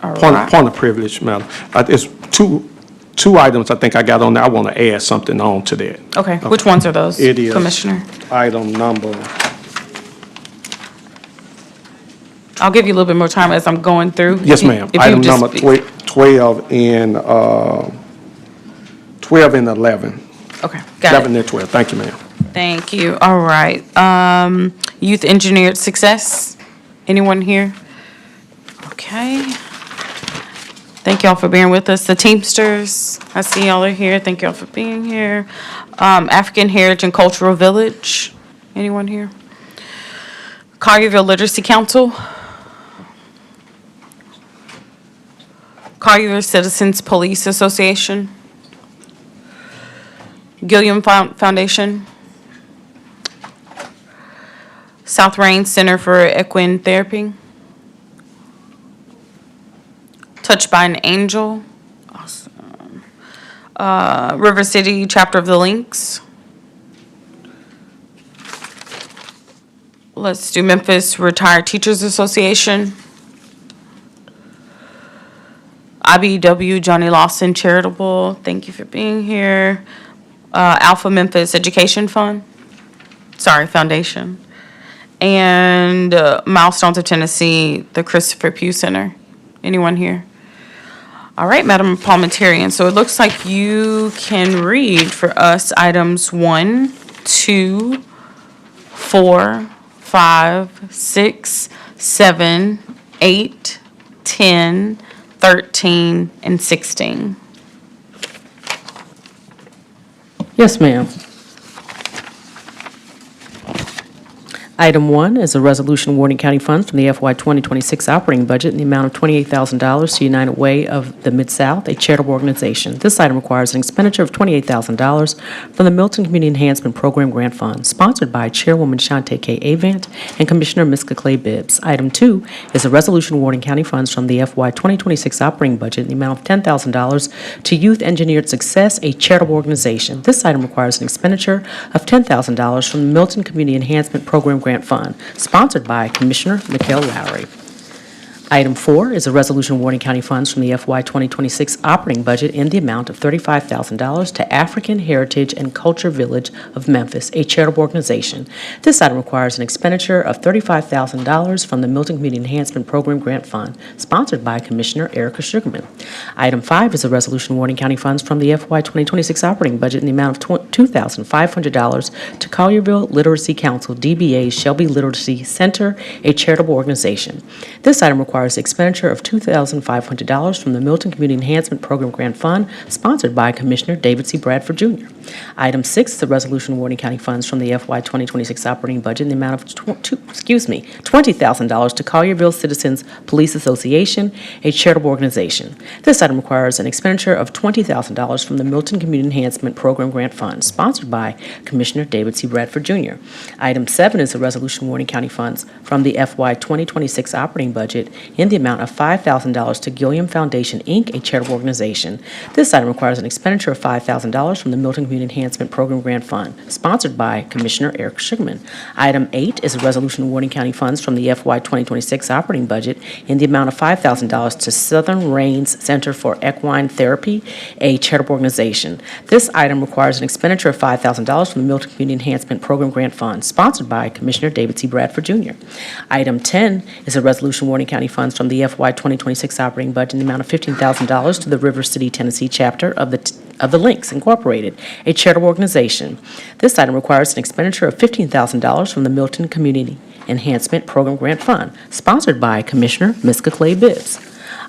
All right. Point of privilege, madam. It's two items I think I got on there. I want to add something on to that. Okay, which ones are those, It is Commissioner? item number, I'll give you a little bit more time as I'm going through. yes, ma'am. Item number 12 and 11. Okay, got 11 it. and 12. Thank you, ma'am. Thank you. All right. Youth Engineered Success. Anyone here? Okay. Thank y'all for being with us. The Teamsters, I see y'all are here. Thank y'all for being here. African Heritage and Cultural Village, anyone here? Collierville Literacy Council. Collierville Citizens Police Association. Gilliam Foundation. South Rain Center for Equine Therapy. Touched by an Angel. Awesome. River City Chapter of the Lynx. Let's do Memphis Retired Teachers Association. IBW Johnny Lawson Charitable, thank you for being here. Alpha Memphis Education Foundation. And Milestones of Tennessee, the Christopher Pugh Center. Anyone here? All right, Madam Parliamentarian, so it looks like you can read for us items 1, 2, 4, 5, 6, 7, 8, 10, 13, and 16. Yes, ma'am. Item 1 is a resolution awarding county funds from the FY 2026 operating budget in the amount of $28,000 to United Way of the Mid-South, a charitable organization. This item requires an expenditure of $28,000 from the Milton Community Enhancement Program Grant Fund, sponsored by Chairwoman Shante K. Avant and Commissioner Miska Clay Bibbs. Item 2 is a resolution awarding county funds from the FY 2026 operating budget in the amount of $10,000 to Youth Engineered Success, a charitable organization. This item requires an expenditure of $10,000 from the Milton Community Enhancement Program Grant Fund, sponsored by Commissioner Mikhail Lowry. Item 4 is a resolution awarding county funds from the FY 2026 operating budget in the amount of $35,000 to African Heritage and Culture Village of Memphis, a charitable organization. This item requires an expenditure of $35,000 from the Milton Community Enhancement Program Grant Fund, sponsored by Commissioner Erica Sugarman. Item 5 is a resolution awarding county funds from the FY 2026 operating budget in the amount of $2,500 to Collierville Literacy Council, DBA Shelby Literacy Center, a charitable organization. This item requires expenditure of $2,500 from the Milton Community Enhancement Program Grant Fund, sponsored by Commissioner David C. Bradford Jr. Item 6 is a resolution awarding county funds from the FY 2026 operating budget in the amount of $20,000 to Collierville Citizens Police Association, a charitable organization. This item requires an expenditure of $20,000 from the Milton Community Enhancement Program Grant Fund, sponsored by Commissioner David C. Bradford Jr. Item 7 is a resolution awarding county funds from the FY 2026 operating budget in the amount of $5,000 to Gilliam Foundation, Inc., a charitable organization. This item requires an expenditure of $5,000 from the Milton Community Enhancement Program Grant Fund, sponsored by Commissioner Eric Sugarman. Item 8 is a resolution awarding county funds from the FY 2026 operating budget in the amount of $5,000 to Southern Rains Center for Equine Therapy, a charitable organization. This item requires an expenditure of $5,000 from the Milton Community Enhancement Program Grant Fund, sponsored by Commissioner David C. Bradford Jr. Item 10 is a resolution awarding county funds from the FY 2026 operating budget in the amount of $15,000 to the River City, Tennessee chapter of the Lynx Incorporated, a charitable organization. This item requires an expenditure of $15,000 from the Milton Community Enhancement Program Grant Fund, sponsored by Commissioner Miska Clay Bibbs.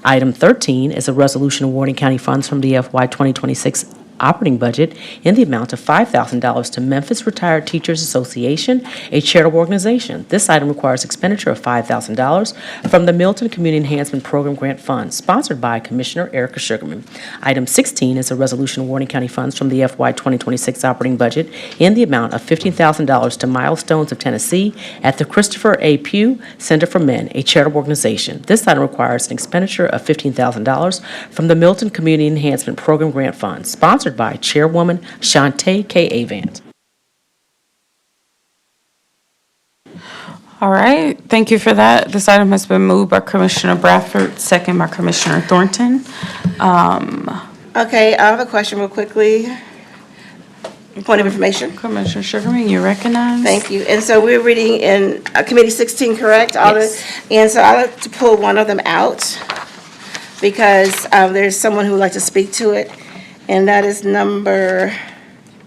Item 13 is a resolution awarding county funds from the FY 2026 operating budget in the amount of $5,000 to Memphis Retired Teachers Association, a charitable organization. This item requires expenditure of $5,000 from the Milton Community Enhancement Program Grant Fund, sponsored by Commissioner Erica Sugarman. Item 16 is a resolution awarding county funds from the FY 2026 operating budget in the amount of $15,000 to Milestones of Tennessee at the Christopher A. Pugh Center for Men, a charitable organization. This item requires an expenditure of $15,000 from the Milton Community Enhancement Program Grant Fund, sponsored by Chairwoman Shante K. Avant. All right, thank you for that. This item has been moved by Commissioner Bradford, second by Commissioner Thornton. Okay, I have a question real quickly. Point of information. Commissioner Sugarman, you recognize? Thank you. And so we're reading in Committee 16, correct? Yes. And so I'd like to pull one of them out because there's someone who would like to speak to it, and that is number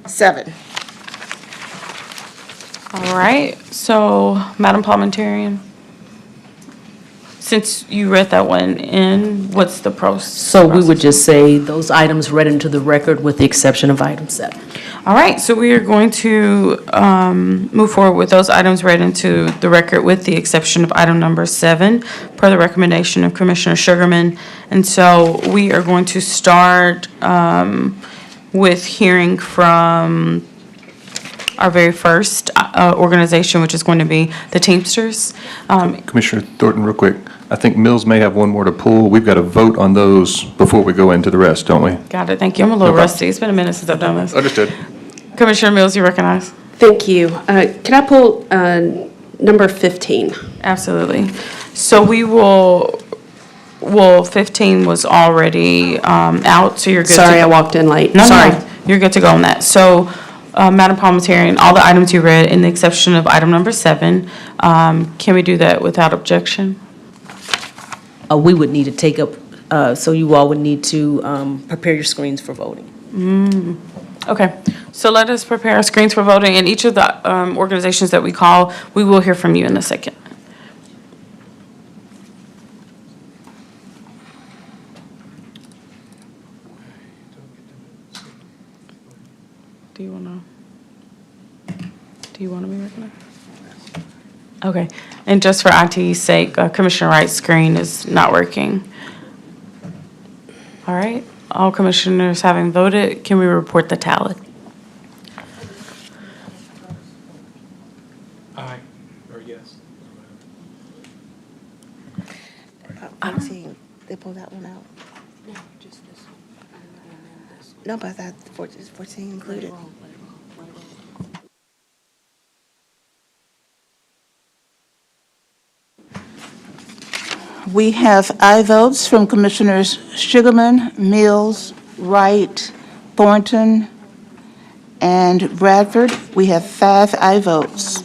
7. All right, so Madam Parliamentarian. since you read that one in, what's the process? So we would just say those items read into the record with the exception of item 7. All right, so we are going to move forward with those items read into the record with the exception of item number 7, per the recommendation of Commissioner Sugarman. And so we are going to start with hearing from our very first organization, which is going to be the Teamsters. Commissioner Thornton, real quick. I think Mills may have one more to pull. We've got to vote on those before we go into the rest, don't we? Got it, thank you. I'm a little rusty. It's been a minute since I've done this. Understood. Commissioner Mills, you recognize? Thank you. Can I pull number 15? Absolutely. So we will, 15 was already out, so you're good to go. Sorry, I walked in late. No, Sorry. no, you're good to go on that. So, Madam Parliamentarian, all the items you read, in the exception of item number 7, can we do that without objection? We would need to take up, so you all would need to prepare your screens for voting. Okay, so let us prepare our screens for voting, and each of the organizations that we call, we will hear from you in a second. Do you want to be recognized? Okay, and just for IT's sake, Commissioner Wright's screen is not working. All right, all commissioners having voted, can we report the tally? Aye, or yes. I'm seeing, they pulled that one out. No, just this one. No, but that 14 included. We have aye votes from Commissioners Sugarman, Mills, Wright, Thornton, and Bradford. We have 5 aye votes.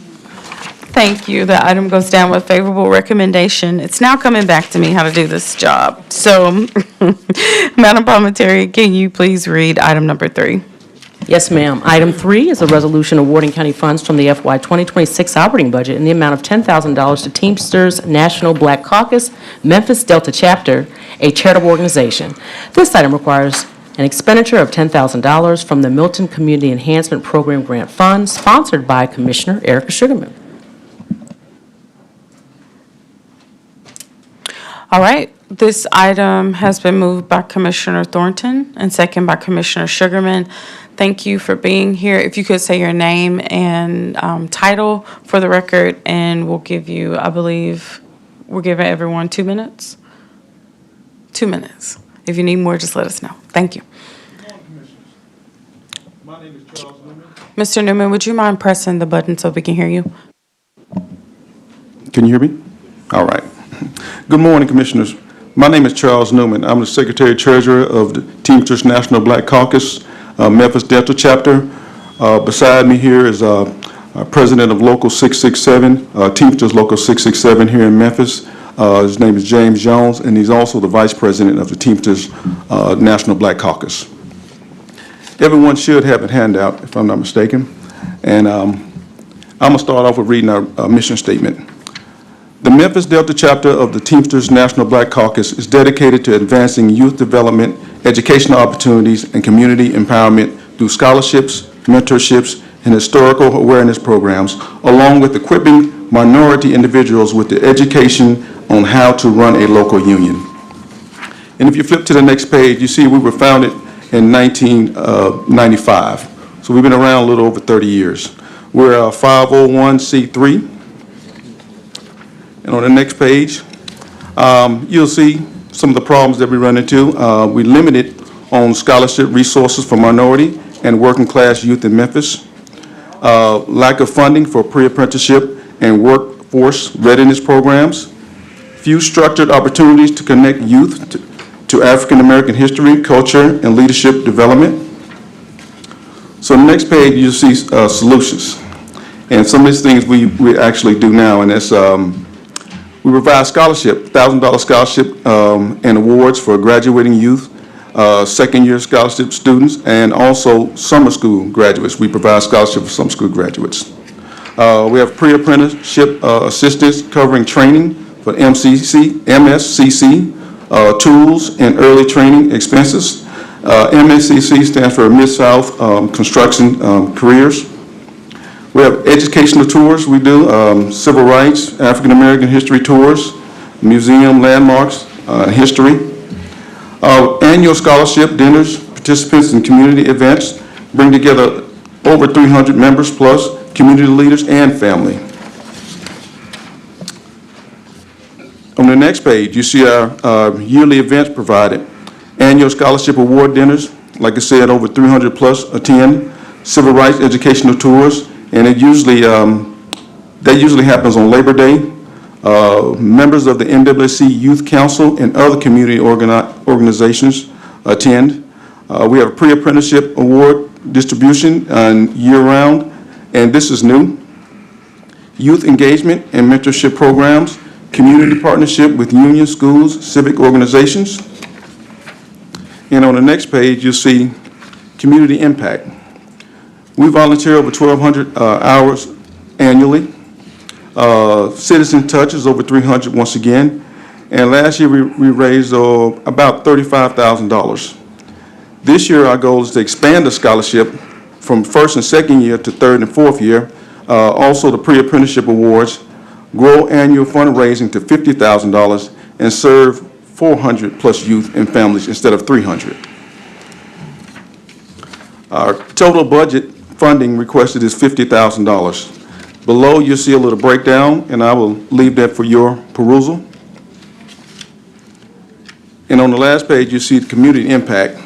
Thank you. The item goes down with favorable recommendation. It's now coming back to me how to do this job. So, Madam Parliamentarian, can you please read item number 3? Yes, ma'am. Item 3 is a resolution awarding county funds from the FY 2026 operating budget in the amount of $10,000 to Teamsters National Black Caucus, Memphis Delta Chapter, a charitable organization. This item requires an expenditure of $10,000 from the Milton Community Enhancement Program Grant Fund, sponsored by Commissioner Erica Sugarman. All right, this item has been moved by Commissioner Thornton and second by Commissioner Sugarman. Thank you for being here. If you could say your name and title for the record, and we'll give you, I believe, we're giving everyone 2 minutes? 2 minutes. If you need more, just let us know. Thank you. My name is Charles Newman. Mr. Newman, would you mind pressing the button so we can hear you? Can you hear me? All right. Good morning, Commissioners. My name is Charles Newman. I'm the Secretary-Treasurer of the Teamsters National Black Caucus, Memphis Delta Chapter. Beside me here is President of Local 667, Teamsters Local 667 here in Memphis. His name is James Jones, and he's also the Vice President of the Teamsters National Black Caucus. Everyone should have a handout, if I'm not mistaken. And I'm going to start off with reading our mission statement. The Memphis Delta Chapter of the Teamsters National Black Caucus is dedicated to advancing youth development, educational opportunities, and community empowerment through scholarships, mentorships, and historical awareness programs, along with equipping minority individuals with the education on how to run a local union. And if you flip to the next page, you see we were founded in 1995. So we've been around a little over 30 years. We're a 501c3. And on the next page, you'll see some of the problems that we run into. We limited on scholarship resources for minority and working class youth in Memphis. Lack of funding for pre-apprenticeship and workforce readiness programs. Few structured opportunities to connect youth to African American history, culture, and leadership development. So on the next page, you'll see solutions. And some of these things we actually do now, and that's we provide scholarship, $1,000 scholarship and awards for graduating youth, second-year scholarship students, and also summer school graduates. We provide scholarship for summer school graduates. We have pre-apprenticeship assistance covering training for MSCC, tools and early training expenses. MSCC stands for Mid-South Construction Careers. We have educational tours we do, civil rights, African American history tours, museum landmarks, history. Annual scholarship dinners, participants in community events, bring together over 300 members plus community leaders and family. On the next page, you see our yearly events provided. Annual scholarship award dinners, like I said, over 300 plus attend. Civil rights educational tours, and that usually happens on Labor Day. Members of the NWC Youth Council and other community organizations attend. We have a pre-apprenticeship award distribution year-round, and this is new. Youth engagement and mentorship programs, community partnership with union schools, civic organizations. And on the next page, you'll see community impact. We volunteer over 1,200 hours annually. Citizen Touch is over 300 once again. And last year, we raised about $35,000. This year, our goal is to expand the scholarship from first and second year to third and fourth year. Also, the pre-apprenticeship awards, grow annual fundraising to $50,000, and serve 400 plus youth and families instead of 300. Our total budget funding requested is $50,000. Below, you'll see a little breakdown, and I will leave that for your perusal. And on the last page, you see the community impact.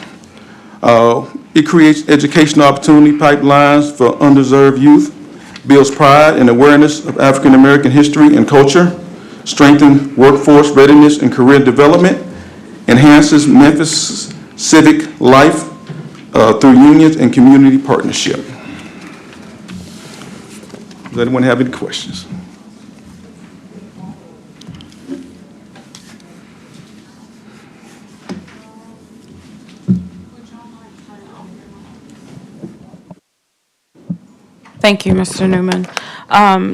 It creates educational opportunity pipelines for underserved youth, builds pride and awareness of African American history and culture, strengthens workforce readiness and career development, enhances Memphis civic life through unions and community partnership. Does anyone have any questions? Thank you, Mr. Newman.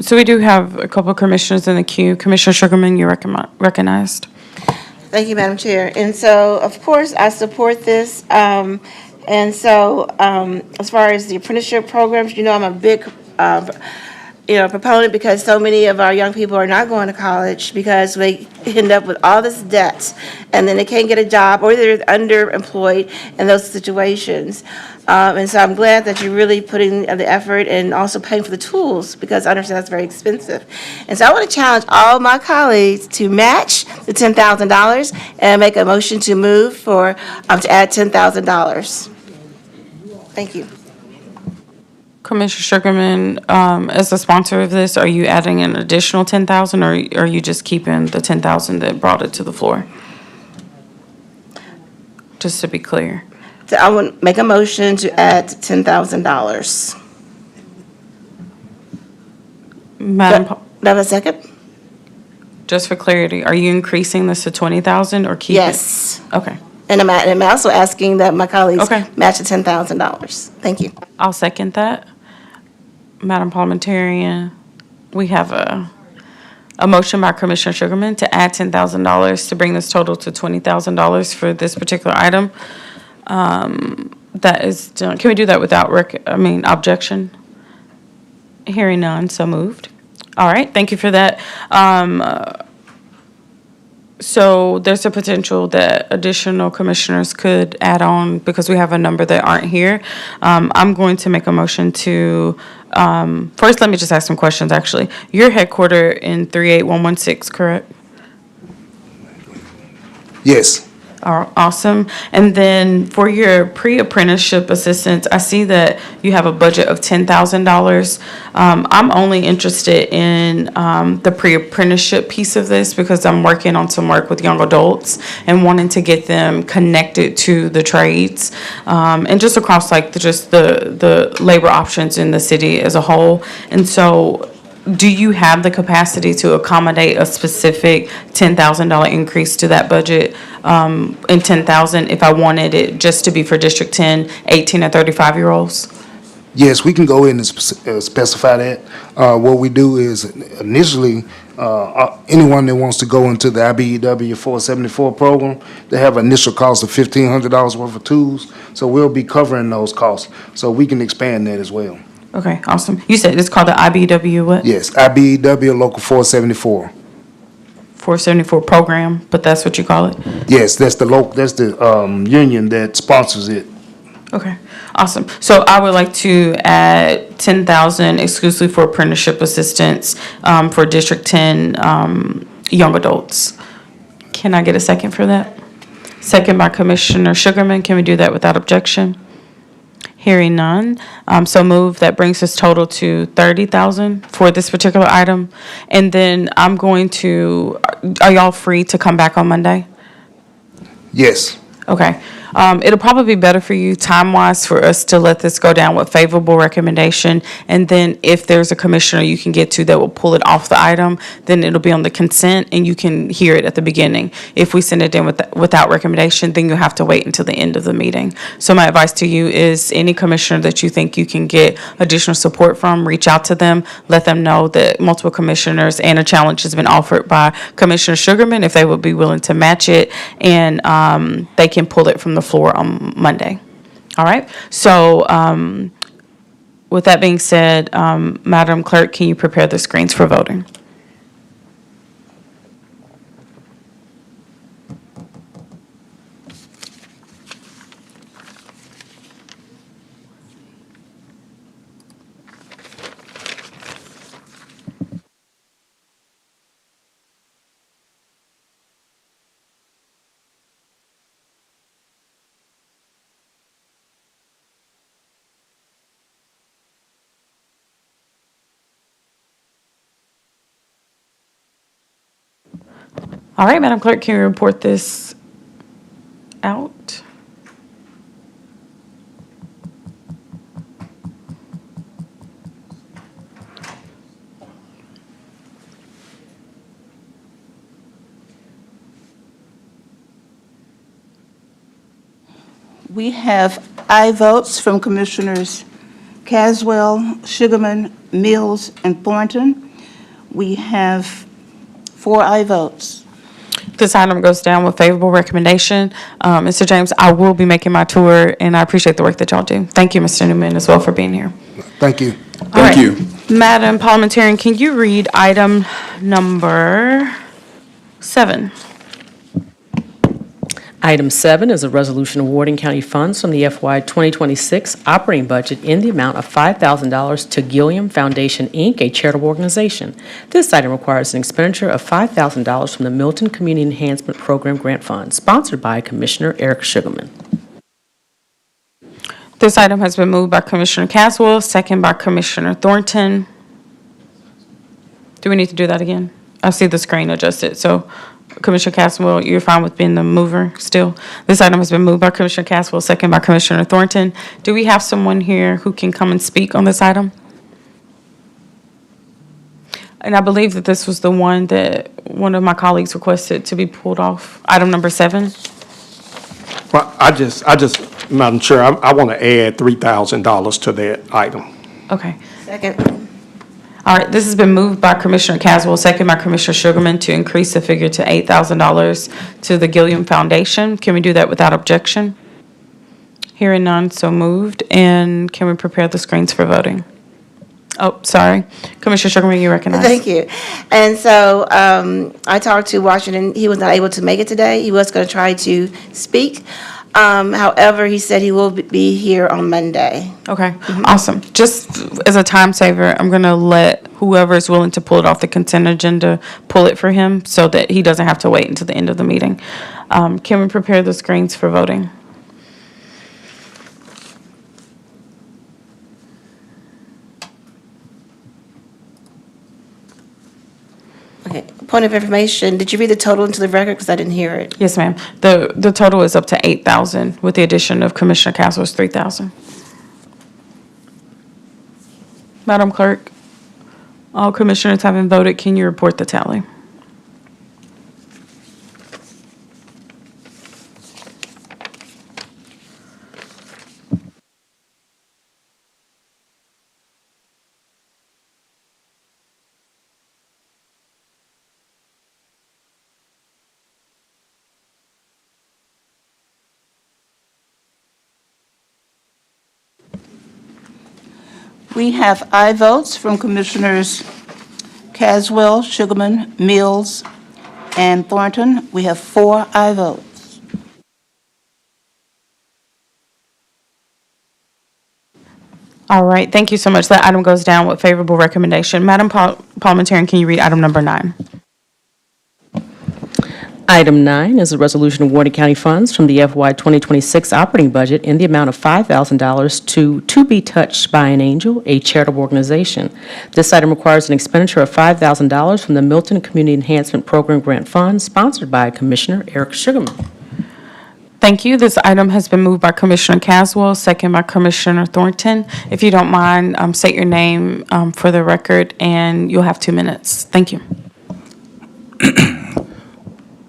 So we do have a couple of commissioners in the queue. Commissioner Sugarman, you're recognized. Thank you, Madam Chair. And so, of course, I support this. As far as the apprenticeship programs, I'm a big proponent because so many of our young people are not going to college because they end up with all this debt and then they can't get a job or they're underemployed in those situations. And so I'm glad that you're really putting the effort and also paying for the tools because I understand that's very expensive. And so I want to challenge all my colleagues to match the $10,000 and make a motion to move for to add $10,000. Thank you. Commissioner Sugarman, as the sponsor of this, are you adding an additional $10,000 or are you just keeping the $10,000 that brought it to the floor? Just to be clear. So I would make a motion to add $10,000. Madam, Do I have a second? just for clarity, are you increasing this to $20,000 or keep it? Yes. Okay. And I'm also asking that my colleagues Okay. match the $10,000. Thank you. I'll second that. Madam Parliamentarian, we have a motion by Commissioner Sugarman to add $10,000 to bring this total to $20,000 for this particular item. That is done. Can we do that without objection? Hearing none, so moved. All right, thank you for that. So there's a potential that additional commissioners could add on because we have a number that aren't here. I'm going to make a motion to, first, let me just ask some questions, actually. You're headquartered in 38116, correct? Yes. Awesome. And then for your pre-apprenticeship assistance, I see that you have a budget of $10,000. I'm only interested in the pre-apprenticeship piece of this because I'm working on some work with young adults and wanting to get them connected to the trades and just across the labor options in the city as a whole. And so do you have the capacity to accommodate a specific $10,000 increase to that budget in $10,000 if I wanted it just to be for District 10, 18 and 35-year-olds? Yes, we can go in and specify that. What we do is initially, anyone that wants to go into the IBEW 474 program, they have an initial cost of $1,500 worth of tools. So we'll be covering those costs. So we can expand that as well. Okay, awesome. You said it's called the IBW what? Yes, IBEW Local 474. 474 program, but that's what you call it? Yes, that's the union that sponsors it. Okay, awesome. So I would like to add 10,000 exclusively for apprenticeship assistance for District 10 young adults. Can I get a second for that? Second by Commissioner Sugarman. Can we do that without objection? Hearing none. So move. That brings us total to 30,000 for this particular item. And then I'm going to, are y'all free to come back on Monday? Yes. Okay. It'll probably be better for you time-wise for us to let this go down with favorable recommendation. And then if there's a commissioner you can get to that will pull it off the item, then it'll be on the consent and you can hear it at the beginning. If we send it in without recommendation, then you'll have to wait until the end of the meeting. So my advice to you is any commissioner that you think you can get additional support from, reach out to them, let them know that multiple commissioners and a challenge has been offered by Commissioner Sugarman if they would be willing to match it, and they can pull it from the floor on Monday. All right. So with that being said, Madam Clerk, can you prepare the screens for voting? All right, Madam Clerk, can you report this out? We have aye votes from Commissioners Caswell, Sugarman, Mills, and Thornton. We have 4 aye votes. This item goes down with favorable recommendation. Mr. James, I will be making my tour, and I appreciate the work that y'all do. Thank you, Mr. Newman, as well, for being here. Thank you. Thank you. Madam Parliamentarian, can you read item number 7? Item 7 is a resolution awarding county funds from the FY 2026 operating budget in the amount of $5,000 to Gilliam Foundation, Inc., a charitable organization. This item requires an expenditure of $5,000 from the Milton Community Enhancement Program Grant Fund, sponsored by Commissioner Eric Sugarman. This item has been moved by Commissioner Caswell, second by Commissioner Thornton. Do we need to do that again? I see the screen adjusted, so Commissioner Caswell, you're fine with being the mover still? This item has been moved by Commissioner Caswell, second by Commissioner Thornton. Do we have someone here who can come and speak on this item? And I believe that this was the one that one of my colleagues requested to be pulled off, item number 7. Well, I just, Madam Chair, I want to add $3,000 to that item. Okay. Second. All right, this has been moved by Commissioner Caswell, second by Commissioner Sugarman, to increase the figure to $8,000 to the Gilliam Foundation. Can we do that without objection? Hearing none, so moved. And can we prepare the screens for voting? Oh, sorry. Commissioner Sugarman, you recognize. Thank you. And so I talked to Washington. He was not able to make it today. He was going to try to speak. However, he said he will be here on Monday. Okay, awesome. Just as a time saver, I'm going to let whoever is willing to pull it off the consent agenda pull it for him so that he doesn't have to wait until the end of the meeting. Can we prepare the screens for voting? Okay, point of information, did you read the total into the record? Because I didn't hear it. Yes, ma'am. The total is up to 8,000 with the addition of Commissioner Caswell's 3,000. Madam Clerk, all commissioners having voted, can you report the tally? We have aye votes from Commissioners Caswell, Sugarman, Mills, and Thornton. We have 4 aye votes. All right, thank you so much. That item goes down with favorable recommendation. Madam Parliamentarian, can you read item number 9? Item 9 is a resolution awarding county funds from the FY 2026 operating budget in the amount of $5,000 to Be Touched by an Angel, a charitable organization. This item requires an expenditure of $5,000 from the Milton Community Enhancement Program Grant Fund, sponsored by Commissioner Eric Sugarman. Thank you. This item has been moved by Commissioner Caswell, second by Commissioner Thornton. If you don't mind, state your name for the record, and you'll have 2 minutes. Thank you.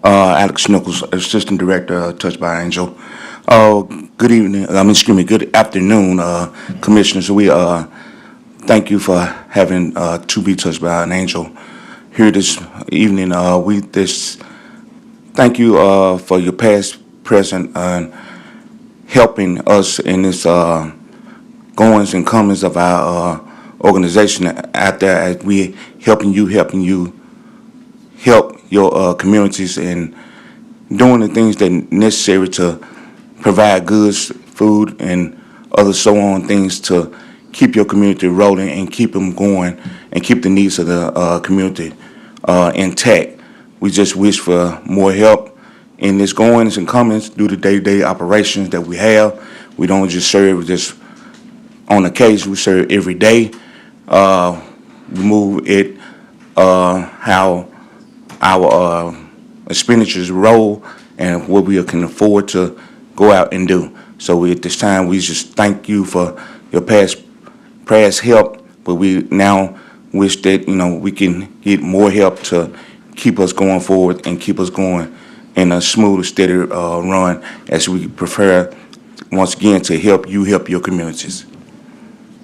Alex Nichols, Assistant Director, Touched by Angel. Good evening, good afternoon, Commissioners. We thank you for having To Be Touched by an Angel here this evening. Thank you for your past, present, and helping us in this goings and comings of our organization out there as we helping you help your communities and doing the things that are necessary to provide goods, food, and other so on things to keep your community rolling and keep them going and keep the needs of the community intact. We just wish for more help in this goings and comings due to day-to-day operations that we have. We don't just serve just on occasion, we serve every day. We move it how our expenditures roll and what we can afford to go out and do. So at this time, we just thank you for your past help, but we now wish that, we can get more help to keep us going forward and keep us going in a smooth, steady run as we prefer, once again, to help your communities.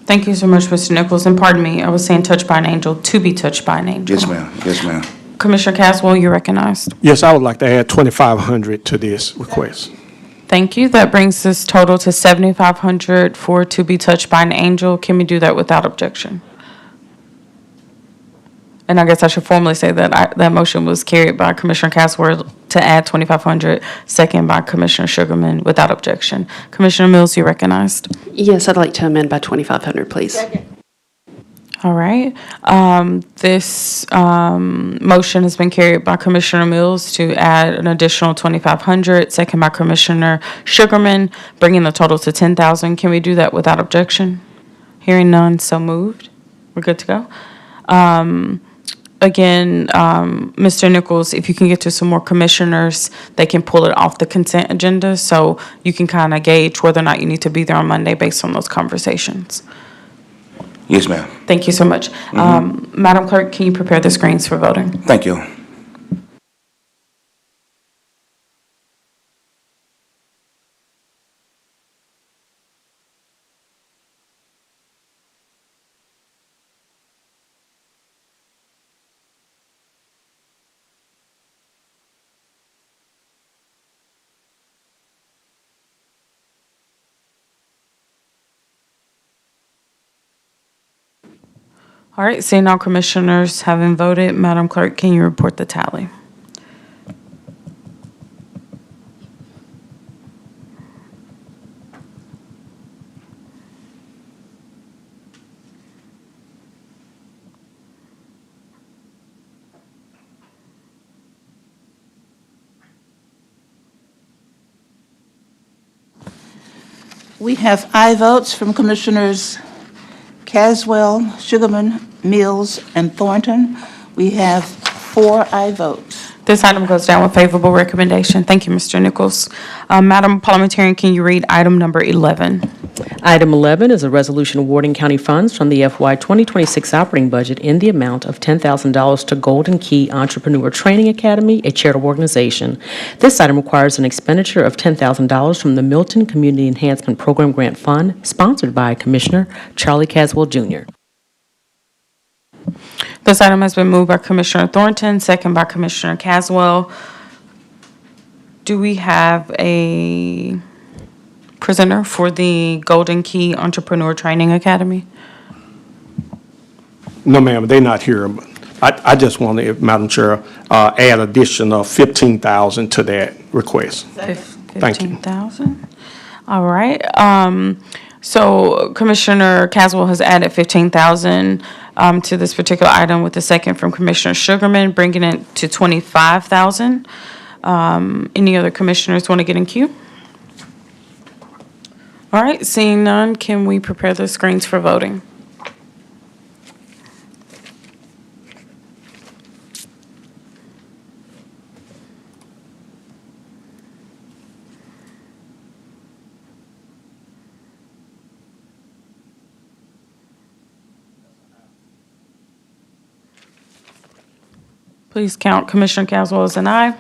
Thank you so much, Mr. Nichols. And pardon me, I was saying touched by an angel, to be touched by an angel. Yes, ma'am. Yes, ma'am. Commissioner Caswell, you're recognized. Yes, I would like to add 2,500 to this request. Thank you. That brings this total to 7,500 for To Be Touched by an Angel. Can we do that without objection? And I guess I should formally say that that motion was carried by Commissioner Caswell to add 2,500, second by Commissioner Sugarman without objection. Commissioner Mills, you recognized. Yes, I'd like to amend by 2,500, please. All right. This motion has been carried by Commissioner Mills to add an additional 2,500, second by Commissioner Sugarman, bringing the total to 10,000. Can we do that without objection? Hearing none, so moved. We're good to go. Again, Mr. Nichols, if you can get to some more commissioners, they can pull it off the consent agenda, so you can kind of gauge whether or not you need to be there on Monday based on those conversations. Yes, ma'am. Thank you so much. Madam Clerk, can you prepare the screens for voting? Thank you. All right, seeing all commissioners having voted, Madam Clerk, can you report the tally? We have aye votes from Commissioners Caswell, Sugarman, Mills, and Thornton. We have 4 aye votes. This item goes down with favorable recommendation. Thank you, Mr. Nichols. Madam Parliamentarian, can you read item number 11? Item 11 is a resolution awarding county funds from the FY 2026 operating budget in the amount of $10,000 to Golden Key Entrepreneur Training Academy, a charitable organization. This item requires an expenditure of $10,000 from the Milton Community Enhancement Program Grant Fund, sponsored by Commissioner Charlie Caswell, Jr. This item has been moved by Commissioner Thornton, second by Commissioner Caswell. Do we have a presenter for the Golden Key Entrepreneur Training Academy? No, ma'am, they're not here. I just want to, Madam Chair, add additional 15,000 to that request. Thank you. 15,000? All right. So Commissioner Caswell has added 15,000 to this particular item with a second from Commissioner Sugarman, bringing it to 25,000. Any other commissioners want to get in queue? All right, seeing none, can we prepare the screens for voting? Please count Commissioner Caswell as an aye.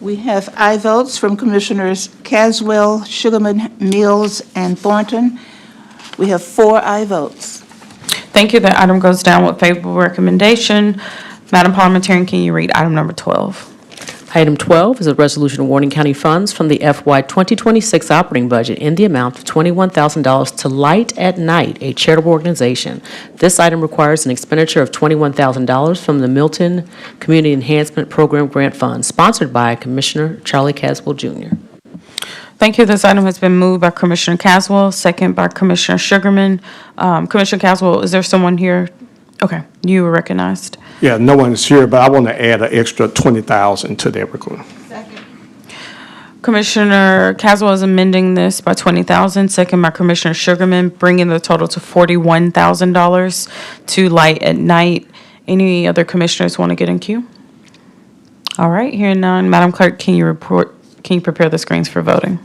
We have aye votes from Commissioners Caswell, Sugarman, Mills, and Thornton. We have 4 aye votes. Thank you. The item goes down with favorable recommendation. Madam Parliamentarian, can you read item number 12? Item 12 is a resolution awarding county funds from the FY 2026 operating budget in the amount of $21,000 to Light at Night, a charitable organization. This item requires an expenditure of $21,000 from the Milton Community Enhancement Program Grant Fund, sponsored by Commissioner Charlie Caswell, Jr. Thank you. This item has been moved by Commissioner Caswell, second by Commissioner Sugarman. Commissioner Caswell, is there someone here? Okay, you were recognized. Yeah, no one is here, but I want to add an extra 20,000 to that request. Commissioner Caswell is amending this by 20,000, second by Commissioner Sugarman, bringing the total to $41,000 to Light at Night. Any other commissioners want to get in queue? All right, hearing none. Madam Clerk, can you prepare the screens for voting?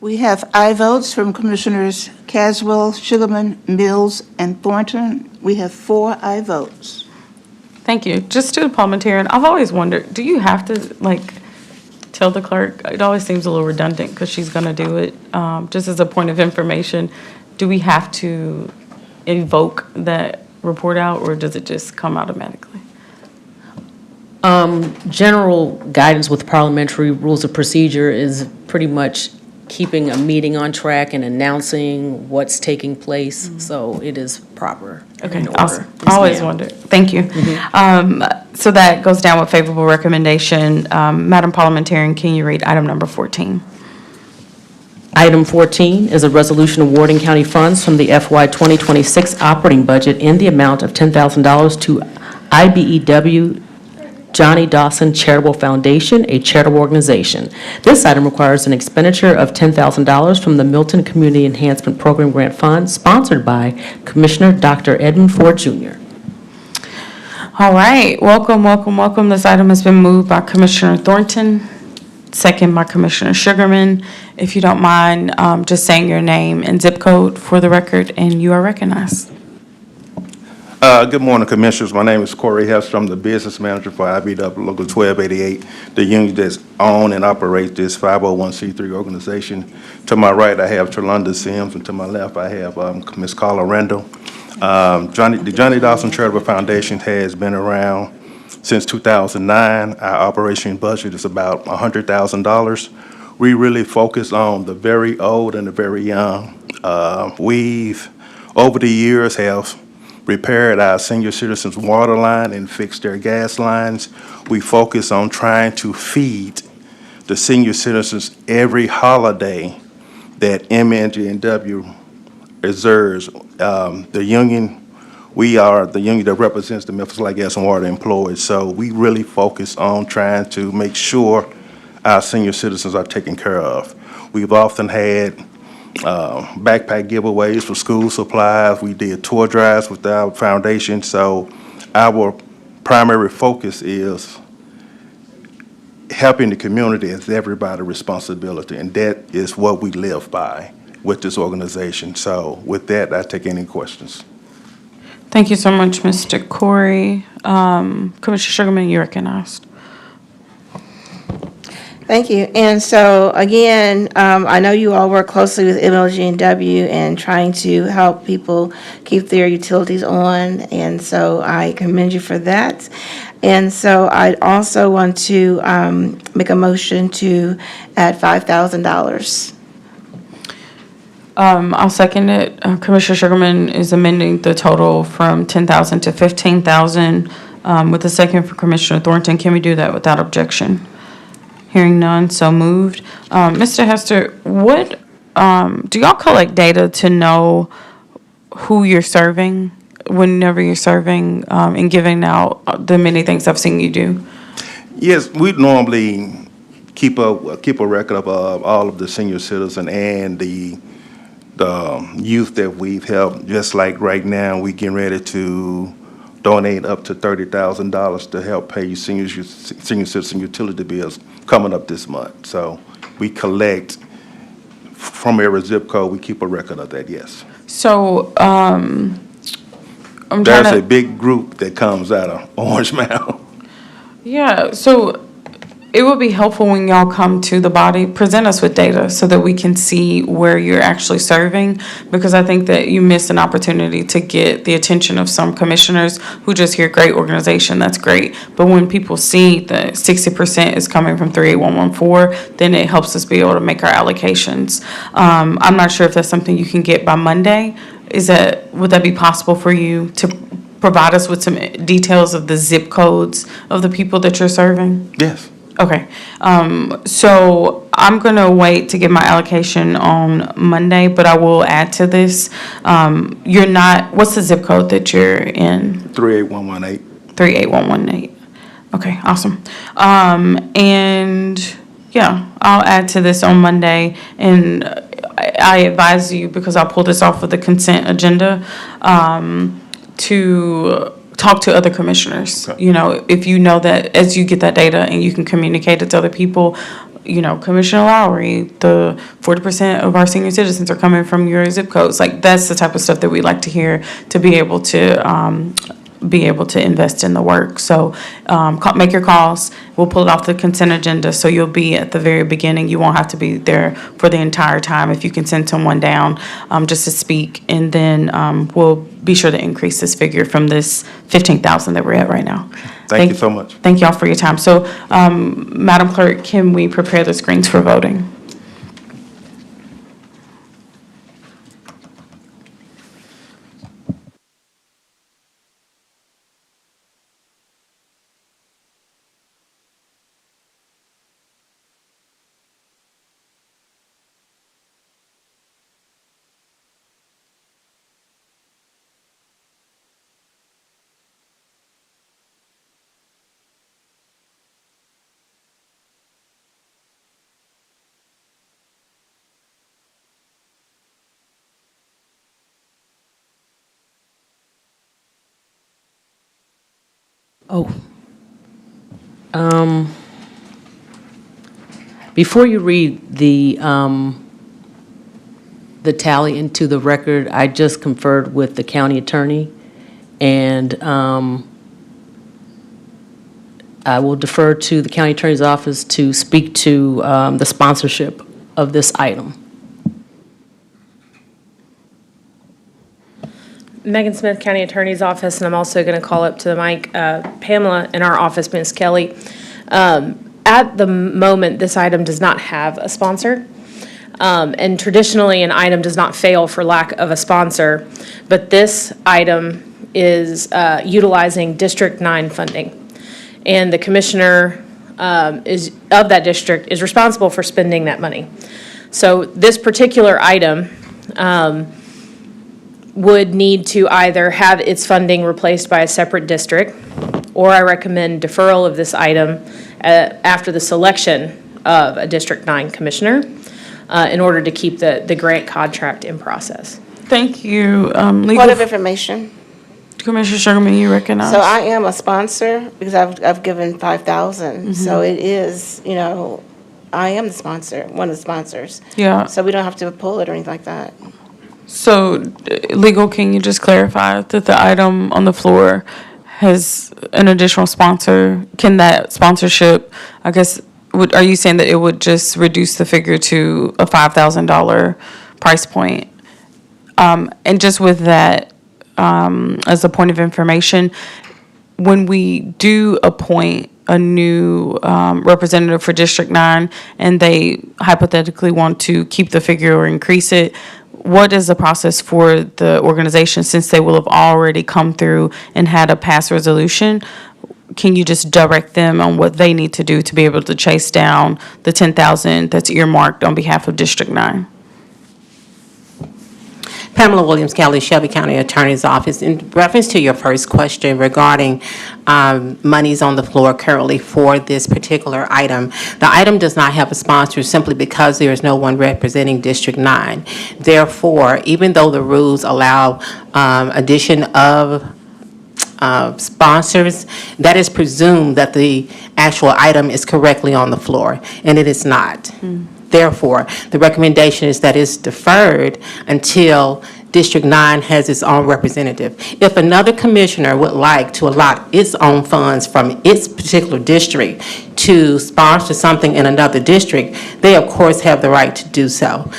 We have aye votes from Commissioners Caswell, Sugarman, Mills, and Thornton. We have 4 aye votes. Thank you. Just to the parliamentarian, I've always wondered, do you have to, tell the clerk? It always seems a little redundant because she's going to do it. Just as a point of information, do we have to evoke that report out, or does it just come automatically? General guidance with parliamentary rules of procedure is pretty much keeping a meeting on track and announcing what's taking place, so it is proper. Okay, awesome. I always wondered. Thank you. So that goes down with favorable recommendation. Madam Parliamentarian, can you read item number 14? Item 14 is a resolution awarding county funds from the FY 2026 operating budget in the amount of $10,000 to IBEW Johnny Dawson Charitable Foundation, a charitable organization. This item requires an expenditure of $10,000 from the Milton Community Enhancement Program Grant Fund, sponsored by Commissioner Dr. Edmund Ford, Jr. All right, welcome, welcome, welcome. This item has been moved by Commissioner Thornton, second by Commissioner Sugarman. If you don't mind, just saying your name and zip code for the record, and you are recognized. Good morning, Commissioners. My name is Corey Hester. I'm the business manager for IBW Local 1288, the union that's own and operates this 501c3 organization. To my right, I have Trelonda Sims, and to my left, I have Ms. Carla Randall. The Johnny Dawson Charitable Foundation has been around since 2009. Our operation budget is about $100,000. We really focus on the very old and the very young. We've, over the years, have repaired our senior citizens' water line and fixed their gas lines. We focus on trying to feed the senior citizens every holiday that MNGNW reserves. The union, we are the union that represents the Memphis Light, Gas, and Water employees, so we really focus on trying to make sure our senior citizens are taken care of. We've often had backpack giveaways for school supplies. We did tour drives with our foundation, so our primary focus is helping the community is everybody's responsibility, and that is what we live by with this organization. So with that, I take any questions. Thank you so much, Mr. Corey. Commissioner Sugarman, you're recognized. Thank you. And so, again, I know you all work closely with MLG&W and trying to help people keep their utilities on, and so I commend you for that. And so I also want to make a motion to add $5,000. I'll second it. Commissioner Sugarman is amending the total from $10,000 to $15,000 with a second for Commissioner Thornton. Can we do that without objection? Hearing none, so moved. Mr. Hester, what, do y'all collect data to know who you're serving whenever you're serving and giving out the many things I've seen you do? Yes, we normally keep a record of all of the senior citizens and the youth that we've helped. Just like right now, we getting ready to donate up to $30,000 to help pay senior citizen utility bills coming up this month. So we collect from every zip code. We keep a record of that. Yes. So There's a big group that comes out of Orange Mound. Yeah, so it would be helpful when y'all come to the body, present us with data so that we can see where you're actually serving, because I think that you miss an opportunity to get the attention of some commissioners who just hear great organization, that's great. But when people see that 60% is coming from 38114, then it helps us be able to make our allocations. I'm not sure if that's something you can get by Monday. Would that be possible for you to provide us with some details of the zip codes of the people that you're serving? Yes. Okay, so I'm gonna wait to get my allocation on Monday, but I will add to this. What's the zip code that you're in? 38118. 38118. Okay, awesome. And yeah, I'll add to this on Monday, and I advise you, because I'll pull this off of the consent agenda, to talk to other commissioners. Okay. You know, if you know that as you get that data and you can communicate it to other people, you know, Commissioner Lowry, the 40% of our senior citizens are coming from your zip codes. Like, that's the type of stuff that we like to hear to be able to invest in the work. So make your calls. We'll pull it off the consent agenda, so you'll be at the very beginning. You won't have to be there for the entire time. If you can send someone down just to speak, and then we'll be sure to increase this figure from this 15,000 that we're at right now. Thank you so much. Thank y'all for your time. So, Madam Clerk, can we prepare the screens for voting? Before you read the tally into the record, I just conferred with the county attorney, and I will defer to the county attorney's office to speak to the sponsorship of this item. Megan Smith, County Attorney's Office, and I'm also going to call up to the mic Pamela in our office, Ms. Kelly. At the moment, this item does not have a sponsor. And traditionally, an item does not fail for lack of a sponsor, but this item is utilizing District 9 funding. And the commissioner of that district is responsible for spending that money. So this particular item would need to either have its funding replaced by a separate district, or I recommend deferral of this item after the selection of a District 9 commissioner in order to keep the grant contract in process. Thank you. Point of information. Commissioner Sugarman, you recognize? So I am a sponsor because I've given 5,000. So it is, you know, I am the sponsor, one of the sponsors. Yeah. So we don't have to pull it or anything like that. So, legal, can you just clarify that the item on the floor has an additional sponsor? Can that sponsorship, I guess, are you saying that it would just reduce the figure to a $5,000 price point? And just with that, as a point of information, when we do appoint a new representative for District 9 and they hypothetically want to keep the figure or increase it, what is the process for the organization, since they will have already come through and had a past resolution? Can you just direct them on what they need to do to be able to chase down the 10,000 that's earmarked on behalf of District 9? Pamela Williams Kelly, Shelby County Attorney's Office. In reference to your first question regarding monies on the floor currently for this particular item, the item does not have a sponsor simply because there is no one representing District 9. Therefore, even though the rules allow addition of sponsors, that is presumed that the actual item is correctly on the floor, and it is not. Therefore, the recommendation is that it's deferred until District 9 has its own representative. If another commissioner would like to allot its own funds from its particular district to sponsor something in another district, they of course have the right to do so.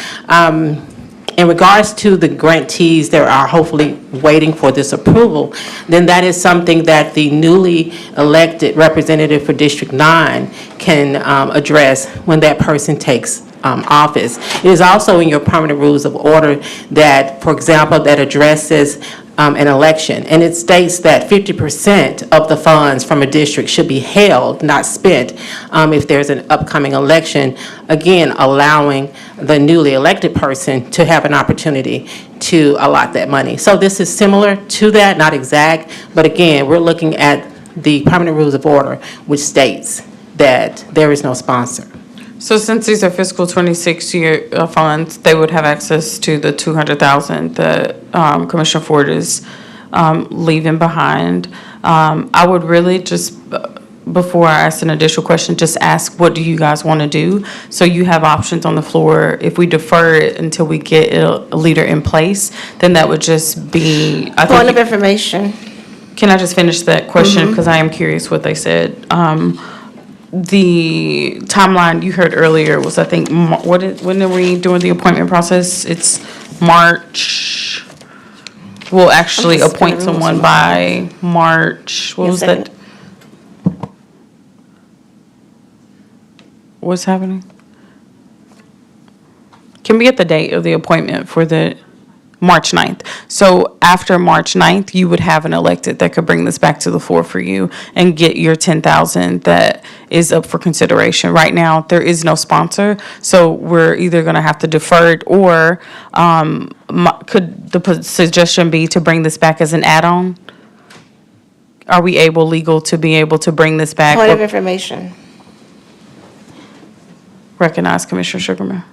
In regards to the grantees that are hopefully waiting for this approval, then that is something that the newly elected representative for District 9 can address when that person takes office. It is also in your permanent rules of order that, for example, that addresses an election, and it states that 50% of the funds from a district should be held, not spent, if there's an upcoming election, again, allowing the newly elected person to have an opportunity to allot that money. So this is similar to that, not exact, but again, we're looking at the permanent rules of order, which states that there is no sponsor. So since these are fiscal 26 year funds, they would have access to the 200,000 that Commissioner Ford is leaving behind. I would really just, before I ask an additional question, just ask, what do you guys want to do? So you have options on the floor. If we defer it until we get a leader in place, then that would just be. Point of information. Can I just finish that question? Because I am curious what they said. The timeline you heard earlier was, I think, when are we doing the appointment process? It's March. We'll actually appoint someone by March. What was that? What's happening? Can we get the date of the appointment for the March 9th? So after March 9th, you would have an elected that could bring this back to the floor for you and get your 10,000 that is up for consideration. Right now, there is no sponsor, so we're either going to have to defer it, or could the suggestion be to bring this back as an add-on? Are we legal to be able to bring this back? Point of information. Recognize Commissioner Sugarman.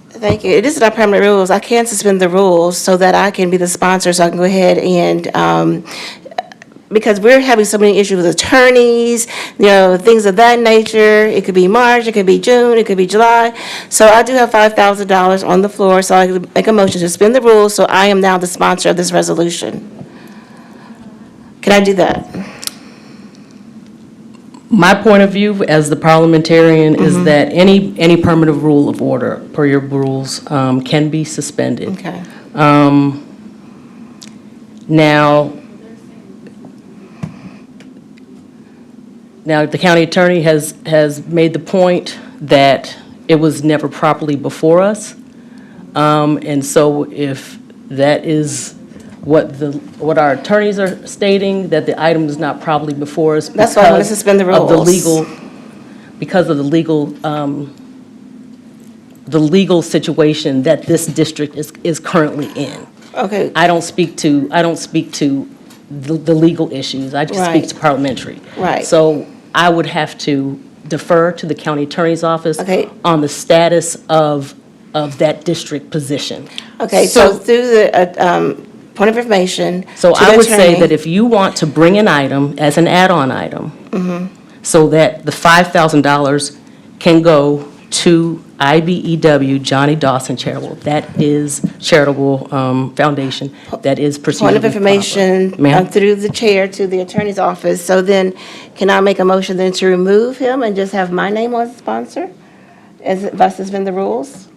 Thank you. This is our permanent rules. I can suspend the rules so that I can be the sponsor, so I can go ahead and, because we're having so many issues with attorneys, you know, things of that nature. It could be March, it could be June, it could be July. So I do have $5,000 on the floor, so I can make a motion to suspend the rules, so I am now the sponsor of this resolution. Can I do that? My point of view as the parliamentarian is that any permanent rule of order, per your rules, can be suspended. Okay. Now the county attorney has made the point that it was never properly before us. And so if that is what our attorneys are stating, that the item is not properly before us. That's why I want to suspend the rules. Because of the legal situation that this district is currently in. Okay. I don't speak to the legal issues. I just speak Right. to parliamentary. Right. So I would have to defer to the county attorney's office on the status of that district position. Okay, so through the point of information. So to I the would say attorney- that if you want to bring an item as an add-on item, Mhm. so that the $5,000 can go to IBEW Johnny Dawson Charitable, that is charitable foundation, that is procedurally Point of information proper. Ma'am? through the chair to the attorney's office. So then, can I make a motion then to remove him and just have my name on sponsor? As if I suspend the rules?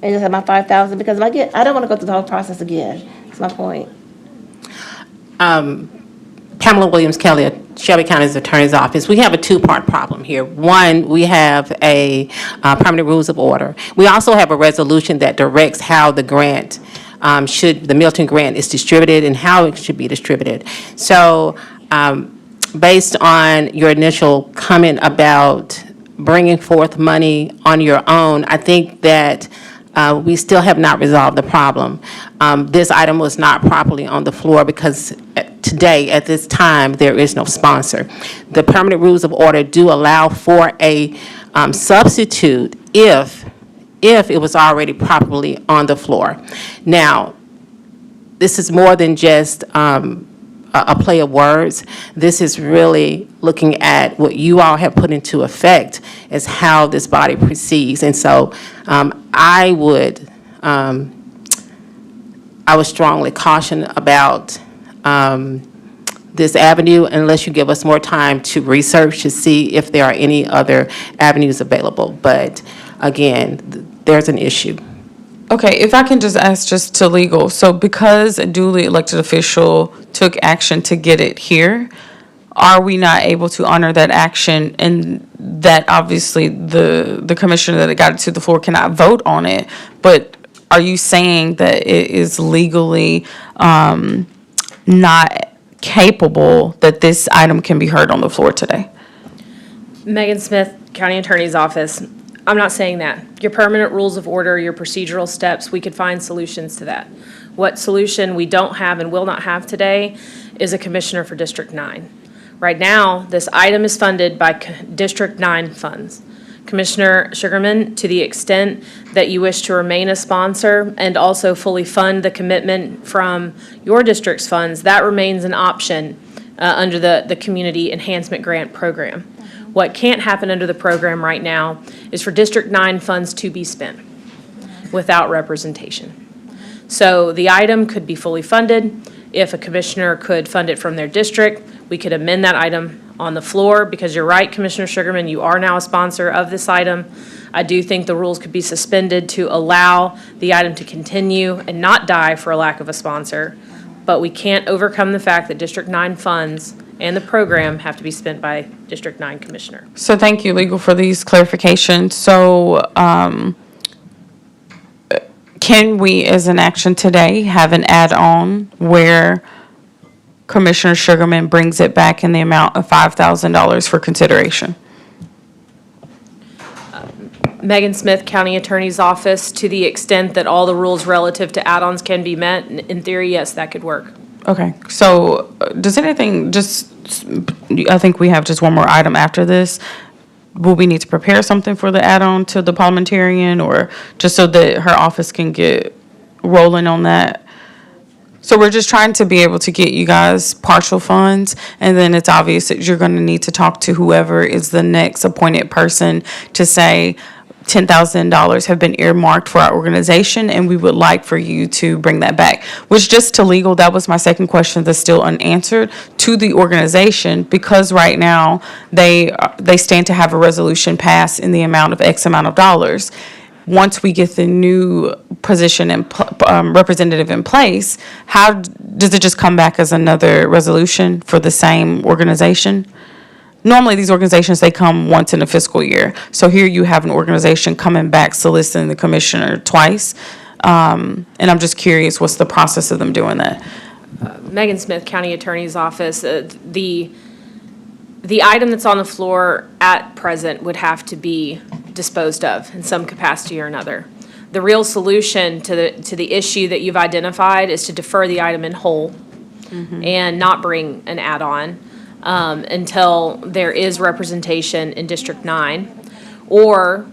And just have my 5,000, because I don't want to go through the whole process again. That's my point. Pamela Williams Kelly at Shelby County's Attorney's Office. We have a two-part problem here. One, we have a permanent rules of order. We also have a resolution that directs how the grant the Milton grant is distributed and how it should be distributed. So based on your initial comment about bringing forth money on your own, I think that we still have not resolved the problem. This item was not properly on the floor because today, at this time, there is no sponsor. The permanent rules of order do allow for a substitute if it was already properly on the floor. Now, this is more than just a play of words. This is really looking at what you all have put into effect as how this body proceeds. And so I would strongly caution about this avenue unless you give us more time to research to see if there are any other avenues available. But again, there's an issue. Okay, if I can just ask just to legal, so because a duly elected official took action to get it here, are we not able to honor that action, and that obviously the commissioner that got it to the floor cannot vote on it, but are you saying that it is legally not capable that this item can be heard on the floor today? Megan Smith, County Attorney's Office. I'm not saying that. Your permanent rules of order, your procedural steps, we could find solutions to that. What solution we don't have and will not have today is a commissioner for District 9. Right now, this item is funded by District 9 funds. Commissioner Sugarman, to the extent that you wish to remain a sponsor and also fully fund the commitment from your district's funds, that remains an option under the Community Enhancement Grant Program. What can't happen under the program right now is for District 9 funds to be spent without representation. So the item could be fully funded. If a commissioner could fund it from their district, we could amend that item on the floor, because you're right, Commissioner Sugarman, you are now a sponsor of this item. I do think the rules could be suspended to allow the item to continue and not die for a lack of a sponsor. But we can't overcome the fact that District 9 funds and the program have to be spent by District 9 Commissioner. So thank you, legal, for these clarifications. So can we, as an action today, have an add-on where Commissioner Sugarman brings it back in the amount of $5,000 for consideration? Megan Smith, County Attorney's Office, to the extent that all the rules relative to add-ons can be met, in theory, yes, that could work. Okay, so does anything, I think we have just one more item after this. Will we need to prepare something for the add-on to the parliamentarian, or just so that her office can get rolling on that? So we're just trying to be able to get you guys partial funds, and then it's obvious that you're going to need to talk to whoever is the next appointed person to say, $10,000 have been earmarked for our organization, and we would like for you to bring that back. Which, just to legal, that was my second question that's still unanswered to the organization, because right now they stand to have a resolution passed in the amount of X amount of dollars. Once we get the new position and representative in place, how does it just come back as another resolution for the same organization? Normally, these organizations, they come once in a fiscal year. So here you have an organization coming back soliciting the commissioner twice. And I'm just curious, what's the process of them doing that? Megan Smith, County Attorney's Office, the item that's on the floor at present would have to be disposed of in some capacity or another. The real solution to the issue that you've identified is to defer the item in whole and not bring an add-on until there is representation in District 9. Or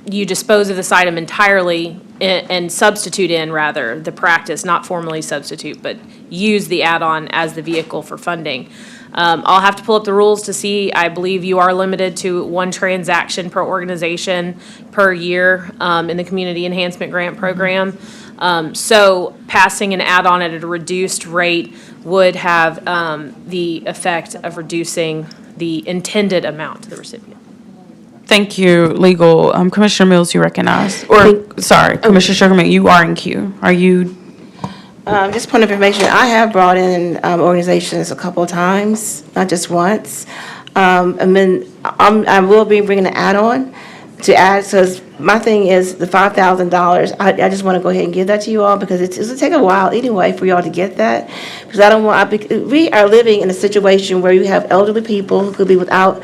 you dispose of this item entirely and substitute in, rather, the practice, not formally substitute, but use the add-on as the vehicle for funding. I'll have to pull up the rules to see. I believe you are limited to one transaction per organization per year in the Community Enhancement Grant Program. So passing an add-on at a reduced rate would have the effect of reducing the intended amount to the recipient. Thank you, legal. Commissioner Mills, you recognize, sorry, Commissioner Sugarman, you are in queue. Are you? Just point of information, I have brought in organizations a couple of times, not just once. And then I will be bringing an add-on to add, because my thing is the $5,000, I just want to go ahead and give that to you all, because it'll take a while anyway for y'all to get that. Because I don't want, we are living in a situation where you have elderly people who could be without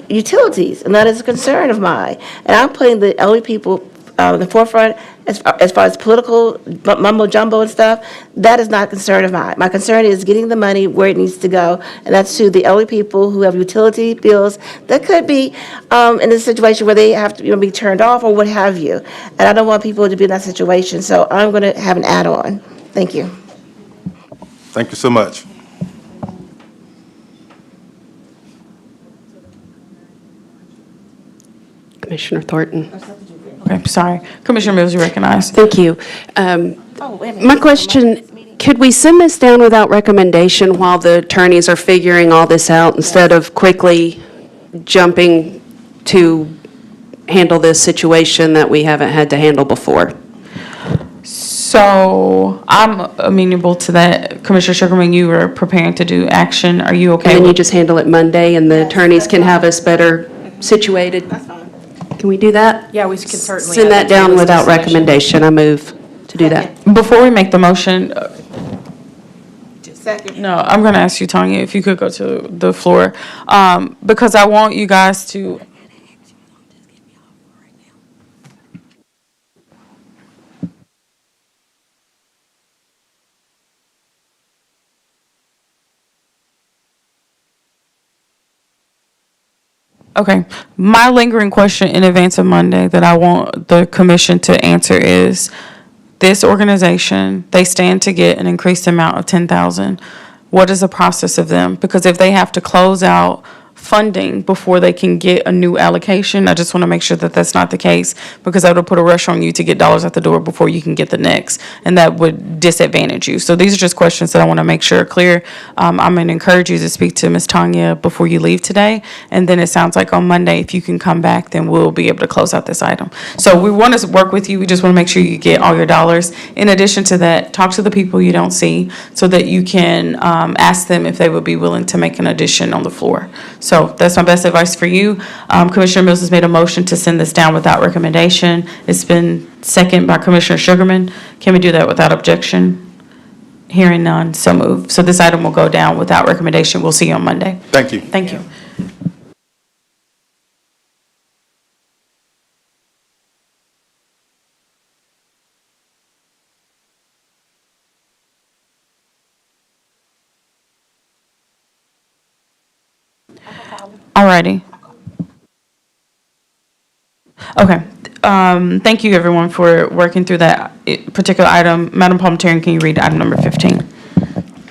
utilities, and that is a concern of mine. And I'm putting the elderly people in the forefront as far as political mumbo jumbo and stuff. That is not a concern of mine. My concern is getting the money where it needs to go, and that's to the elderly people who have utility bills that could be in a situation where they have to be turned off or what have you. And I don't want people to be in that situation, so I'm going to have an add-on. Thank you. Thank you so much. Commissioner Thornton. Okay, sorry. Commissioner Mills, you recognize. Thank you. My question, could we send this down without recommendation while the attorneys are figuring all this out instead of quickly jumping to handle this situation that we haven't had to handle before? So I'm amenable to that. Commissioner Sugarman, you were preparing to do action. Are you okay? And then you with- just handle it Monday and the attorneys can have us better situated? That's fine. Can we do that? Yeah, we can certainly. Send add that down to this without discussion. recommendation. I move to do that. Before we make the motion, Second. no, I'm going to ask you, Tanya, if you could go to the floor, because I want you guys to. Okay, my lingering question in advance of Monday that I want the commission to answer is, this organization, they stand to get an increased amount of 10,000. What is the process of them? Because if they have to close out funding before they can get a new allocation, I just want to make sure that that's not the case, because that would put a rush on you to get dollars out the door before you can get the next, and that would disadvantage you. So these are just questions that I want to make sure are clear. I'm going to encourage you to speak to Ms. Tanya before you leave today, and then it sounds like on Monday, if you can come back, then we'll be able to close out this item. So we want to work with you. We just want to make sure you get all your dollars. In addition to that, talk to the people you don't see so that you can ask them if they would be willing to make an addition on the floor. So that's my best advice for you. Commissioner Mills has made a motion to send this down without recommendation. It's been seconded by Commissioner Sugarman. Can we do that without objection? Hearing none, so moved. So this item will go down without recommendation. We'll see you on Monday. Thank you. Thank you. All righty. Okay. Thank you, everyone, for working through that particular item. Madam Parliamentarian, can you read item number 15?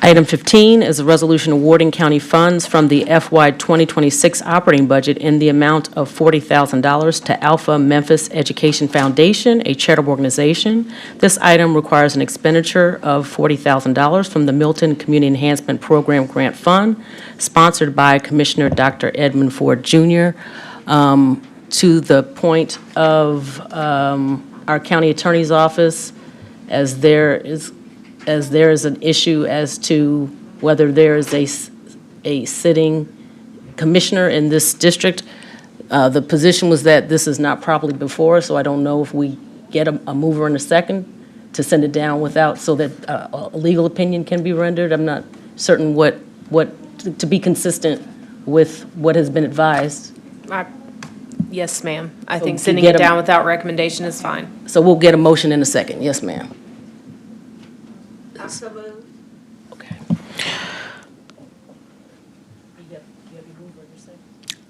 Item 15 is a resolution awarding county funds from the FY 2026 operating budget in the amount of $40,000 to Alpha Memphis Education Foundation, a charitable organization. This item requires an expenditure of $40,000 from the Milton Community Enhancement Program Grant Fund, sponsored by Commissioner Dr. Edmund Ford Jr., to the point of our county attorney's office, as there is an issue as to whether there is a sitting commissioner in this district. The position was that this is not properly before us, so I don't know if we get a mover in a second to send it down without, so that a legal opinion can be rendered. I'm not certain to be consistent with what has been advised. Yes, ma'am. I So think to sending get it a- down without recommendation is fine. So we'll get a motion in a second. Yes, ma'am. Okay.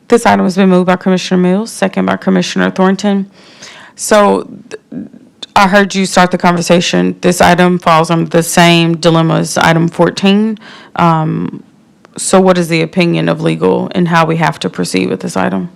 This item has been moved by Commissioner Mills, second by Commissioner Thornton. So I heard you start the conversation. This item falls under the same dilemma as item 14. So what is the opinion of legal and how we have to proceed with this item?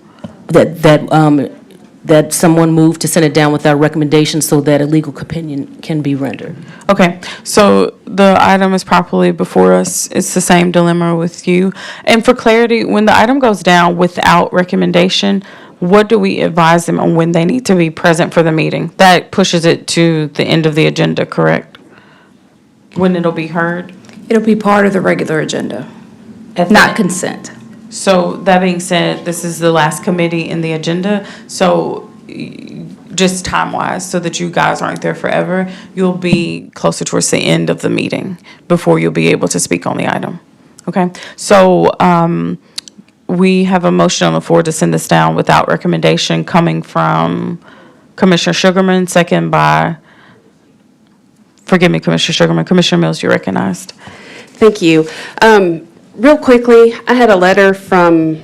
That someone move to send it down without recommendation so that a legal opinion can be rendered. Okay, so the item is properly before us. It's the same dilemma with you. And for clarity, when the item goes down without recommendation, what do we advise them on when they need to be present for the meeting? That pushes it to the end of the agenda, correct? When it'll be heard? It'll be part of the regular agenda, not consent. So that being said, this is the last committee in the agenda, so just time-wise, so that you guys aren't there forever, you'll be closer towards the end of the meeting before you'll be able to speak on the item. Okay? So we have a motion on the floor to send this down without recommendation coming from Commissioner Sugarman, second by, forgive me, Commissioner Sugarman. Commissioner Mills, you're recognized. Thank you. Real quickly, I had a letter from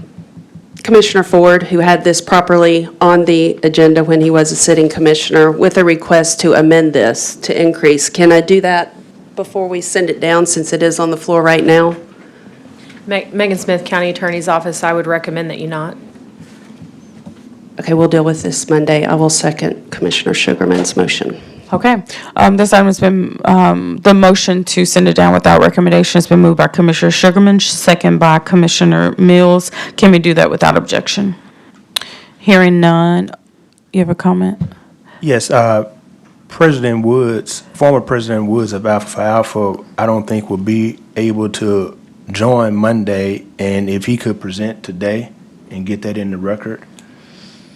Commissioner Ford, who had this properly on the agenda when he was a sitting commissioner, with a request to amend this to increase. Can I do that before we send it down, since it is on the floor right now? Megan Smith, County Attorney's Office, I would recommend that you not. Okay, we'll deal with this Monday. I will second Commissioner Sugarman's motion. Okay, this item has been, the motion to send it down without recommendation has been moved by Commissioner Sugarman, second by Commissioner Mills. Can we do that without objection? Hearing none. You have a comment? Yes, President Woods, former President Woods of Alpha Phi Alpha, I don't think will be able to join Monday, and if he could present today and get that in the record,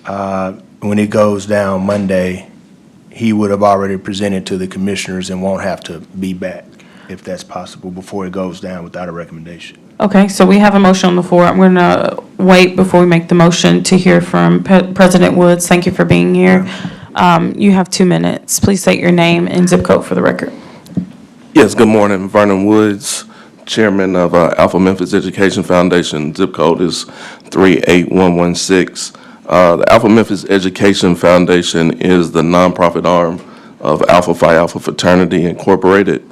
when it goes down Monday, he would have already presented to the commissioners and won't have to be back, if that's possible, before it goes down without a recommendation. Okay, so we have a motion on the floor. I'm going to wait before we make the motion to hear from President Woods. Thank you for being here. You have 2 minutes. Please state your name and zip code for the record. Yes, good morning. Vernon Woods, Chairman of Alpha Memphis Education Foundation. Zip code is 38116. The Alpha Memphis Education Foundation is the nonprofit arm of Alpha Phi Alpha Fraternity Incorporated.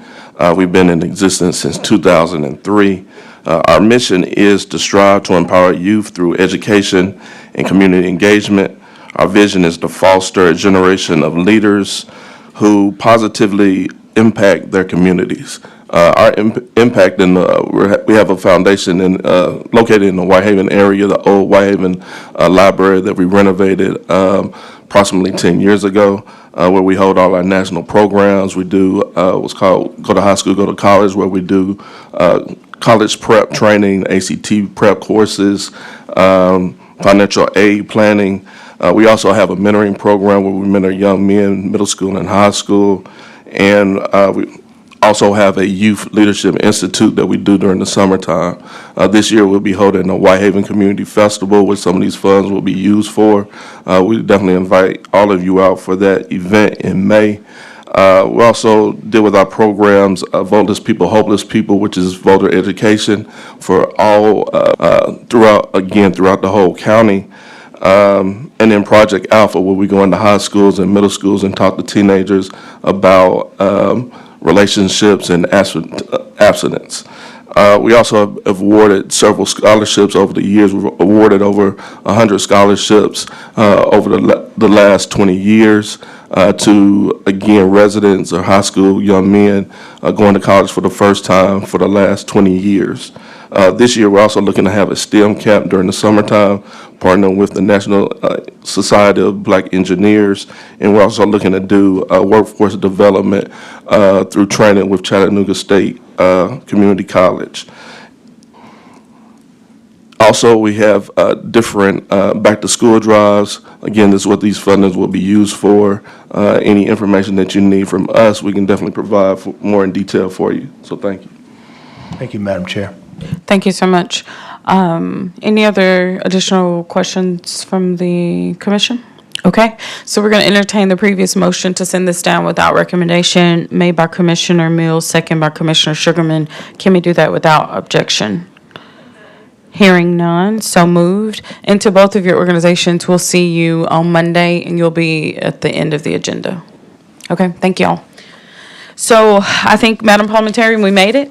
We've been in existence since 2003. Our mission is to strive to empower youth through education and community engagement. Our vision is to foster a generation of leaders who positively impact their communities. Our impact we have a foundation located in the Whitehaven area, the old Whitehaven library that we renovated approximately 10 years ago, where we hold all our national programs. We do what's called Go to High School, Go to College, where we do college prep training, ACT prep courses, financial aid planning. We also have a mentoring program where we mentor young men, middle school and high school, and we also have a Youth Leadership Institute that we do during the summertime. This year we'll be holding a Whitehaven Community Festival, which some of these funds will be used for. We definitely invite all of you out for that event in May. We also deal with our programs, Voteless People, Hopeless People, which is voter education for all throughout the whole county. And then Project Alpha, where we go into high schools and middle schools and talk to teenagers about relationships and abstinence. We also have awarded several scholarships over the years. We've awarded over 100 scholarships over the last 20 years to, again, residents or high school young men going to college for the first time for the last 20 years. This year, we're also looking to have a STEM camp during the summertime, partnering with the National Society of Black Engineers, and we're also looking to do workforce development through training with Chattanooga State Community College. Also, we have different back-to-school drives. Again, this is what these fundings will be used for. Any information that you need from us, we can definitely provide more in detail for you. So thank you. Thank you, Madam Chair. Thank you so much. Any other additional questions from the commission? Okay, so we're going to entertain the previous motion to send this down without recommendation made by Commissioner Mills, second by Commissioner Sugarman. Can we do that without objection? Hearing none, so moved. And to both of your organizations, we'll see you on Monday, and you'll be at the end of the agenda. Okay, thank y'all. So I think, Madam Parliamentarian, we made it.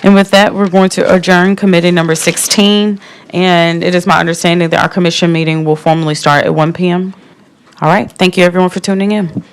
And with that, we're going to adjourn committee number 16. And it is my understanding that our commission meeting will formally start at 1 p.m. All right, thank you everyone for tuning in.